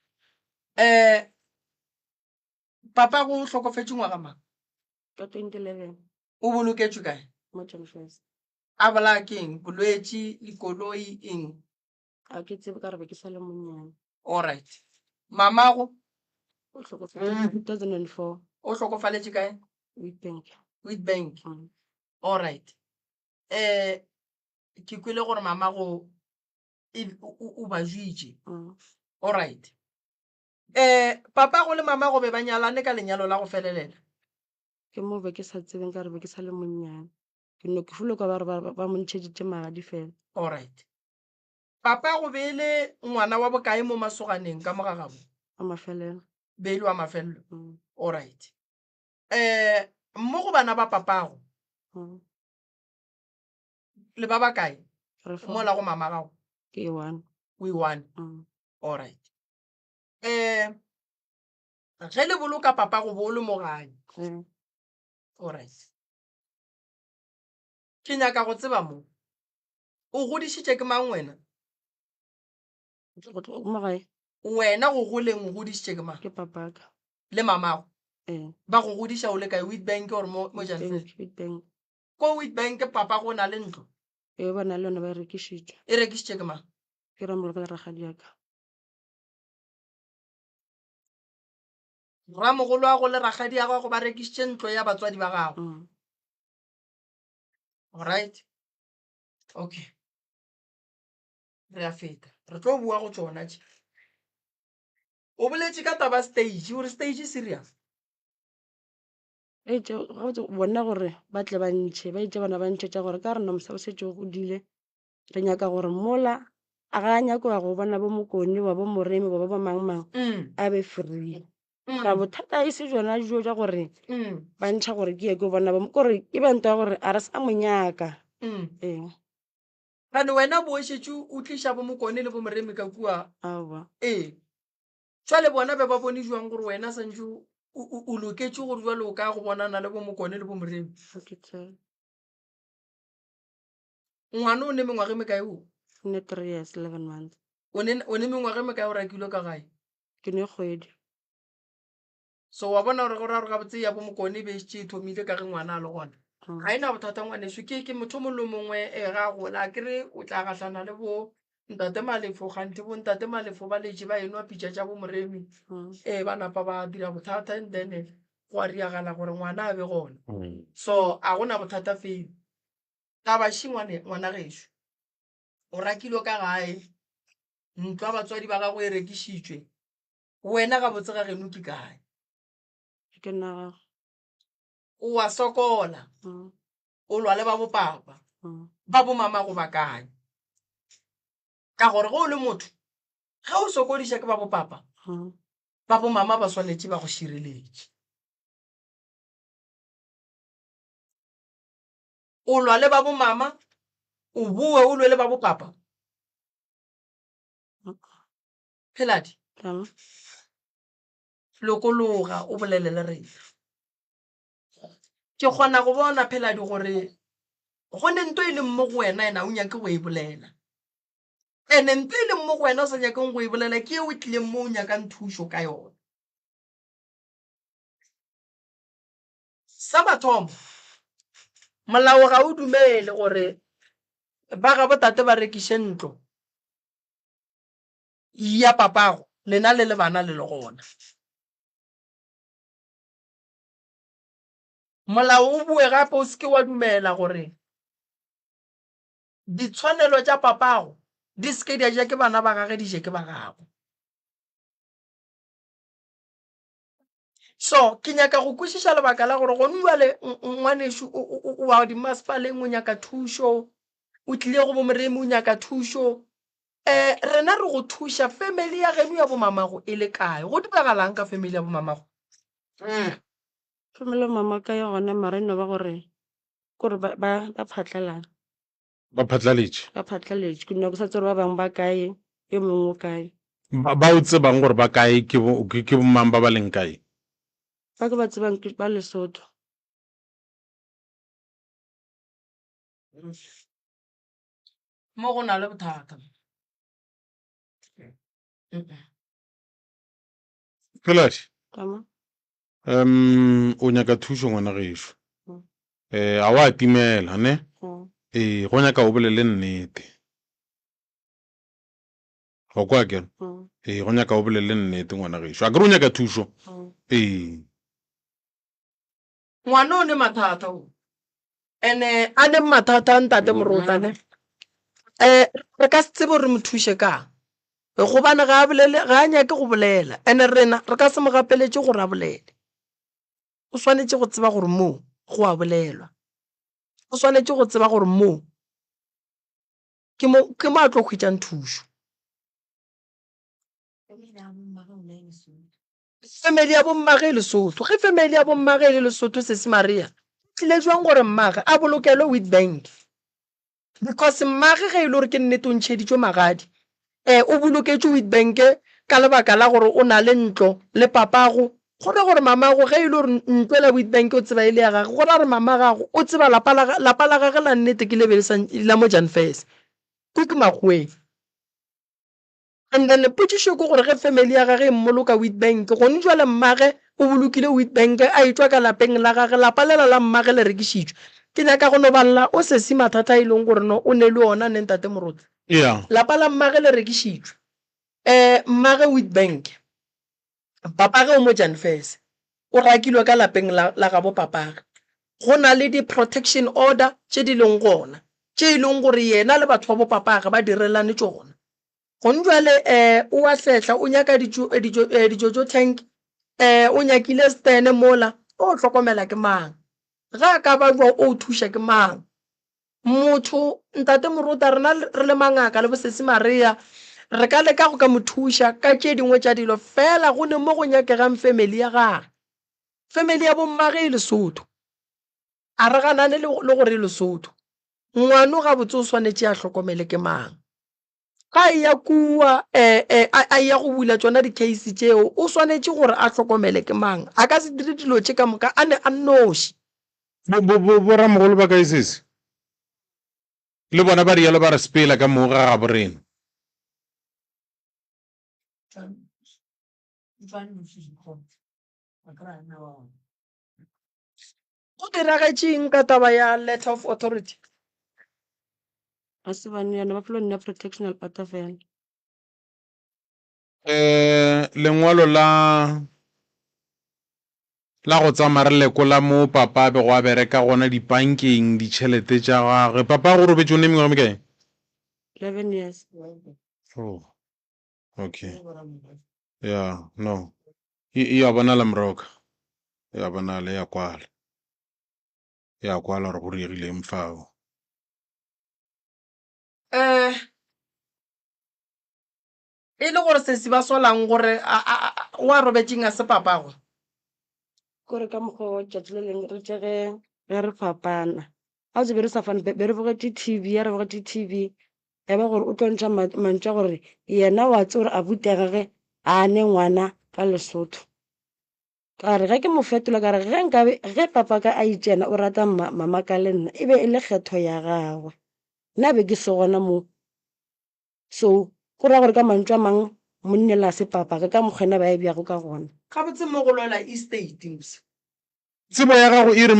Speaker 1: Papa go hlokofetše ngwaga mang?
Speaker 6: Ka 2011
Speaker 1: O boloketšwe kae?
Speaker 6: mo Jenfest.
Speaker 1: A bola ke eng bolwetše dikoloi eng?
Speaker 6: A ke tsebe ka re be ke sa le monnyane.
Speaker 1: Alright. Mamago
Speaker 6: O hlokofetše 2004
Speaker 1: o hlokofaletše kae? Witbank. Alright. Ke kwele gore mamago o ba jwitše. Alright. Papa go le mamago be ba nyalane ka lenyalo la go felelela?
Speaker 6: Ke mo be ke sa tsebeng ka re be ke sa le monnyane ke no ke fulo ka ba re ba mo ntšheditše magadi fela.
Speaker 1: Alright. Papa go beele ngwana wa bokae mo masoganeng ka mogagabo?
Speaker 6: A mafelelo.
Speaker 1: Beele wa mafelelo. Alright. Mo go bana ba papago le ba bakae mo la go mama gago?
Speaker 6: Ke one.
Speaker 1: We one. Alright. Ge le boloka papa go bo le mo gae. Alright. Ke nyaka go tseba mo o godišitše ke mang wena?
Speaker 6: Mo gae
Speaker 1: Wena go goleng o godišitše ke mang?
Speaker 6: ke papa ka.
Speaker 1: Le mamago? Ba go godiša o le kae Witbank or mo Jenfest?
Speaker 6: Witbank.
Speaker 1: Ko Witbank papa go na le ntlo?
Speaker 6: Ba na le yone ba rekišitše.
Speaker 1: E rekišitše ke mang?
Speaker 6: Ke ramolo ka ragadi ya ka.
Speaker 1: Ramogolo a go le ragadi ya gago ba rekisitse ntlo ya batswadi ba gago. Alright, okay, re a feta re tlo bua go tsona tje. O boletse ka taba stage gore stage serious.
Speaker 6: Bona gore ba tle ba ntšhe ba itse bana ba ntšhetša gore ka rena mosa o setse o godile re nyaka gore mola a ga nyakoa go bona bo Mokone wa bo Moremi wa ba mang a be free. Ka bothata e se jona jo ja gore ba ntšha gore ke ye ke bona ba gore ke ba ntwa gore a re sa monyaka.
Speaker 1: Kana wena bo shetse o tlisha bo Mokone le bo Moremi ka kua.
Speaker 6: Awa.
Speaker 1: Jwale bona be ba bone jwang gore wena santse o loketse gore jwale o ka go bonana le bo Mokone le bo Moremi. Ngwana o ne mengwaga me kae o?
Speaker 6: Ne 3 years 11 months.
Speaker 1: O ne mengwaga me kae o rakilwe ka gae?
Speaker 6: Ke ne kgwedi.
Speaker 1: So wa bona gore go ra ga botse ya bo Mokone be tše thomile ka ge ngwana a le gona. Ga ena bothata ngwaneso ke motho mo le mongwe ga go la kere o tla gatlana le bo Ntate Malefo gante bo Ntate Malefo ba letse ba enwa pitša tša bo Moremi. Ba napa ba dira bothata and then go a riagala gore ngwana a be gona. So a gona bothata fela. Taba shi ngwana gešo. O rakilwe ka gae. Ntwa batswadi ba gago e rekisitswe. Wena ga botse ga geno ke kae?
Speaker 6: Ke na
Speaker 1: O wa sokola. O lwa le ba bo papa. Ba bo mama go ba kae? Ka gore go le motho ga o sokodisha ke ba bo papa ba bo mama ba swanetse ba go šireletše. O lwa le ba bo mama o bua o lwe le ba bo papa. Pheladi lokologa o bolele le rena. Ke kgona go bona Pheladi gore go ne ntwe ile mo go wena ena o nyake go e bolela. Ene ntwe ile mo go wena o sa nyakeng go e bolela ke o tlile mo o nyaka nthušo ka yona. Sa mathomo molao ga o dumele gore ba ga botate ba rekiše ntlo ya papago lena le bana le gona. Molao o bue gape o se ke wa dumela gore ditshwanelo tša papago di se ke di a ja ke bana ba gage di je ke ba gago. So ke nyaka go kwešiša lebaka la gore gone jwale ngwaneso o wa dimasepaleng o nyaka thušo o tlile go bo Moremi o nyaka thušo. Rena re go thuša family ya geno ya bo mamago e le kae? Go diragalang ka family ya bo mamago?
Speaker 6: Family mama ka ya gona mara eno ba gore ba phatlalana.
Speaker 2: Ba phatlaletše.
Speaker 6: Ba phatlaletše ke nna go sa tsere ba bangwe ba kae yo mongwe kae.
Speaker 2: Ba o tsebang gore ba kae ke bo mang ba ba leng kae?
Speaker 6: Ba ke ba tsebang ke ba Lesotho.
Speaker 1: Mo go na le bothata.
Speaker 2: Pheladi.
Speaker 6: Tama.
Speaker 2: O nyaka thušo ngwana gešo. A wa timela ne? Go nyaka o bolele nnete. Go kwa ke? Go nyaka o bolele nnete ngwana gešo. A ke re o nyaka thušo?
Speaker 1: Ngwana o ne mathata o. Ene a ne mathata a Ntate Morota ne. Re ka se tsebe gore mo thuše kang. Gobane ga a nyake go bolela. Ene rena re ka se mo gapeletše gore a bolele. O swanetše go tseba gore moo go a bolelwa. O swanetše go tseba gore moo ke mo a tlo khwetšang thušo. Family ya bo mmage le Lesotho. Ge family ya bo mmage le Lesotho se se Maria tlile jwang gore mmage a bolokelwe Witbank. Because mmage ge e le gore ke nnete o ntšheditšwe magadi o boloketšwe Witbank ka lebaka la gore o na le ntlo le papago. Gore gore mamago ge e le gore ntlo la Witbank o tseba ile ya gage gore re mama gago o tseba lapa la gage la nnete ke lebelesang la mo Jan Fes ke Magweng. And then potšišo ke gore ge family ya gage e mmoloka Witbank gone jwale mmage o bolokile Witbank a etšwa ka lapeng la gage lapa lela la mmage le rekišitšwe. Ke nyaka go no balla o se se mathata e leng gore no o ne le ona ne Ntate Morota. Lapa la mmage le rekišitšwe mmage Witbank papage o mo Janfese o rakilwe ka lapeng la ga bo papage go na le di-protection order tse di leng gona tse e leng gore yena le batho ba bo papage ba direlane tsona gone jwale o a sehla o nyaka dijojo tank o nyakile stene mola o tlhokomela ke mang ga ka ba jwa o thuša ke mang motho ntate Moruta rena re le mangaka le bosesi Maria re ka leka go ka mo thuša ka tše dingwe tša dilo fela go ne mo go nyakegang family ya gage family ya bommage e Lesotho a re ganane le gore e Lesotho ngwano ga botse o swanetše a hlokomele ke mang ga e ya kua a ya go bula tsona di-case tšeo o swanetše gore a hlokomele ke mang a ka se dire dilo tše ka moka a ne a nnoši
Speaker 2: boramogolo ba ka isese le bona ba rialo ba re sepela ka moo ga gabo rena
Speaker 1: go diragetšeng ka taba ya letter of authority
Speaker 6: a se bane yana ba phela nna protectional order fela
Speaker 2: lengwalo la go tsamaya re lekola mo papa be go a bereka gona dibankeng ditšhelete tša gagwe papa go robetše o ne mengwe mekae
Speaker 6: 11 years
Speaker 2: oh okay yeah no ya bonala mroka ya bonala ya kwala gore go riegile mfao
Speaker 1: e le gore se ba solang gore o a robetšeng a se papago
Speaker 6: kore ka mokgwa tšatši le leng re tsege ge re fapana a o tse be re sa fane be re bogetse tv ya re bogetse tv ya ba gore o tlo ntšha mantšwa gore yena wa tse gore a butega a ne ngwana ka Lesotho ka re ge ke mo fetola ka re ge papa ka a itšena o rata mama ka le nna e be e le kgetho ya gagwe nna be ke se gona mo so go raya gore ka mantšu a mang monnela se papa ka mokgwena ba e bjago ka gona
Speaker 1: ga botse mo go lwela estate
Speaker 2: tsebo ya gago e re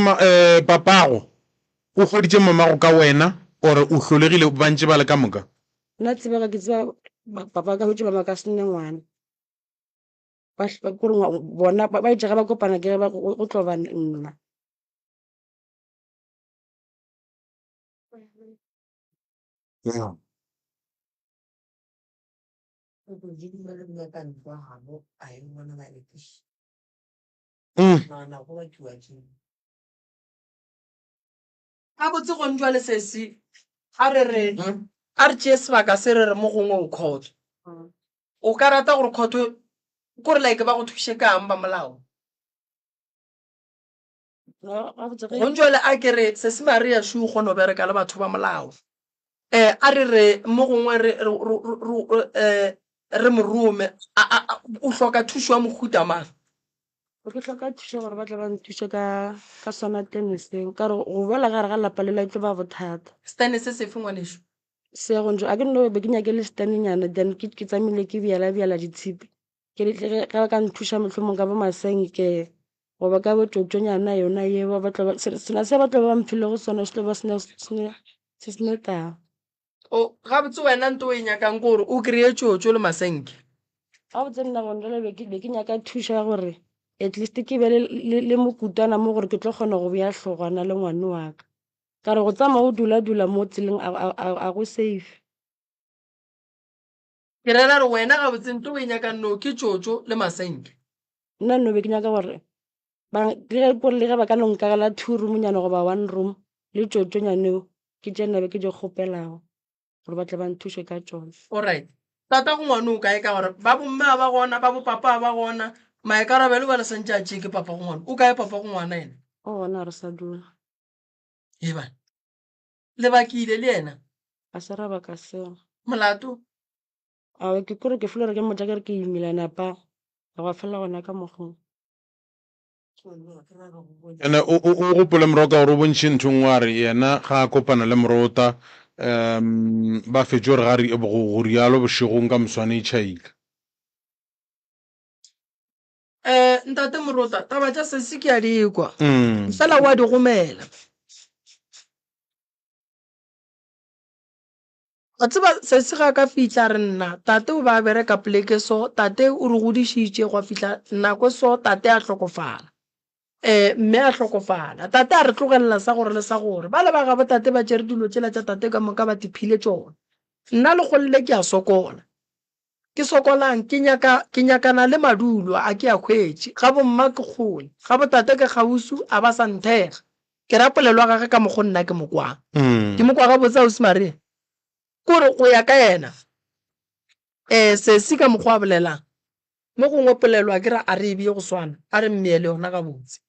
Speaker 2: papago o goditše mamago ka wena ore o hlolegile bantše ba le ka moka
Speaker 6: nna tsebega ke tseba papa ka hotse ba maka sene ngwana kore bona ba itšega ba kopana ke go tlo ba nna
Speaker 1: ga botse gone jwa lesesi a re tšee sebaka se re re mo gongwe o kgotso o ka rata gore kgotho kore like ba go thuše kang ba molao gone jwale a kere sesi Maria shu o kgone o bereka le batho ba molao a re mo gongwe re morome o hloka thušo wa mohuta mang
Speaker 6: ke tlhoka thušo gore ba tla ba nthuše ka sona teniseng ka re go boela gare ga lapa le la tlo ba bothata
Speaker 1: stane se sefe ngwanešo
Speaker 6: se gonjo a ke nno be ke nyake le stanenyana then ke tsamile ke bjala ditshipi ke ge ba ka nthuša mohlomong ka bo masenke goba ka botsotšonyana yona eo sena se ba tlo ba mphile go sona se tlo ba se senetao
Speaker 1: ga botse wena nto o e nyakang gore o kry-e tsotso le masenke
Speaker 6: ga botse nna gondele be ke nyaka thušo ya gore at least ke be le mokutwana mo gore ke tlo kgona go bea tlhogwana le ngwane wa ka re go tsamaya o dula mo tseleng a go safe
Speaker 1: ke rela re wena ga botse nto o e nyakang no ke tsotso le masenke
Speaker 6: nna nno be ke nyaka gore le ge ba ka nonkagela 2 roomnyana goba 1 room le tsotšonyaneo ke tsena be ke di kgopelago gore ba tle ba nthuše ka tsone
Speaker 1: alright tata go ngwane o kae ka gore ba bomme ba gona ba bo papa ba gona maekarabelo ba le santse a tšee ke papa go ngwana o kae papa go ngwana ena
Speaker 6: o gona re sa dula
Speaker 1: eba le bakile le ena
Speaker 6: a se raba ka seo
Speaker 1: molato
Speaker 6: a ke kore ke fela re ke motja ke re ke imilana pa go fela gona ka mogong
Speaker 2: ene o gopole moroka gore o bontšhe nthong wa re yena ga a kopana le Morota ba fetše gore go rialo bošegong ka moswane e tšhaile
Speaker 1: ntate Morota taba tša sesi ke a dikwa fela wa di gomela a tseba se se ga ka fitla re nna tate o ba bereka poleke so tate o re godišitše go fitla nako so tate a hlokofala mme a hlokofala tate a re tlogelela sa gore le sa gore ba le ba gabo tate ba tšere dilo tšela tša tate ka moka ba tiphile tšona nna le golle ke a sokola ke sokolang ke nyakana le madulo a ke a khwetše ga bomma ke kgole ga botate ke kgausu a ba sa nthega ke rapolelwa gage ka mokgo nna ke mokwang ke mokwa ga botsa Ausi kore go ya ka yena se se ka mokgwa a bolelang mo gongwe polelwa ke ra a re ebie go swana a re mmeele yona ga botse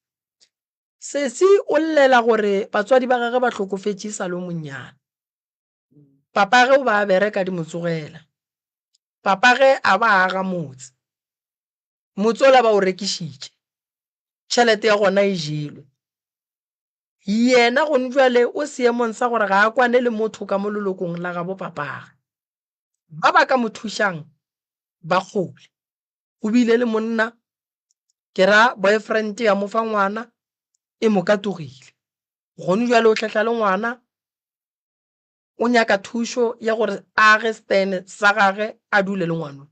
Speaker 1: se se o llela gore batswadi ba gage ba hlokofetše sa lo monnyane papa ge o ba bereka di motsogela papa ge a ba aga motse o la ba o rekišitše tšhelete ya gona e jelwe yena go ntjwale o seemong sa gore ga a kwane le motho ka mo lelokong la gabo papage ba ba ka mo thušang ba kgole o bile le monna ke ra boyfriend ya mo fa ngwana e mo katogile go ntjwale o tlhatla le ngwana o nyaka thušo ya gore age stene sa gage a dule le ngwana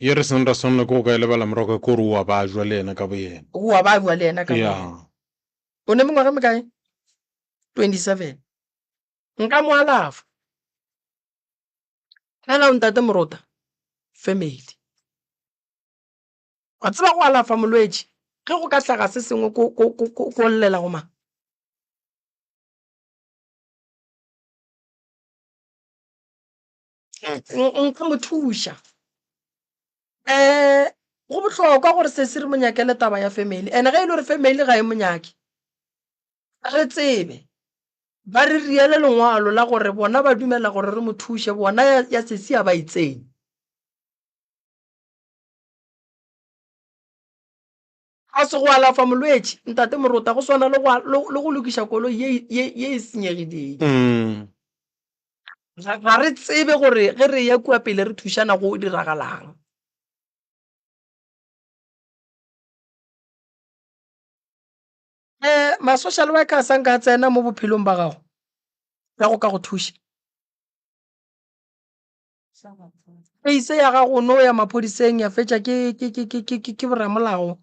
Speaker 2: ye re seng ra swanela ke go ka lebala morago ke gore wa ba jwa le yena ka bo yena
Speaker 1: wa ba bua le yena ka boyena o ne mengwaga mekae 27 nka mo alafa fela o ntate morota family wa tseba go alafa molwetši ge go ka hlaga se sengwe ko llela go mang nka mo thuša go bohlokwa gore se se re monyakele taba ya family ene ge e le gore family ga e monyake re tsebe ba re riele lengwalo la gore bona ba dumela gore re mo thuše bona ya sesi ya ba itseng a se go alafa molwetši ntate morota go swana le go lokiša koloi ye e senyegileng ga re tsebe gore ge re ya kua pele re thušana go diragalang ma-social worker sa nka tsena mo bophelong ba gago ya go ka go thuša ise ya gago no ya maphodiseng ya fetša ke boramolao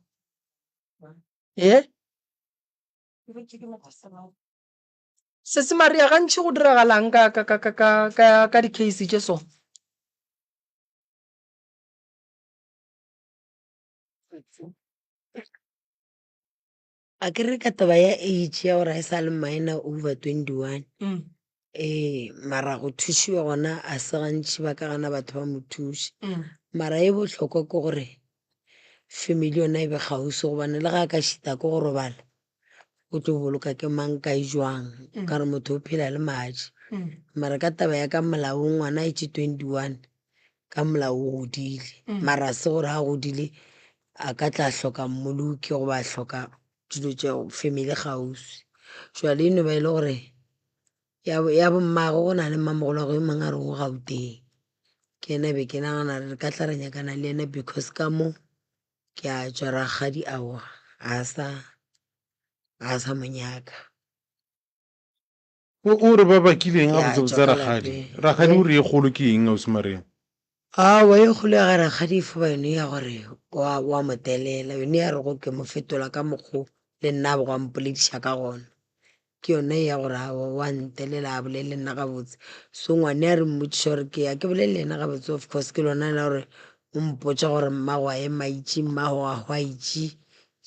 Speaker 1: se se maria gantši go diragalang ka di-case tše so
Speaker 5: a ke re ka taba ya age ya gore a e sa le minor over 21 mara go thušiwa gona a se gantši ba ka gana batho ba mo thuše mara e bohlokwa ke gore family yona e be kgausi gobane le ga a ka šita ko go robala o tlo boloka ke mang ka e jwang ka re motho o phela le madi mara ka taba ya ka molao ngwana e tše 21 ka molao o godile mara se gore a godile a ka tla hloka mmoloki go ba hloka dilo tša family kgausi jwale eno ba e le gore ya bommago go na le mmamogolo go e mang a re go Gauteng ke ena be ke nagana re ka tla re nyakana le ena because ka mo ke a tšwa ragadi aowa a sa monyaka
Speaker 2: o re ba bakileng a botsebotsa ragadi o re e kgolo ke eng Ausi Maria
Speaker 5: wa e kgolo ya ga ragadi e foba yone ya gore wa motelela yone ya re go ke mo fetola ka mokgo le nna bo ga mpolediša ka gona ke yone ya gore wa ntelela a bolele nna ga botse so ngwane ya re mmotšiša gore ke ya ke bolele ena ga botse of course ke lona la gore o mpotša gore mmago a ema itše mmago a hwa itše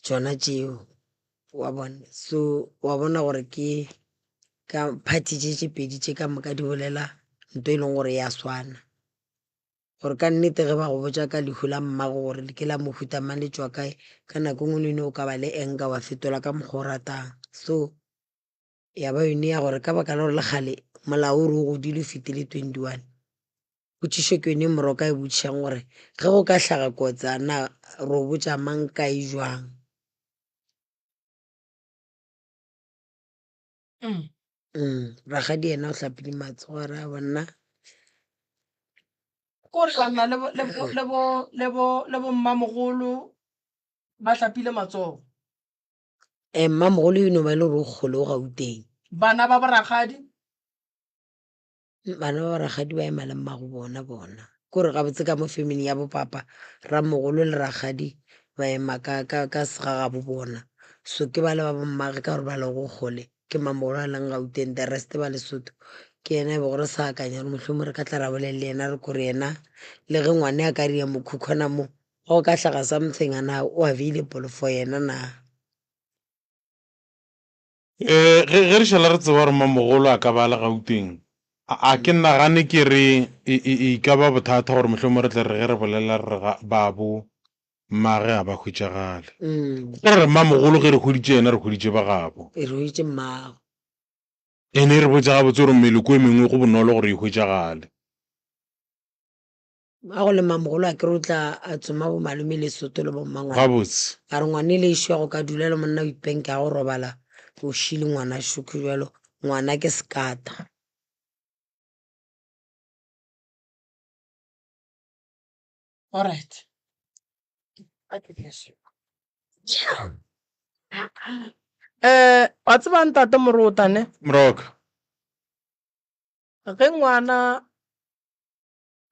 Speaker 5: tšona tšeo wa bona so wa bona gore ke ka party tše pedi tše ka moka di bolela nto e leng gore ya swana gore ka nnete ge ba go botša ka lehu la mmago gore ke la mohuta mang le tšwa kae ka nako ngwe le yone o ka ba le enka wa fetola ka mokgwa o ratang so ya ba yone ya gore ka baka la gore le kgale molao o re o godile o fetile 21 botšišo ke yone moroka e botšišang gore ge go ka hlaga kotsa na re o botša mang ka e jwang ragadi yena o hlapile matsogo re a bonna
Speaker 1: kore banna le bo mmamogolo ba hlapile matsogo
Speaker 5: mmamogolo eno ba e le gore o kgole o Gauteng
Speaker 1: bana ba boragadi
Speaker 5: bana ba ragadi ba ema le mma go bona kore ga botse ka mo family ya bopapa ramogolo le ragadi ba ema ka segaga bo bona so ke ba le ba bommage ka gore ba le go gole ke mamogolo a leng Gauteng the rest ba Lesotho ke ena e be gore sa akanya gore motlhomo re ka tla ra bolele ena re kore ena le ge ngwane a ka ria mokhukhwana mo ga o ka tlhaga something a na o available for yena na.
Speaker 2: ge re šala re tseba gore mamogolo a ka ba le Gauteng a ke nagane ke re e ka ba bothata gore motlhomo re tle re ge re bolela re babo mmage a ba hwetšagale gore mamogolo ge re hweditše ena re hweditše ba gabo
Speaker 5: e re itse mmago
Speaker 2: ene e re botsa gabotse gore meleko e mengwe go bonolo gore e hwetšagale
Speaker 5: a go le mamogolo a kere o tla a tsoma bo malome Lesotho le bommangwana
Speaker 2: gabotse
Speaker 5: a re ngwane le ešo ya go ka dula le monna o ipenke a go robala o šile ngwana šoko jalo ngwana ke skata. Alright.
Speaker 1: Wa tseba ntate Morotane
Speaker 2: mroka
Speaker 1: ge ngwana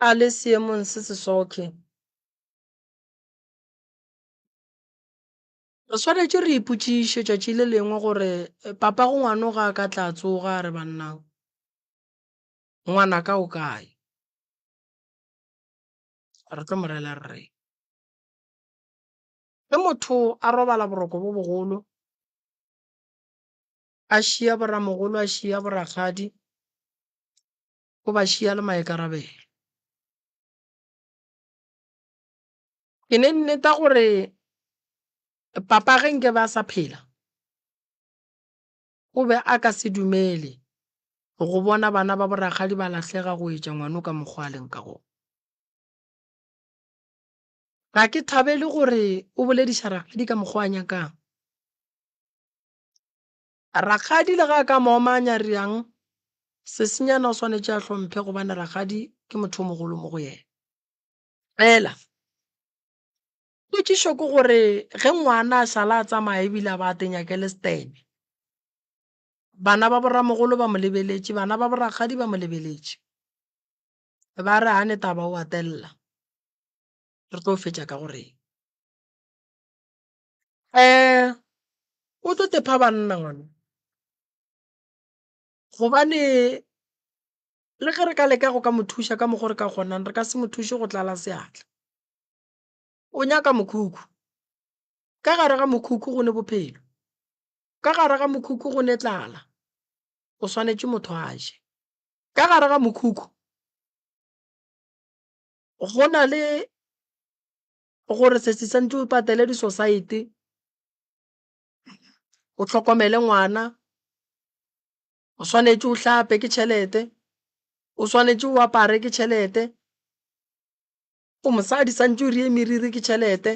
Speaker 1: a le seemong se se sokhe re tshwanetse re ipotšiše tšatši le lengwe gore papa go ngwana ga a ka tla tsoga re bannang ngwana ka o kae re tlo morela rre ge motho a robala boroko bo bogolo a šia boramogolo a šia boragadi go ba šia le maikarabelo ke ne nneta gore papa ge nke ba sa phela o be a ka se dumele go bona bana ba boragadi ba lahlega go etša ngwano ka mokgwa a leng ka go ga ke thabele gore o bolediša ragadi ka mokgwa a nyakang ragadi le ga ka moomanya riang sesenyana o swanetše a hlomphe gobane ragadi ke motho o mogolo mo go yena fela potšišo ke gore ge ngwana a šala a tsamaya ebile a ba tenyakele stene bana ba boramogolo ba mo lebeletše bana ba boragadi ba mo lebeletše ba re gane taba o atelela re tlo fetša ka gore o tlo tepa banna ngwana gobane le ge re ka leka go ka mo thuša ka mokgwa re ka kgonang re ka se mo thuše go tlala seatla o nyaka mokhukhu ka gare ga mokhukhu go ne bophelo ka gare ga mokhukhu go ne tlala o swanetše motho a je ka gare ga mokhukhu go na le gore se santse o patele di-society o tlhokomele ngwana o swanetše o hlape ke tšhelete o swanetše o apare ke tšhelete o mosadi santse o rie meriri ke tšhelete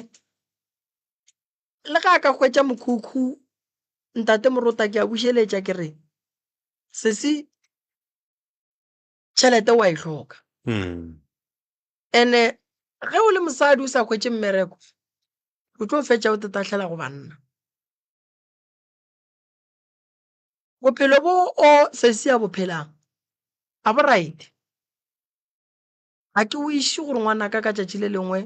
Speaker 1: le ga ka hwetša mokhukhu ntate Morota ke a bušeletša ke re sesi tšhelete wa e hloka ene ge o le mosadi o sa hwetše mmereko o tlo fetša o tetahlela go banna bophelo bo o sesi a bophelang a bo right ga ke o iše gore ngwana ka tšatši le lengwe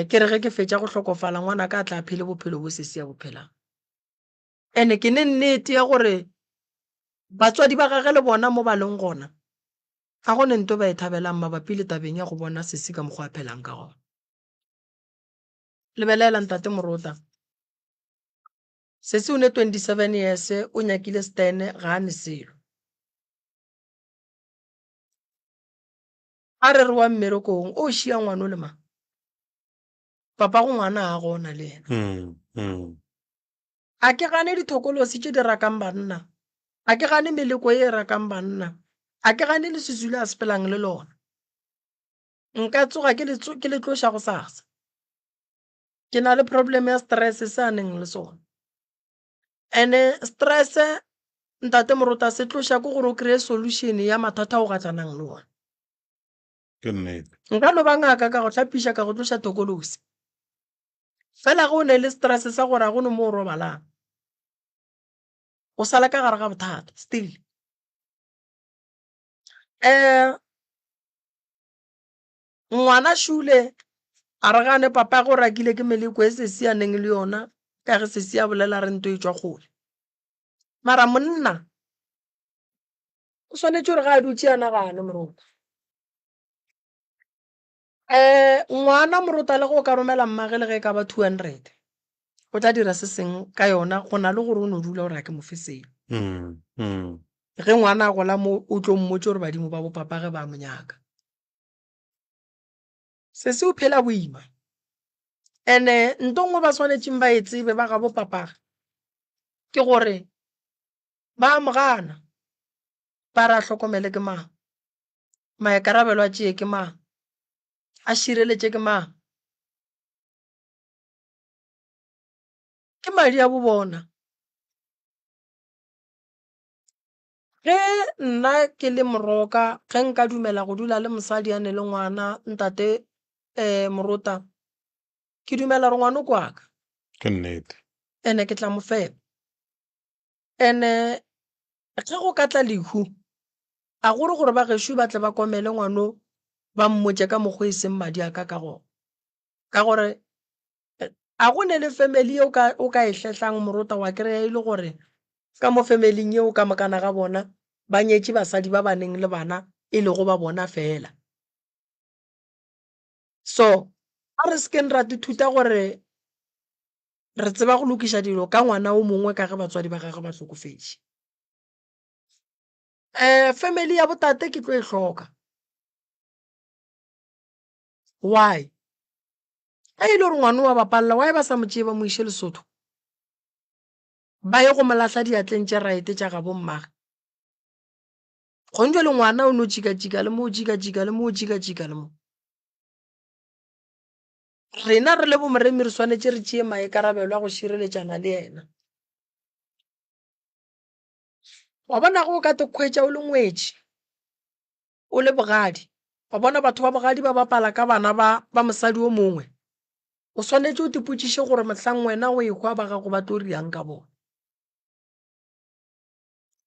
Speaker 1: ke re ge ke fetša go hlokofala ngwana ka tla phele bophelo bo sesi a bophelang ene ke ne nnete ya gore batswadi ba gage le bona mo ba leng gona ga go ne nto ba e thabelang mabapi le tabeng ya go bona sesi ka mokgwa a phelang ka gona lebelela ntate Morota sesi o ne 27 years o nyakile stene ga a ne selo a re re wa mmerekong o šia ngwana le ma papa go ngwana a gona le ena a ke gane dithokolosi tše di rakang banna a ke gane meleko e rakang banna a ke gane le sesule a sepelang le lona nka tsoga ke le tloša go sasa ke na le problem ya stress se a neng le sona ene stress ntate Morota se tloša ke gore o kry-e solution ya mathata o gatsanang le ona
Speaker 2: ke nnete
Speaker 1: nka no ba ngaka ka go hlapiša ka go tloša tokolosi fela go ne le stress sa gore a go no mo o robalang o sala ka gare ga bothata still ngwana Shule a re gane papa go rakile ke meleko e sesi a neng le yona ka ge sesi a bolela re nto e tswa kgole mara monna o swanetse gore ga a dutse yana gane moruta ngwana moruta le go ka romela mmage le ge ka ba 200 o tla dira se seng ka yona go na le gore o no dula gore a ke mofeseng ge ngwana a gola mo o tlo mmotse gore badimo ba bo papa ge ba monyaka se se o phela boima ene ntongwe ba swanetseng ba e tsebe ba ga bo papa ke gore ba amogana ba ra tlhokomele ke mang maikarabelo a tšee ke mang a šireletše ke mang ke madi a bo bona ge nna ke le moroka ge nka dumela go dula le mosadi a ne le ngwana ntate moruta ke dumela re ngwana o kwaka
Speaker 2: ke nnete
Speaker 1: ene ke tla mo fepa ene ge go ka tla lehu a gore ba gešo ba tle ba komele ngwano ba mmotse ka mokgwa e seng madi a ka go ka gore a go ne le family o ka e hletlang moruta wa kry-a ile gore ka mo familyng yeo ka mokana ga bona ba nyetse basadi ba baneng le bana e le go ba bona fela so a re sekeng ra dithuta gore re tseba go lokiša dilo ka ngwana o mongwe ka ge batswadi ba gagwe ba hlokofetše family ya botate ke tlo e hloka why a ile gore ngwana wa bapalla why ba sa mo tšee ba mo iše Lesotho ba ye go molahla diatleng tše right tša ga bommage gonjwe le ngwana o no tšika-tšika le mo tšika-tšika le mo tšika-tšika le mo rena re le bomoremi re swanetše re tšee maikarabelo a go šireletšana le yena wa bona go ka te kgwetša o le ngwetši o le bogadi wa bona batho ba bogadi ba bapala ka bana ba mosadi o mongwe o swanetše o tipotšiše gore mohlang wena o ekgwa ba gago ba tlo riang ka bona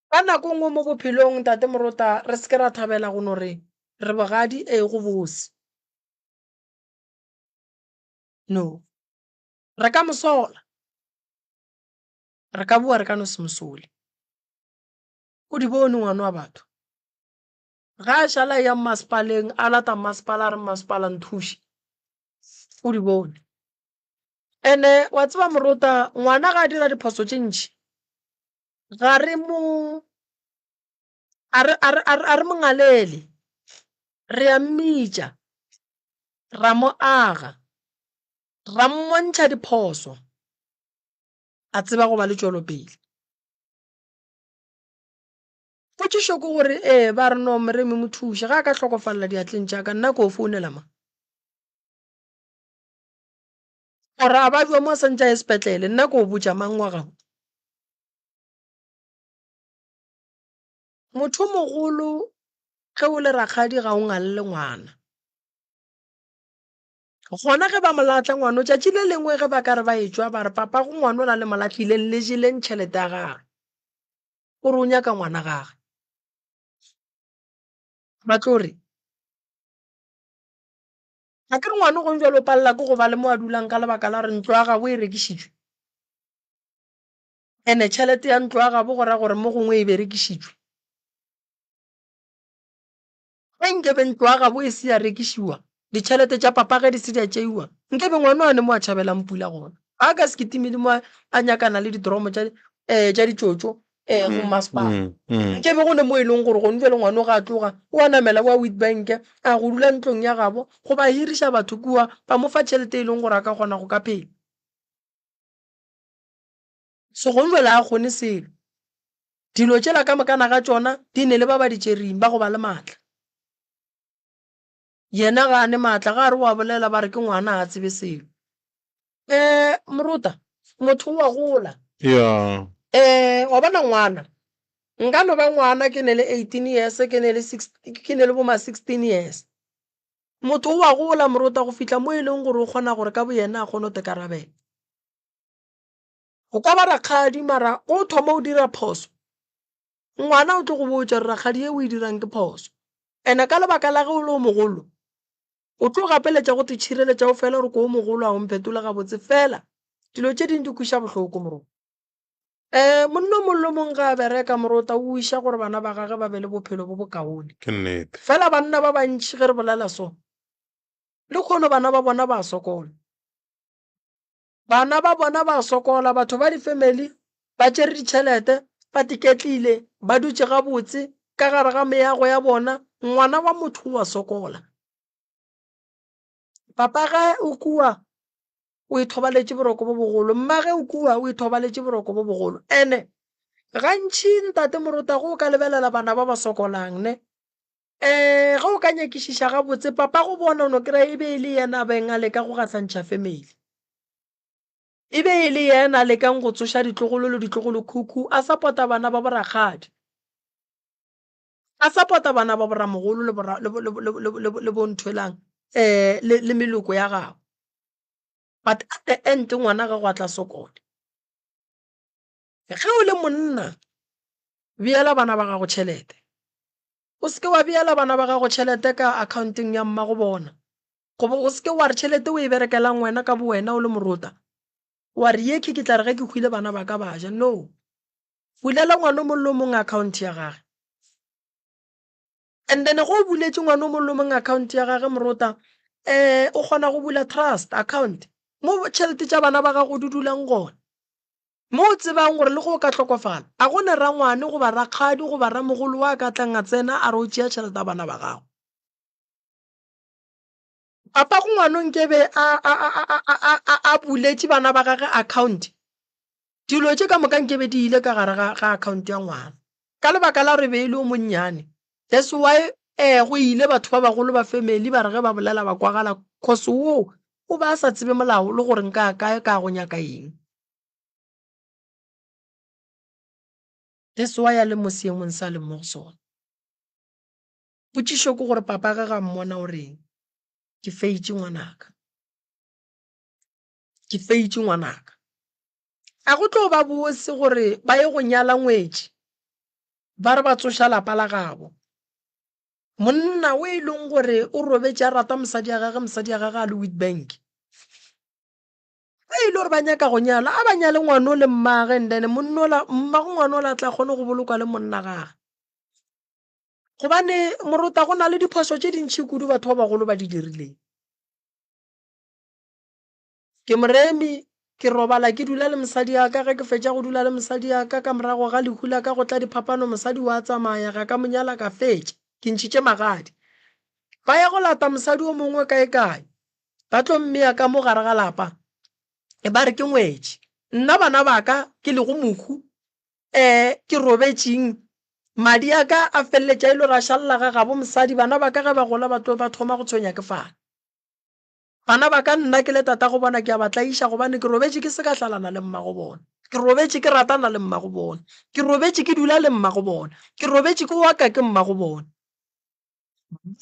Speaker 1: ka nako nngwe mo bophelong tate moruta re seke ra thabela go no re bogadi go bose no re ka mosola re ka bua re ka no se mosole o di bone ngwana wa batho ga a šala ya mmasepaleng a lata mmasepala a re mmasepala nthuši o di bone ene wa tseba moruta ngwana ga a dira diphoso tše ntši ga re mo a re mongalele re a mmitša ra mo aga ra mmontšha diphoso a tseba go ba le tšwelopele potšišo ke gore ba re no moremi mo thuše ga a ka hlokofalela diatleng tša ka nna ko o founela ma gore a ba jwa mo a santša e sepetlele nna ko o botša mang wa gago motho mogolo ge o le rakgadi ga o ngalle ngwana gona ge ba molatla ngwana tšatši le lengwe ge ba ka re ba etswa ba re papa go ngwana o na le molatlileng le jeleng tšhelete ya gage gore o nyaka ngwana gage ba tlo re ga ke re ngwana go njalo palela ke go ba le mo a dulang ka lebaka la re ntlo ya gabo e rekišitšwe ene tšhelete ya ntlo ya gabo gore mo gongwe e berekišitšwe ge nkebe ntlo ya gabo e se ya rekišiwa ditšhelete tša papa ge di se di a tšeiwa nkebe ngwana wane mo a tšhabelang pula gona a ka sekitimele mo a nyakana le didoromo tša ditšotšo go masepala nkebe gone mo e leng gore gone jale ngwana o ga a tloga o a namela wa Witbank a go dula ntlong ya gabo go ba hiriša batho kua ba mo fa tšhelete e leng gore a ka kgona go ka phela so gone jale a kgone selo dilo tšela ka mokana ga tšona di ne le ba ba ditšering ba go ba le maatla yena ga a ne maatla ga a re wa bolela ba re ke ngwana a tsebe selo moruta motho wa gola wa bona ngwana nka no ba ngwana ke ne le 18 years ke ne le bo ma 16 years motho wa gola moruta go fitla mo e leng gore o kgona gore ka bo yena a kgone te karabela go ka ba rakgadi mara o thoma o dira phoso ngwana o tlo go botša re rakgadi e o e dirang ke phoso ene ka lebaka la ge o le o mogolo o tlo gapeletša go te tšhireletša o fela gore ko o mogolo a omphetole gabotse fela dilo tše dingwe di kuša bohloko moro monna mollo mong ga a bereka morota o iša gore bana ba gage ba be le bophelo bo bokaone
Speaker 2: ke nnete
Speaker 1: fela banna ba bantši ge re bolela so le kgono bana ba bona ba sokola bana ba bona ba sokola batho ba di-family ba tšere ditšhelete ba tiketlile ba dutše gabotse ka gare ga meago ya bona ngwana wa motho wa sokola papa ge o kua o ithobaletše boroko bo bogolo mmage o kua o ithobaletše boroko bo bogolo ene gantši ntate morota go ka lebelela bana ba ba sokolang ne ge o ka nyakišiša gabotse papa go bona ono kry-a e be e le yena beng a leka go gahlantšha family e be e le yena lekang go tsoša ditlogolo le ditlogolo khukhu a sapota bana ba borakgadi a sapota bana ba boramogolo le bonthoelang le meloko ya gago but at the end ngwana ga go atla sokola ge o le monna beela bana ba gago tšhelete o seke wa beela bana ba gago tšhelete ka accounting ya mma go bona goba o seke wa re tšhelete o e berekelang wena ka bo wena o le morota wa re yeke ke tla re ge ke hwile bana ba ka ba ja no bulela ngwana mollo mong account ya gage and then go buletše ngwana mollo mong account ya gage morota o kgona go bula trust account mo tšhelete tša bana ba gago di dulang gona mo o tsebang gore le go ka tlhokofala a gone ra ngwane goba rakgadi goba ramogolo wa ka tlang a tsena a re o tšea tšhelete ya bana ba gago papa go ngwanong ke be a buletše bana ba gage account dilo tše ka moka nke be di ile ka gare ga account ya ngwana ka lebaka la re be ile o monnyane that's why go ile batho ba bagolo ba family ba re ge ba bolela ba kwagala cause wo o ba sa tsebe molao le gore nka kae ka go nyaka eng that's why a le mo seemong sa le mo go sona potšišo ke gore papa ga ga mmona o reng ke feitše ngwanaka a go tlo ba bose gore ba ye go nyala ngwetši ba re ba tsoša lapa la gabo monna o e leng gore o robetše a rata mosadi ya gage a le Witbank ba ile gore ba nyaka go nyala a ba nyale ngwana o le mmage ndene mmago ngwana o la tla kgone go bolokwa le monna gage gobane morota go na le diphoso tše dintšhi kudu batho ba bagolo ba di dirileng ke moremi ke robala ke dula le mosadi ya ka ge ke fetša go dula le mosadi ya ka morago ga lehu la ka go tla diphapano mosadi wa tsamaya ga ka monyala ka fetša ke ntšhitše magadi ba ya go lata mosadi o mongwe kae ba tlo mmea ka mo gare ga lapa e ba re ke ngwetši nna bana ba ka ke le go mohu ke robetšeng madi a ka a felletša ile ra šalla ga gabo mosadi bana ba ka ge ba gola ba thoma go tshwenya ke fana bana ba ka nna ke le tata go bona ke a batla iša gobane ke robetše ke se ka hlalana le mma go bona ke robetše ke ratana le mma go bona ke robetše ke dula le mma go bona ke robetše ke waka ke mma go bona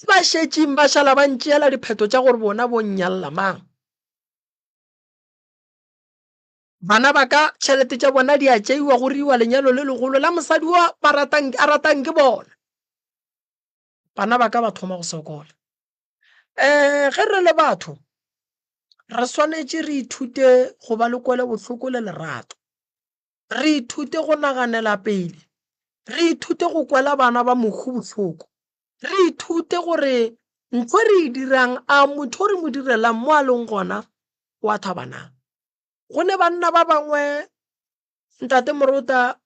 Speaker 1: ba šetšeng ba šala ba ntšeela dipheto tša gore bona bo nnyalla mang bana ba ka tšhelete tša bona di a tšeiwa go riwa lenyalo le legolo la mosadi wa a ratang ke bona bana ba ka ba thoma go sokola ge re le batho re swanetše re ithute go ba le kwele bohloko le lerato re ithute go naganela pele re ithute go kwela bana ba mohu bohloko re ithute gore ntho re e dirang a motho re mo direlang mo a leng gona wa thabanang go ne banna ba bangwe ntate morota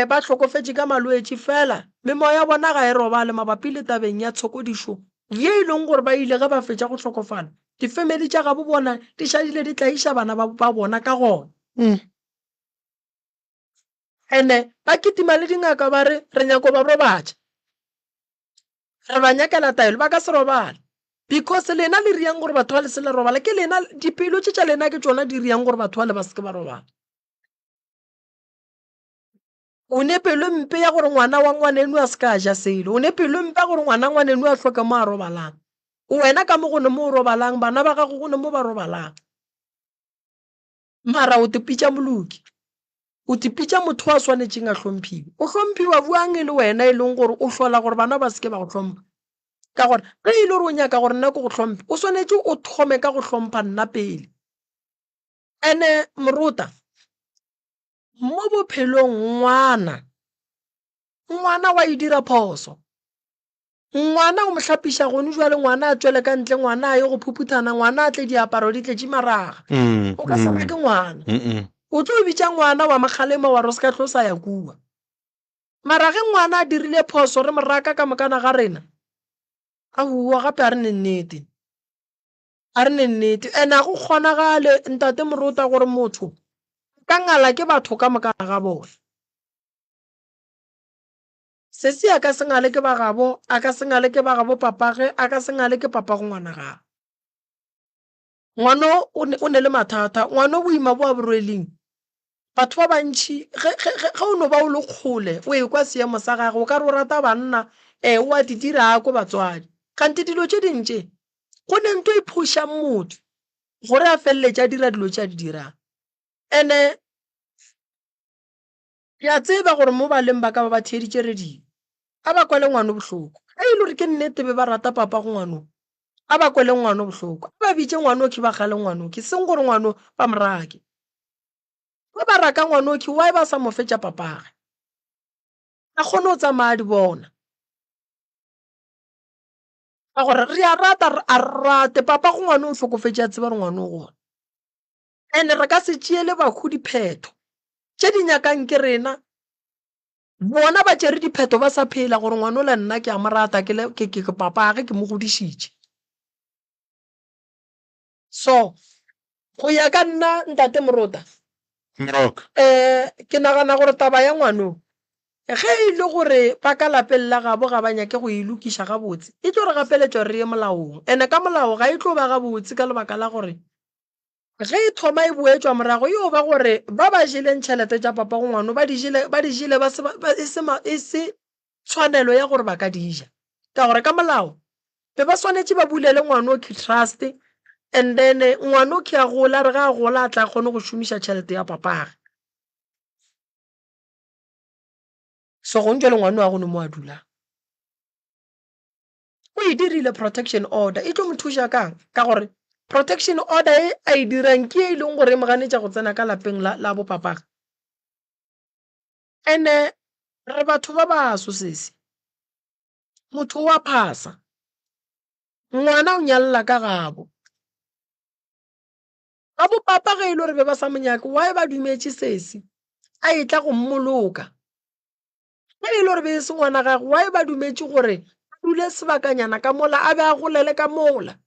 Speaker 1: ba tlhokofetše ka malwetši fela memoya ya bona ga e robale mabapi le tabeng ya tshokodišo ye e leng gore ba ile ge ba fetša go tlhokofala difamily tša gabo bona di šadile di tlaiša bana ba bona ka gona ene ba kitima le dingaka ba re nyako ba robatša re ba nyakela taelo ba ka se robala because lena le riang gore batho ba le se le robala ke lena dipelo tša lena ke tšona di riang gore batho ba le ba se ke ba robala o ne pelo mpe ya gore ngwana wa ngwanenu a se ka ja selo o ne pelo mpe ya gore ngwanenu a hloke mo a robalang wena ka mo gone mo o robalang bana ba gago gone mo ba robalang mara o te pitša moloki o tipitša motho wa swanetšeng a hlomphiwe o hlomphiwa buang e le wena e leng gore o hlola gore bana ba seke ba go hlompha ka gore ge e le gore o nyaka gore nna ko go hlomphe o swanetše o thome ka go hlompha nna pele ene moruta mo bophelong ngwana wa e dira phoso ngwana o mo hlapiša gone jwale ngwana a tswele ka ntle ngwana a ye go phuphuthana ngwana a tle diaparo di tletše maraga o ka seba ke ngwana o tlo bitša ngwana wa makgalema wa re se ka tlo sa ya kua mara ge ngwana a dirile phoso re moraka ka mokana ga rena a bua gape a re ne nnete ene a go kgonagale ntate moruta gore motho ka ngala ke batho ka mokana ga bona se se a ka se ngale ke ba gabo a ka se ngale ke ba gabo papage a ka se ngale ke papa go ngwana ga ngwana o ne le mathata ngwana boima bo a borweleng batho ba bantšhi ge o no ba o le kgole o e kwa seemo sa gage o ka re o rata banna o a di dira ko batswadi kante dilo tše dintše go ne nto e phuša motho gore a feleletse a dira dilo tše a di dirang ene ke a tseba gore mo baleng ba ka ba ba theeditše redimo a ba kwele ngwana bohloko a ile gore ke nnete be ba rata papa go ngwano a ba kwele ngwana bohloko a ba bitše ngwanoki ba gale ngwanoki seng gore ngwano ba morake ba raka ngwanoki why ba sa mo fetša papage a kgone go tsamaya di bona a gore re a rata a rate papa go ngwana o hlokofetše a tseba re ngwana o gona ene re ka se tšeele bahu dipheto tše di nyakang ke rena bona ba tšere dipheto ba sa phela gore ngwana o le nna ke a mo rata ke papage ke mo godišitše so go ya ka nna ntate moruta ke nagana gore taba ya ngwano ge e le gore ba ka lapeng la gabo ga ba nyake go e lokiša gabotse e tlo re gapeletšwa re ye molaong ene ka molao ga e tlo ba gabotse ka lebaka la gore ge e thoma e boetswa morago yo ba gore ba ba jeleng tšhelete tša papa go ngwano ba di jele e se tshwanelo ya gore ba ka dija ka gore ka molao be ba swanetše ba bulele ngwanoki trust and then ngwanoki a gola re ga a gola a tla kgone go šomiša tšhelete ya papage so go ntšwe le ngwano wa gone mo a dulang o e dirile protection order e tlo mo thuša kang ka gore protection order e a e dirang ke e leng gore e moganetša go tsena ka lapeng la bopapaga ene re batho ba baso sese motho wa phasa ngwana o nyalla ka gabo ga bopapa ge e le gore be ba sa monyaka why ba dumetše sese a e tla go mmoloka ge e le gore be se ngwana gagwe why ba dumetše gore a dule sebakanyana ka mola a be a golele ka mola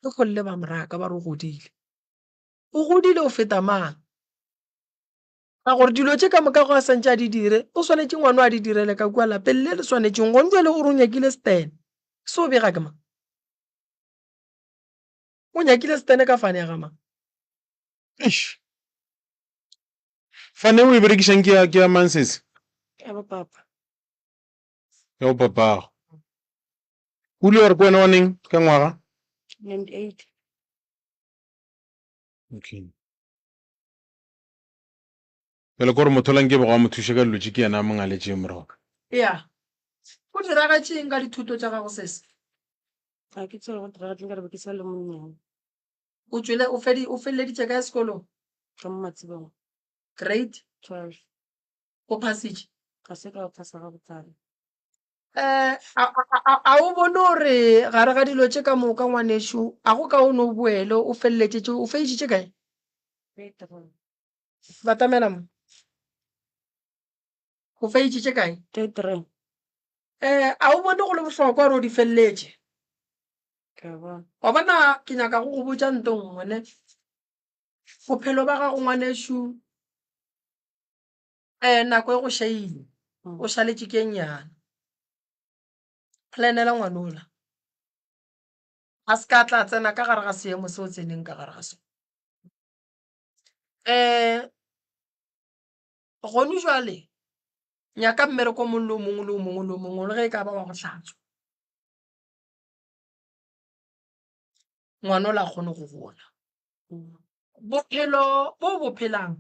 Speaker 1: ke golle ba moraka ba re o godile o feta mang ka gore dilo tše ka moka go a santše a di dire o swanetše ngwana a di direle ka kua lapeng le le swanetšeng go ntse le gore o nyakile stene se o bega ke mang o nyakile stene ka fane ya ga mang
Speaker 2: fane o e berekišang ke ya mang sese
Speaker 6: ya bo papa
Speaker 2: ya go papago o ile wa re ko wena wa neng ka ngwaga
Speaker 6: 98
Speaker 2: okay pele gore motho lang ke ba go mo thuše ka dilo tše ke yena a mongaletše morago
Speaker 1: ya o diragatšeng ka dithuto tša gago sese
Speaker 6: ga ke tsere go diragatšeng ka re be ke sa le monnyane
Speaker 1: o feleleditše ka sekolong
Speaker 6: ka mo matsebong
Speaker 1: grade
Speaker 6: 12
Speaker 1: o phasitše
Speaker 6: ga se ka go phasa ga botsale
Speaker 1: a o bone gore gare ga dilo tše ka moka ngwanešo a go ka o ne o boele o feleletše o feiditše kae batamela mo o feiditše kae
Speaker 6: 33
Speaker 1: a o bone go le bohlokwa gore o di feleletše
Speaker 6: ka bona
Speaker 1: wa bona ke nyaka go go botša nto nngwe ne bophelo ba gago ngwanešo nako e go šaile o šaletše ke nnyane planela ngwanola a se ka tla tsena ka gare ga seemo se o tseneng ka gare ga sone gone jwale nyaka mmereko mongwe le o mongwe le o mongwe le o mongwe le ge e ka ba wa go hlatswa ngwana o la kgone go gola bophelo bo bo phelang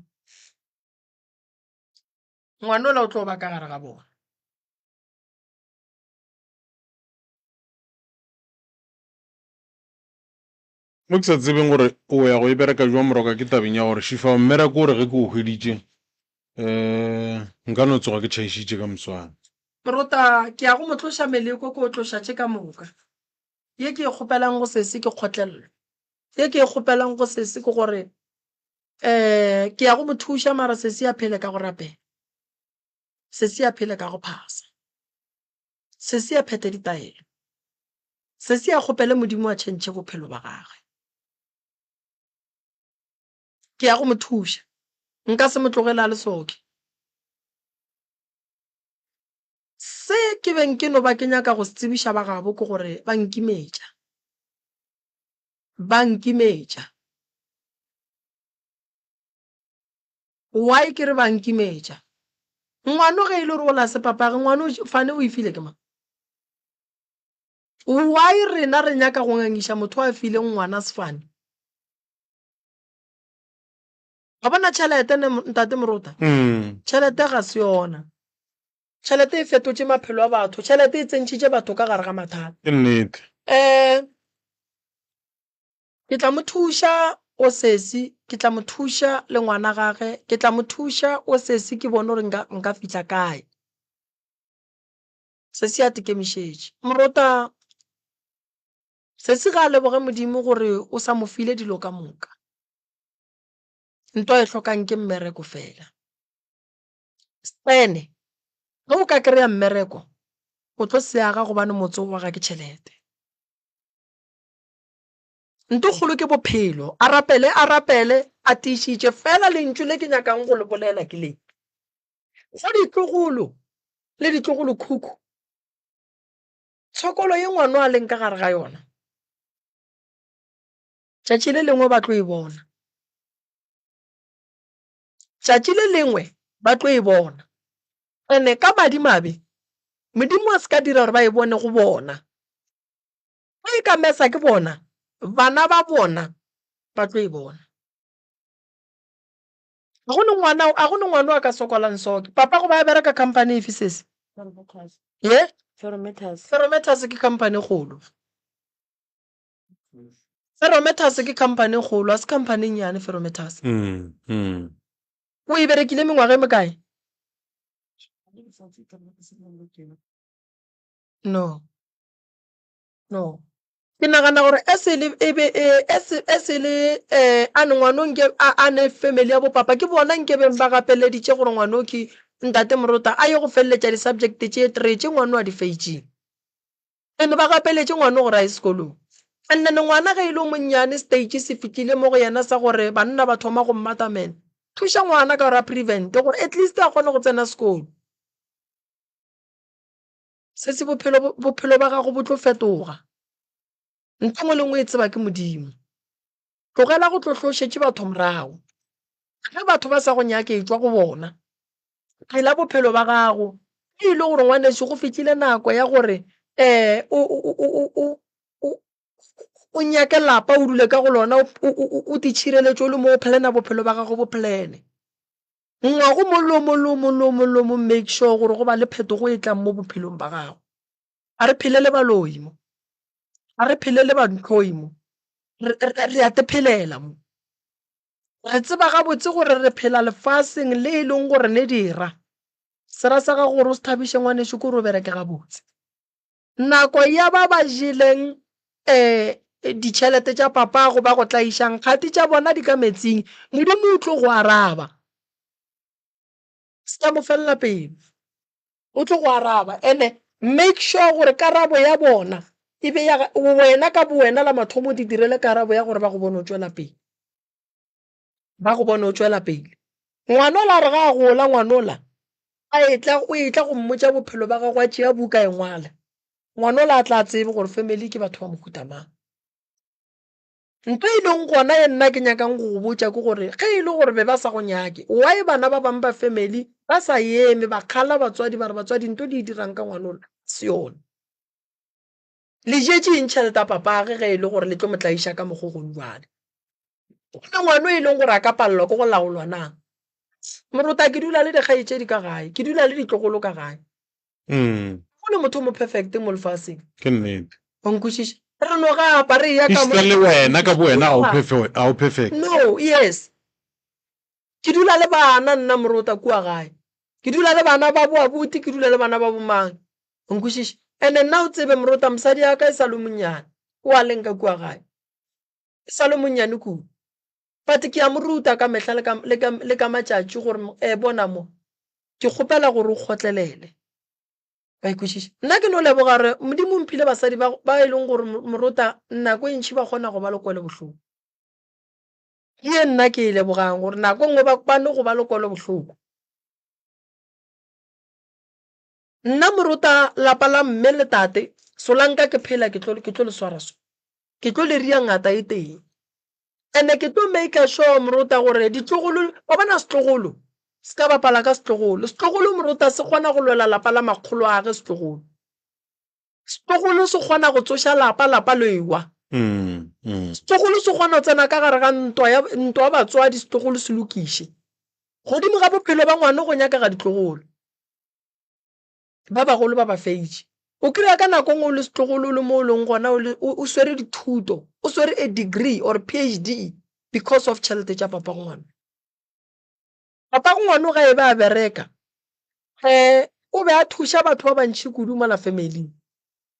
Speaker 1: ngwana ola o tlo ba ka gare ga bona.
Speaker 2: mo ke sa tsebeng gore o ya go e bereka jwa moroka ke tabeng ya gore shifa mmereko gore ge ke o hweditše nka no tsoga ke tšhaišitše ka moswana.
Speaker 1: Rota ke ya go motloša meleko ke o tlošatše ka moka. Ye ke e kgopelang go sese ke kgotlelelo. Ye ke e kgopelang go sese ke gore ke ya go mo thuša mara sese ya phele ka go rapela. Sese ya phele ka go phasa. Sese ya phete ditaelo. Sese ya kgopele modimo a tšhentšhe bophelo ba gagwe. Ke ya go mo thuša. Nka se mo tlogela le soke. Se ke beng ke no ba ke nyaka go se tsebiša ba gabo ke gore ba nkimetša. Ba nkimetša. Why ke re ba nkimetša? Ngwana ge ile re o la sepapage ngwana o fane o ifile ke mang? Why rena re nyaka go ngangiša motho a file ngwana sefane? Ga bona tšhelete ntate Morota? Tšhelete ga se yona. Tšhelete e fetotše maphelo a batho. Tšhelete e tsentšhitše batho ka gare ga mathata.
Speaker 2: Ke nnete.
Speaker 1: Ke tla mo thuša o sesi, ke tla mo thuša le ngwana gage, ke tla mo thuša o sesi ke bone gore nka fitla kae. Sesi a tekemišetše. Morota, sesi ga a leboge modimo gore o sa mo file dilo ka moka. Nto e hlokang ke mmereko fela. Spene, ge o ka kry-a mmereko, o tlo seaga gobane motse wa ga ke tšhelete. Nto kgolo ke bophelo, a rapele, a tišitše fela lentšu le ke nyakang go le bolela ke le. Go ditlogolo le ditlogolo khuku. Tshokolo ye ngwana a leng ka gare ga yona. Tšatši le lengwe ba tlo e bona. Tšatši le lengwe ba tlo e bona. Ene ka madimabe, modimo a se ka dira gore ba e bone go bona. Ba e ka mesa ke bona, bana ba bona ba tlo e bona. A go ne ngwana a ka sokolang soke. Papa go ba bereka company efe sese? Ye? Ferrometas ke company kgolo. Ferrometas ke company kgolo, a se company nyane Ferrometas. O e berekile mengwaga e mekae? No. Ke nagana gore esele a ne ngwano a ne family ya bo papa ke bona nke beng ba gapeleditše gore ngwano ke ntate Morota a ye go feleletša di-subject tše 3 tše ngwano a di feitšeng. Ene ba gapeletše ngwano gore a ye sekolong. Ande ngwana ge ile monnyane stage se fitile mo go yena sa gore banna ba thoma go mmatamela. Thuša ngwana ka gore a prevent gore at least a kgone go tsena sekolo. Se se bophelo ba gago bo tlo fetoga. Ntho ngwe le ngwe e tseba ke modimo. Tlogela go tlohlošetše batho morago. Ge batho ba sa go nyake etswa go bona. Phela bophelo ba gago. E ile gore ngwaneso go fitlile nako ya gore o nyake lapa o dule ka go lona o ditšhireletšo le mo o plana bophelo ba gago bo plane. Ngwago molomo make sure gore go ba le phetogo e tlang mo bophelong ba gago. A re phele le baloi mo. A re phele le bantlhoi mo. Re a tephelela mo. Re tseba gabotse gore re phela lefaseng le e leng gore ne dira. Sera sa gago gore o se thabiše ngwaneso ke gore o bereke gabotse. Nako ya ba ba jeleng ditšhelete tša papa go ba go tlaišang kgati tša bona di ka metsing modimo o tlo go araba. Se ka mo felela pelo. O tlo go araba ene make sure gore karabo ya bona e be ya wena ka bowena la mathomo di direle karabo ya gore ba go bone o tšwela pele. Ba go bone o tšwela pele. Ngwanola re ga a gola ngwanola o e tla go mmotša bophelo ba gagwe a tšea buka e ngwala. Ngwanola a tla tsebe gore family ke batho ba mohuta mang. Ntho e leng gona e nna ke nyakang go go botša ke gore ge e le gore be ba sa go nyake why bana ba bang ba family ba sa eme ba kgala batswadi ba re batswadi ntho di dirang ka ngwanola se yone. Le jetše tšhelete papa ge e le gore le tlo mo tlaiša ka mogogong jwale. Go ngwano e leng gore a ka palelwa ke go laolwa na. moruta ke dula le dikgaitsedi ka gae ke dula le ditlogolo ka gae go le motho mo perfect mo lefaseng
Speaker 2: ke nnete
Speaker 1: o nkwešiša re no gapa re ya ka
Speaker 2: le wena ka bo wena ga o perfect
Speaker 1: no yes ke dula le bana nna moruta kua gae ke dula le bana ba boabuti ke dula le bana ba bomang o nkwešiša ande nna o tsebe moruta mosadi ya ka e sa le monnyane o a leng ka kua gae e sa le monnyane kudu but ke ya moruta ka mehla le ka matšatši gore bona mo ke kgopela gore o kgotlelele ba ikwešiša nna ke no leboga gore modimo mphile basadi ba e leng gore moruta nako e ntšhi ba kgona go ba lekwele bohloko ke nna ke e lebogang gore nako nngwe ba no go ba lekwele bohloko nna moruta lapa la mme le tate solanka ke phela ke tlo le swara so ke tlo le ria ngata e teng ene ke tlo make sure moruta gore ditlogolo ba bona setlogolo se ka bapala ka setlogolo moruta se kgona go lwela lapa la makgolo a ge setlogolo se kgona go tsoša lapa lewa setlogolo se kgona go tsena ka gare ga ntwa batswadi setlogolo se lokiše godimo ga bophelo ba ngwane go nyaka ga ditlogolo ba bagolo ba ba feitše o kry-a ka nako ngwe le setlogolo le mo o leng gona o swere dithuto o swere a degree or PhD because of tšhelete tša papa ngwana papa ngwana ga e be a bereka o be a thuša batho ba bantšhi kudu mo la family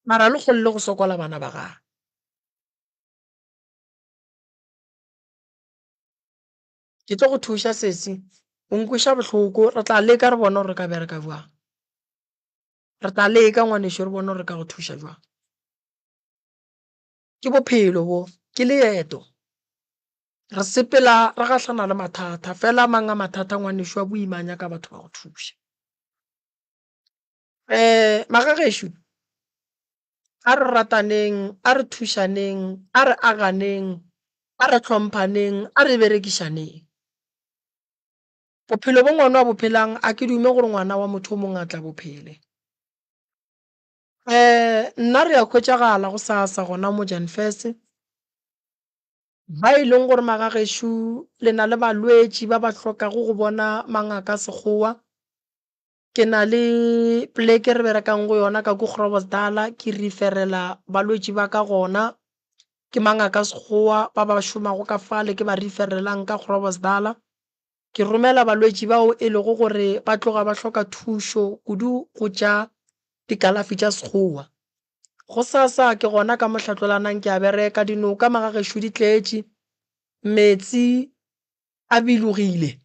Speaker 1: mara le kgolle go sokola bana ba gagwe ke tlo go thuša sesi o nkweša bohloko re tla leka re bona gore re ka bereka jwang re tla leka ngwanešo re bona gore re ka go thuša jwang ke bophelo bo ke leeto re sepela re gahlana le mathata fela mang a mathata ngwanešo a boimanya ka batho ba go thuša magagešo a re rataneng a re thušaneng a re aganeng a re tlhomphaneng a re berekišaneng bophelo bo ngwana wa bophelang a ke dume gore ngwana wa motho o mongwe a tla bophele nna re ya khwetšagala go sasa gona mo Jan First ba e leng gore magagešo le na le balwetši ba ba hlokago go bona mangaka sekgowa ke na le pleke re berekang go yona ka Groblersdal ke referela balwetši ba ka gona ke mangaka sekgowa ba ba šomago ka fale ke ba referelang ka Groblersdal ke romela balwetši bao e lego gore ba tloga ba hloka thušo kudu go tša dikalafi tša sekgowa go sasa ke gona ka mohlatlholanang ke a bereka dinoka magagešo di tletše metsi a bilogile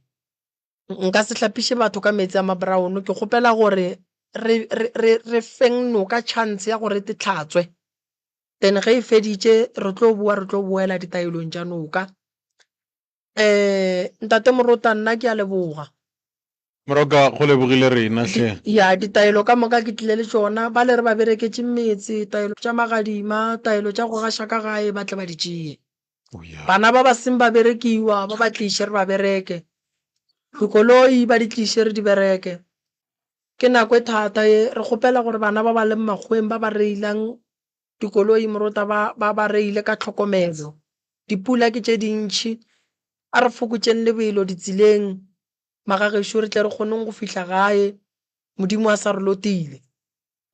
Speaker 1: nka se hlapiše batho ka metsi a mabrown ke kgopela gore re feng noka chance ya gore te tlhatswe then ge e feditše re tlo boela ditaelong tša noka ntate moruta nna ke a leboga
Speaker 2: moroka go lebogile rena hle
Speaker 1: ya ditaelo ka moka ke tlile le tšona ba le re ba bereketše metse taelo tša magadima taelo tša go gaša ka gae ba tle ba di tšee bana ba ba seng ba berekiwa ba ba tliše re ba bereke dikoloi ba di tliše re di bereke ke nako e thata e re kgopela gore bana ba ba leng makgweng ba ba reilang dikoloi moruta ba reile ka tlhokomelo dipula ke tše dintšhi a re fokotšeng lebelo ditseleng magagešo re tle re kgoneng go fihla gae modimo a sa re lotile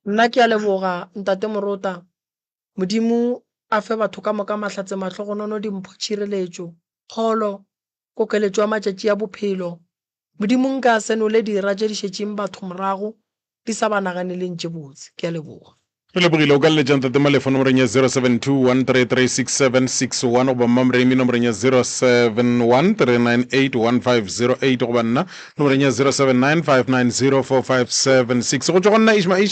Speaker 1: nna ke a leboga ntate moruta modimo a fe batho ka moka mahlatse mahlogonono dimpho tšhireletšo kgolo kokeletšo ya matšatši ya bophelo modimo nka senole dira tše di šetšeng batho morago di sa ba naganeleng tše botse ke a leboga
Speaker 2: re lebogile o ka leletša ntate malefo nomoreng ya 0721336761 goba mmamremi nomoreng ya 0713981508 goba nna nomoreng ya 0795904576 go tšwa go nna Ishmael